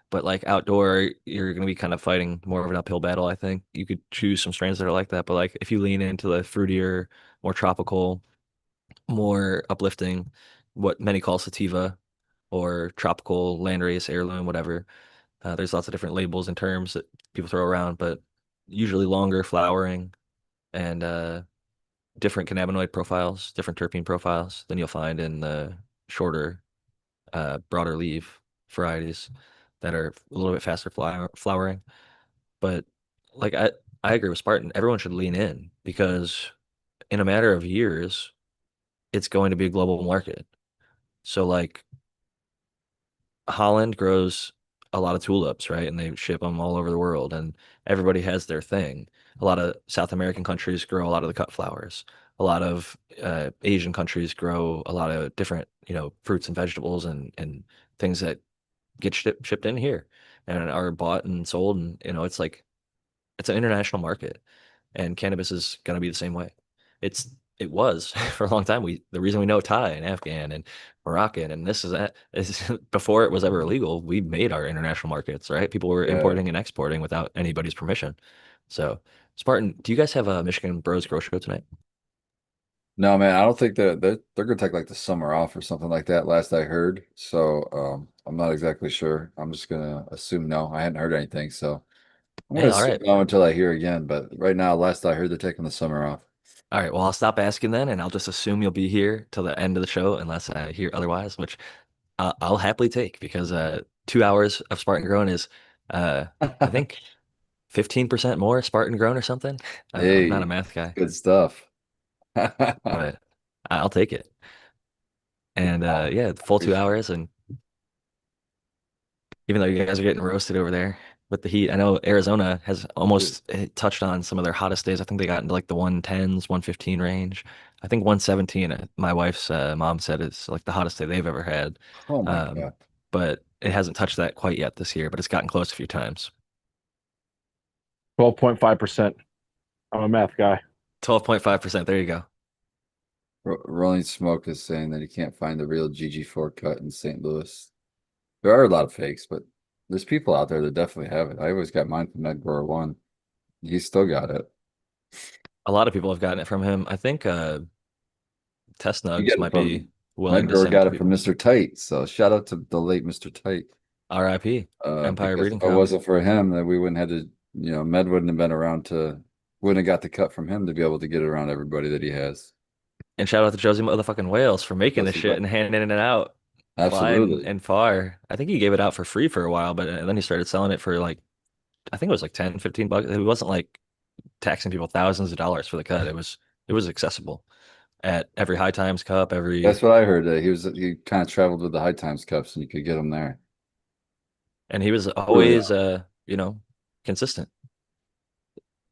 S1: But like outdoor, you're going to be kind of fighting more of an uphill battle, I think. You could choose some strains that are like that, but like if you lean into the fruitier, more tropical, more uplifting, what many call sativa, or tropical landrace, heirloom, whatever. There's lots of different labels and terms that people throw around, but usually longer flowering and different cannabinoid profiles, different terpene profiles than you'll find in the shorter, broader leaf varieties that are a little bit faster flowering. But like I agree with Spartan. Everyone should lean in because in a matter of years, it's going to be a global market. So like Holland grows a lot of tulips, right? And they ship them all over the world, and everybody has their thing. A lot of South American countries grow a lot of the cut flowers. A lot of Asian countries grow a lot of different, fruits and vegetables and things that get shipped in here and are bought and sold. And, it's like it's an international market, and cannabis is going to be the same way. It was for a long time. The reason we know Thai and Afghan and Moroccan and this is that is before it was ever illegal. We made our international markets, right? People were
S2: Yeah.
S1: importing and exporting without anybody's permission. So, Spartan, do you guys have a Michigan Bros Grow Show tonight?
S2: No, man, I don't think they're gonna take like the summer off or something like that, last I heard. So I'm not exactly sure. I'm just gonna assume no. I hadn't heard anything, so I'm gonna
S1: Hey, all
S2: assume
S1: right.
S2: no until I hear again. But right now, last I heard, they're taking the summer off.
S1: All right, well, I'll stop asking then, and I'll just assume you'll be here till the end of the show, unless I hear otherwise, which I'll happily take because 2 hours of Spartan grown is, I think, 15% more Spartan grown or something. I'm not a
S2: Hey,
S1: math
S2: it's
S1: guy,
S2: good stuff.
S1: but I'll take it. And yeah, the full two
S2: Appreciate it.
S1: hours, and even though you guys are getting roasted over there with the heat, I know Arizona has
S2: Dude,
S1: almost touched on some of their hottest days. I think they got into like the 110s, 115 range. I think 117, my wife's mom said is like the hottest day they've ever had.
S2: oh my
S1: Um,
S2: God.
S1: but it hasn't touched that quite yet this year, but it's gotten close a few times.
S3: 12.5%. I'm a math guy.
S1: 12.5%. There you go.
S2: Rolling Smoke is saying that he can't find the real GG4 cut in St. Louis. There are a lot of fakes, but there's people out there that definitely have it. I always got mine from Ed Grower One. He's still got it.
S1: A lot of people have gotten it from him. I think Test
S2: You
S1: Nugs
S2: get it
S1: might be
S2: from
S1: willing to
S2: Medgar
S1: send it
S2: got
S1: to
S2: it from
S1: people.
S2: Mr. Tight. So shout out to the late Mr. Tight.
S1: RIP, Empire
S2: Because
S1: Breeding
S2: if it
S1: Co.
S2: wasn't for him, then we wouldn't have to, Med wouldn't have been around to, wouldn't have got the cut from him to be able to get it around everybody that he has.
S1: And shout out to Josie motherfucking Wales for making this
S2: Josie
S1: shit
S2: Wet.
S1: and handing it out wide
S2: Absolutely.
S1: and far. I think he gave it out for free for a while, but then he started selling it for like, I think it was like 10, 15 bucks. It wasn't like taxing people thousands of dollars for the cut. It was accessible at every High Times Cup,
S2: That's what I heard. He kind of traveled with the High Times cups and you could get them there.
S1: and he was
S2: Really?
S1: always consistent.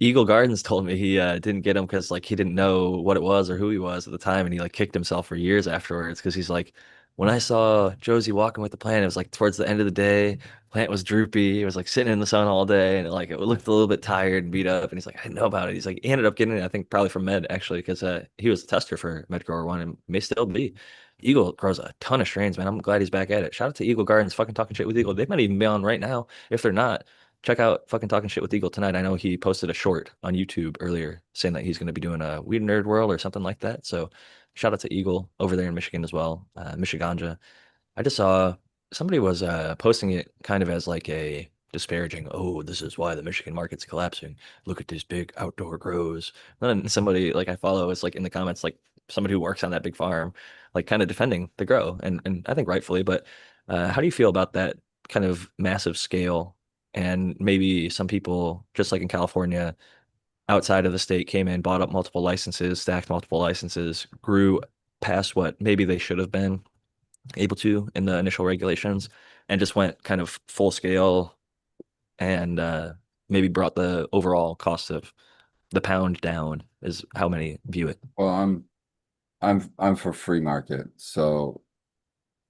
S1: Eagle Gardens told me he didn't get him because like he didn't know what it was or who he was at the time, and he like kicked himself for years afterwards because he's like, when I saw Josie walking with the plant, it was like towards the end of the day. Plant was droopy. It was like sitting in the sun all day, and like it looked a little bit tired and beat up. And he's like, I didn't know about it. He's like, he ended up getting it, I think probably from Med actually because he was a tester for Med Grower One and may still be. Eagle grows a ton of strains, man. I'm glad he's back at it. Shout out to Eagle Gardens, fucking talking shit with Eagle. They might even be on right now. If they're not, check out fucking talking shit with Eagle tonight. I know he posted a short on YouTube earlier saying that he's going to be doing a Weed Nerd World or something like that. So shout out to Eagle over there in Michigan as well, Michiganja. I just saw somebody was posting it kind of as like a disparaging, oh, this is why the Michigan market's collapsing. Look at these big outdoor grows. And then somebody like I follow is like in the comments, like somebody who works on that big farm, like kind of defending the grow. And I think rightfully, but how do you feel about that kind of massive scale? And maybe some people, just like in California, outside of the state came in, bought up multiple licenses, stacked multiple licenses, grew past what maybe they should have been able to in the initial regulations and just went kind of full scale and maybe brought the overall cost of the pound down is how many view it.
S2: Well, I'm for free market. So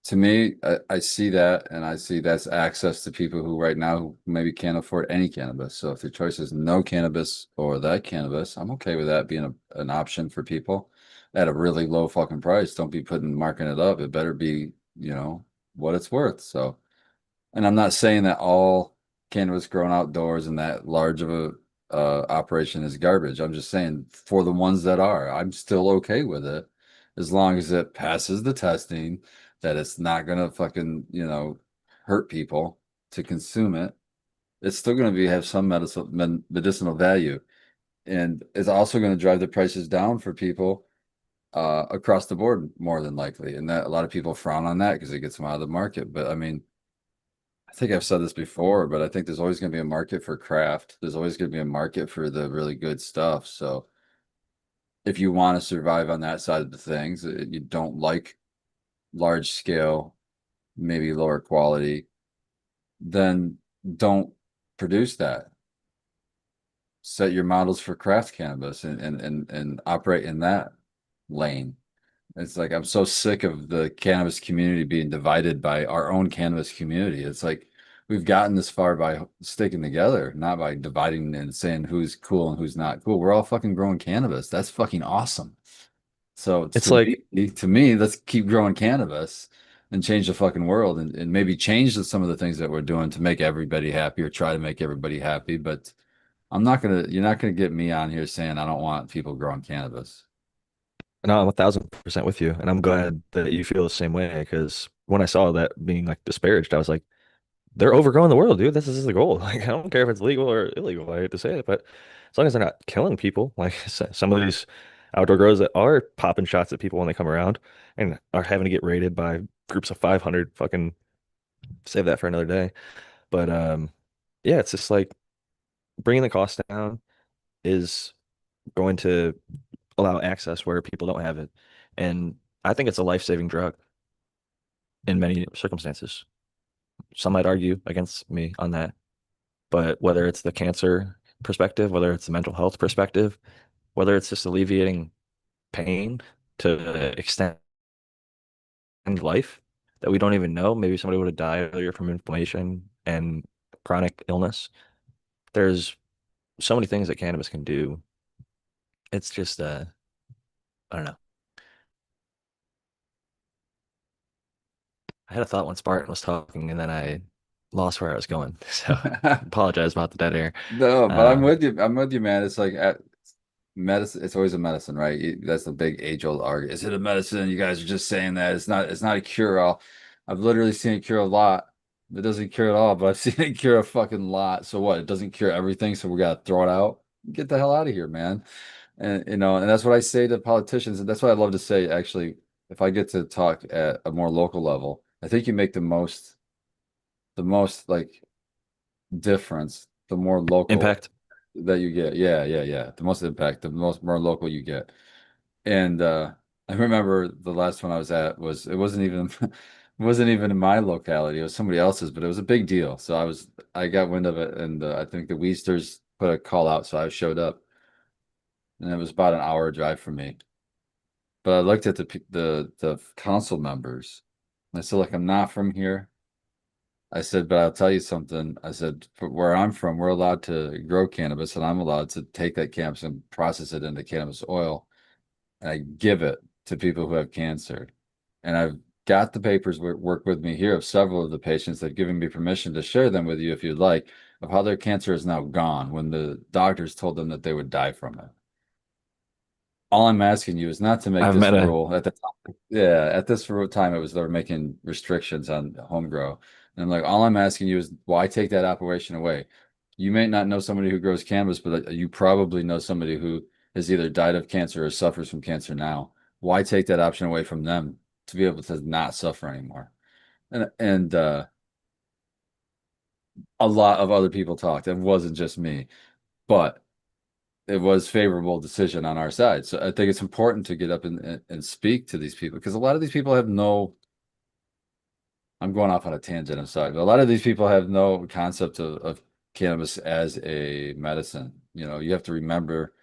S2: to me, I see that and I see that's access to people who right now who maybe can't afford any cannabis. So if their choice is no cannabis or that cannabis, I'm okay with that being an option for people at a really low fucking price. Don't be marking it up. It better be, what it's worth. So, and I'm not saying that all cannabis grown outdoors and that large of a operation is garbage. I'm just saying for the ones that are, I'm still okay with it as long as it passes the testing, that it's not gonna fucking, hurt people to consume it. It's still gonna have some medicinal value. And it's also gonna drive the prices down for people across the board more than likely. And that a lot of people frown on that because it gets them out of the market. But I mean, I think I've said this before, but I think there's always going to be a market for craft. There's always going to be a market for the really good stuff. So if you want to survive on that side of the things, you don't like large scale, maybe lower quality, then don't produce that. Set your models for craft cannabis and operate in that lane. It's like I'm so sick of the cannabis community being divided by our own cannabis community. It's like we've gotten this far by sticking together, not by dividing and saying who's cool and who's not cool. We're all fucking growing cannabis. That's fucking awesome. So
S1: It's like
S2: to me, let's keep growing cannabis and change the fucking world and maybe change some of the things that we're doing to make everybody happy or try to make everybody happy. But you're not gonna get me on here saying I don't want people growing cannabis.
S1: no, I'm 1,000% with you, and I'm glad that you feel the same way. Because when I saw that being like disparaged, I was like, they're overgrowing the world, dude. This is the goal. Like, I don't care if it's legal or illegal. I hate to say it, but as long as they're not killing people, like some of these outdoor grows that are popping shots at people when they come around and are having to get raided by groups of 500, fucking save that for another day. But yeah, it's just like bringing the cost down is going to allow access where people don't have it, and I think it's a life-saving drug in many circumstances. Some might argue against me on that. But whether it's the cancer perspective, whether it's the mental health perspective, whether it's just alleviating pain to extend life that we don't even know, maybe somebody would have died earlier from inflammation and chronic illness. There's so many things that cannabis can do. It's just I don't know. I had a thought when Spartan was talking and then I lost where I was going. So apologize about the dead air.
S2: No, but I'm
S1: Um,
S2: with you. I'm with you, man. It's like medicine. It's always a medicine, right? That's the big age-old argument. Is it a medicine? You guys are just saying that. It's not. It's not a cure-all. I've literally seen it cure a lot. It doesn't cure it all, but I've seen it cure a fucking lot. So what? It doesn't cure everything, so we gotta throw it out. Get the hell out of here, man. And and that's what I say to politicians, and that's what I love to say, actually, if I get to talk at a more local level. I think you make the most like difference, the more local
S1: Impact.
S2: that you get. Yeah, yeah, yeah. The most impact, the more local you get. And I remember the last one I was at was it wasn't even it wasn't even in my locality. It was somebody else's, but it was a big deal. So I got wind of it, and I think the Weisters put a call out, so I showed up, and it was about an hour drive from me. But I looked at the council members, and I said, "Look, I'm not from here." I said, but I'll tell you something. I said, for where I'm from, we're allowed to grow cannabis, and I'm allowed to take that cannabis and process it into cannabis oil, and I give it to people who have cancer. And I've got the papers work with me here of several of the patients that have given me permission to share them with you if you'd like, of how their cancer is now gone when the doctors told them that they would die from it. All I'm asking you is not to make
S1: I've
S2: this
S1: met
S2: a
S1: a
S2: rule at the time. Yeah, at this time it was they were making restrictions on home grow. And I'm like, all I'm asking you is why take that operation away? You may not know somebody who grows cannabis, but you probably know somebody who has either died of cancer or suffers from cancer now. Why take that option away from them to be able to not suffer anymore? And a lot of other people talked. It wasn't just me, but it was favorable decision on our side. So I think it's important to get up and speak to these people because a lot of these people have no, I'm going off on a tangent, I'm sorry, but a lot of these people have no concept of cannabis as a medicine. You have to remember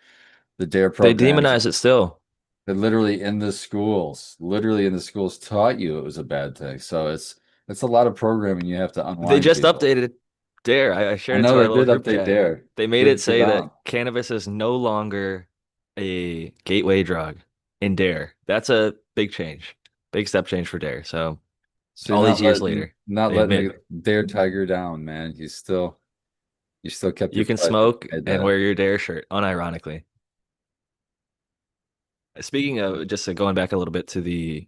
S2: the DARE
S1: they
S2: programs
S1: demonize it still.
S2: that literally in the schools taught you it was a bad thing. So it's a lot of programming you have to
S1: They
S2: unwind
S1: just
S2: people.
S1: updated Dare. I
S2: I
S1: shared it
S2: know
S1: to our
S2: they
S1: little
S2: did
S1: group
S2: update
S1: chat.
S2: DARE.
S1: They made it
S2: Good
S1: say that
S2: on 'em.
S1: cannabis is no longer a gateway drug in Dare. That's a big change, big step change for Dare. So
S2: So you're
S1: all these years later,
S2: not
S1: they
S2: letting
S1: admit
S2: the Dare Tiger down, man. You still kept
S1: you
S2: your
S1: can
S2: pledge.
S1: smoke
S2: And,
S1: and wear your Dare shirt, unironically. Speaking of just going back a little bit to the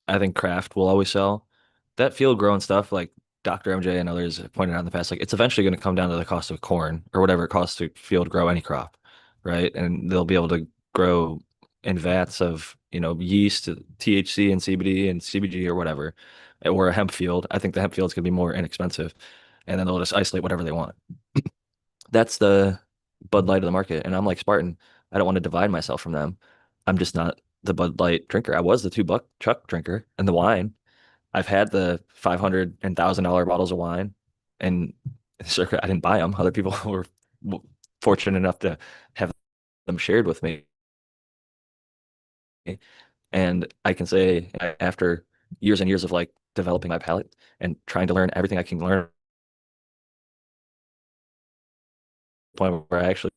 S1: I think craft will always sell. That field grown stuff, like Dr. MJ and others have pointed out in the past, like it's eventually going to come down to the cost of corn or whatever it costs to field grow any crop, right? And they'll be able to grow in vats of, yeast, THC and CBD and CBG or whatever, or a hemp field. I think the hemp field's going to be more inexpensive, and then they'll just isolate whatever they want. That's the Bud Light of the market. And I'm like Spartan. I don't want to divide myself from them. I'm just not the Bud Light drinker. I was the $2 Chuck drinker and the wine. I've had the 500 and $1,000 bottles of wine, and circa I didn't buy them. Other people were fortunate enough to have them shared with me. And I can say after years and years of like developing my palate and trying to learn everything I can learn, point where I actually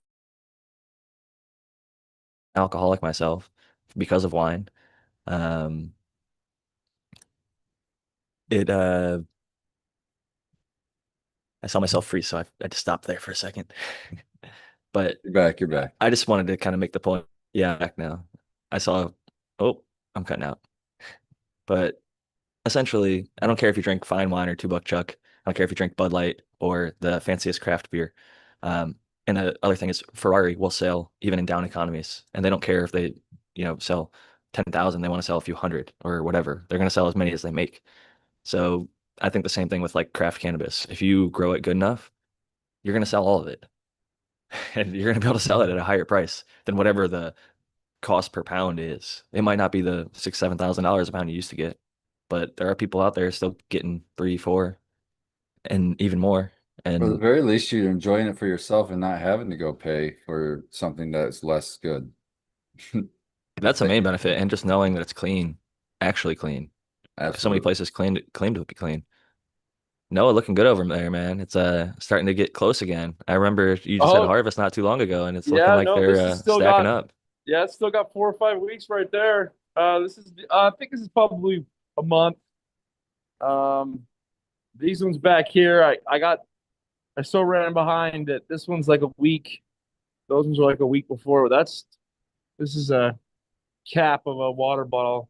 S1: alcoholic myself because of wine. Um, it I saw myself freeze, so I had to stop there for a second. But
S2: You're back. You're back.
S1: I just wanted to kind of make the point. Yeah, back now. I saw, oh, I'm cutting out. But essentially, I don't care if you drink fine wine or $2 Chuck. I don't care if you drink Bud Light or the fanciest craft beer. Um, and the other thing is Ferrari will sell even in down economies, and they don't care if they, sell 10,000. They want to sell a few hundred or whatever. They're going to sell as many as they make. So I think the same thing with like craft cannabis. If you grow it good enough, you're going to sell all of it, and you're going to be able to sell it at a higher price than whatever the cost per pound is. It might not be the six, $7,000 a pound you used to get, but there are people out there still getting three, four, and even more.
S2: For the
S1: And
S2: very least, you're enjoying it for yourself and not having to go pay for something that's less good.
S1: that's a main benefit. And just knowing that it's clean, actually clean. So many
S2: Absolutely.
S1: places claim to be clean. Noah looking good over there, man. It's starting to get close again. I remember you just had a
S3: Oh,
S1: harvest not too long ago, and it's looking
S3: yeah,
S1: like
S3: no,
S1: they're
S3: this is still
S1: stacking
S3: got,
S1: up.
S3: yeah, it's still got 4 or 5 weeks right there. I think this is probably a month. Um, these ones back here, I so ran behind that this one's like a week. Those ones are like a week before. This is a cap of a water bottle.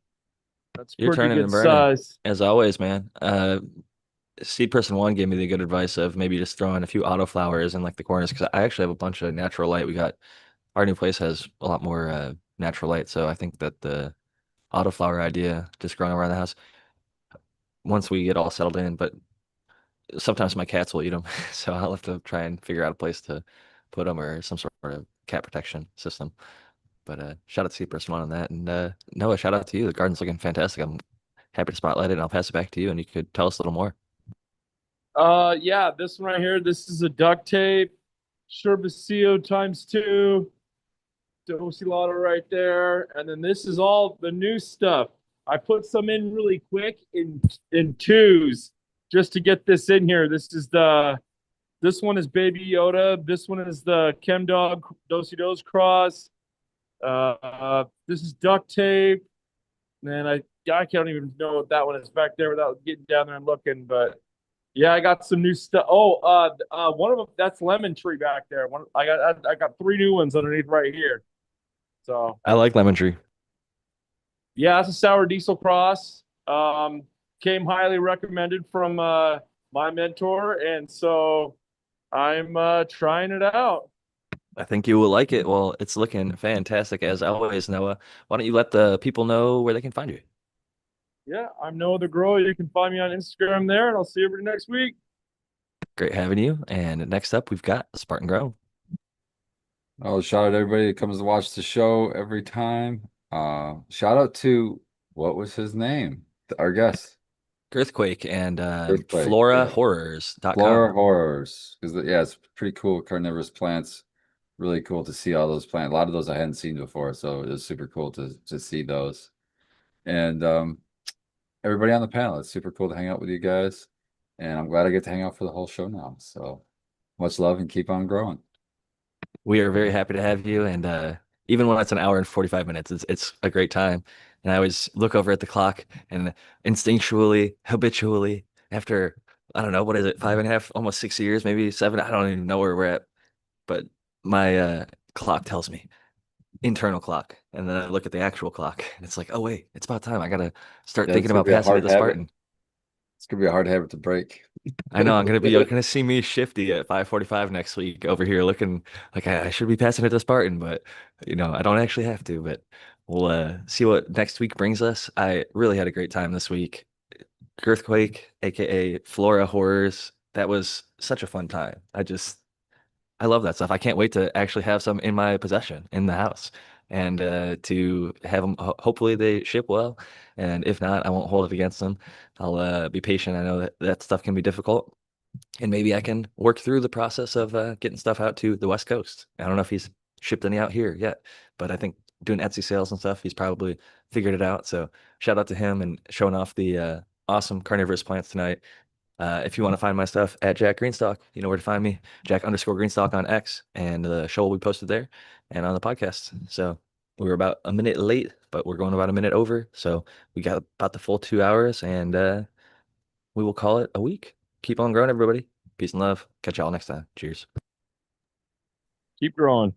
S3: That's
S1: You're
S3: pretty
S1: turning
S3: good
S1: and burning,
S3: size.
S1: as always, man. Seed Person One gave me the good advice of maybe just throwing a few autoflowers in like the corners because I actually have a bunch of natural light. We got our new place has a lot more natural light, so I think that the autoflower idea just growing around the house once we get all settled in. But sometimes my cats will eat them, so I'll have to try and figure out a place to put them or some sort of cat protection system. But shout out to Seed Person One on that, and Noah, shout out to you. The garden's looking fantastic. I'm happy to spotlight it, and I'll pass it back to you, and you could tell us a little more.
S3: Yeah, this one right here. This is a duct tape, Sherbaceo times two, Dosilato right there, and then this is all the new stuff. I put some in really quick in twos just to get this in here. This one is Baby Yoda. This one is the Chem Dog Dosey Dose Cross. This is duct tape. And I can't even know what that one is back there without getting down there and looking. But yeah, I got some new stuff. Oh, one of them that's lemon tree back there. I got three new ones underneath right here. So
S1: I like lemon tree.
S3: yeah, that's a sour diesel cross. Came highly recommended from my mentor, and so I'm trying it out.
S1: I think you will like it. Well, it's looking fantastic as always, Noah. Why don't you let the people know where they can find you?
S3: Yeah, I'm Noah the Grower. You can find me on Instagram there, and I'll see everybody next week.
S1: Great having you. And next up, we've got Spartan Grow.
S2: Oh, shout out to everybody that comes to watch the show every time. Shout out to what was his name? Our guest,
S1: Earthquake and
S2: Earthquake. Yeah.
S1: florahorrors.com.
S2: Flora Horrors. Because yeah, it's pretty cool. Carnivorous plants. Really cool to see all those plants. A lot of those I hadn't seen before, so it was super cool to see those. And everybody on the panel, it's super cool to hang out with you guys. And I'm glad I get to hang out for the whole show now. So much love and keep on growing.
S1: We are very happy to have you. And even when it's an hour and 45 minutes, it's a great time. And I always look over at the clock and instinctually, habitually, after, I don't know, what is it, 5.5, almost 6 years, maybe seven. I don't even know where we're at. But my clock tells me internal clock, and then I look at the actual clock, and it's like, oh wait, it's about time. I gotta start
S2: Yeah,
S1: thinking
S2: it's gonna
S1: about
S2: be a
S1: passing it
S2: hard
S1: to
S2: habit.
S1: Spartan.
S2: It's gonna be a hard habit to break.
S1: I know you're gonna see me shifty at 5:45 next week over here, looking like I should be passing it to Spartan, but I don't actually have to. But we'll see what next week brings us. I really had a great time this week. Earthquake, aka Flora Horrors. That was such a fun time. I love that stuff. I can't wait to actually have some in my possession in the house and to have them. Hopefully they ship well, and if not, I won't hold it against them. I'll be patient. I know that that stuff can be difficult, and maybe I can work through the process of getting stuff out to the West Coast. I don't know if he's shipped any out here yet, but I think doing Etsy sales and stuff, he's probably figured it out. So shout out to him and showing off the awesome carnivorous plants tonight. If you want to find my stuff at Jack Greenstock, you know where to find me, Jack_Greenstock on X, and the show will be posted there and on the podcast. So we were about a minute late, but we're going about a minute over. So we got about the full 2 hours, and we will call it a week. Keep on growing, everybody. Peace and love. Catch y'all next time. Cheers.
S3: Keep growing.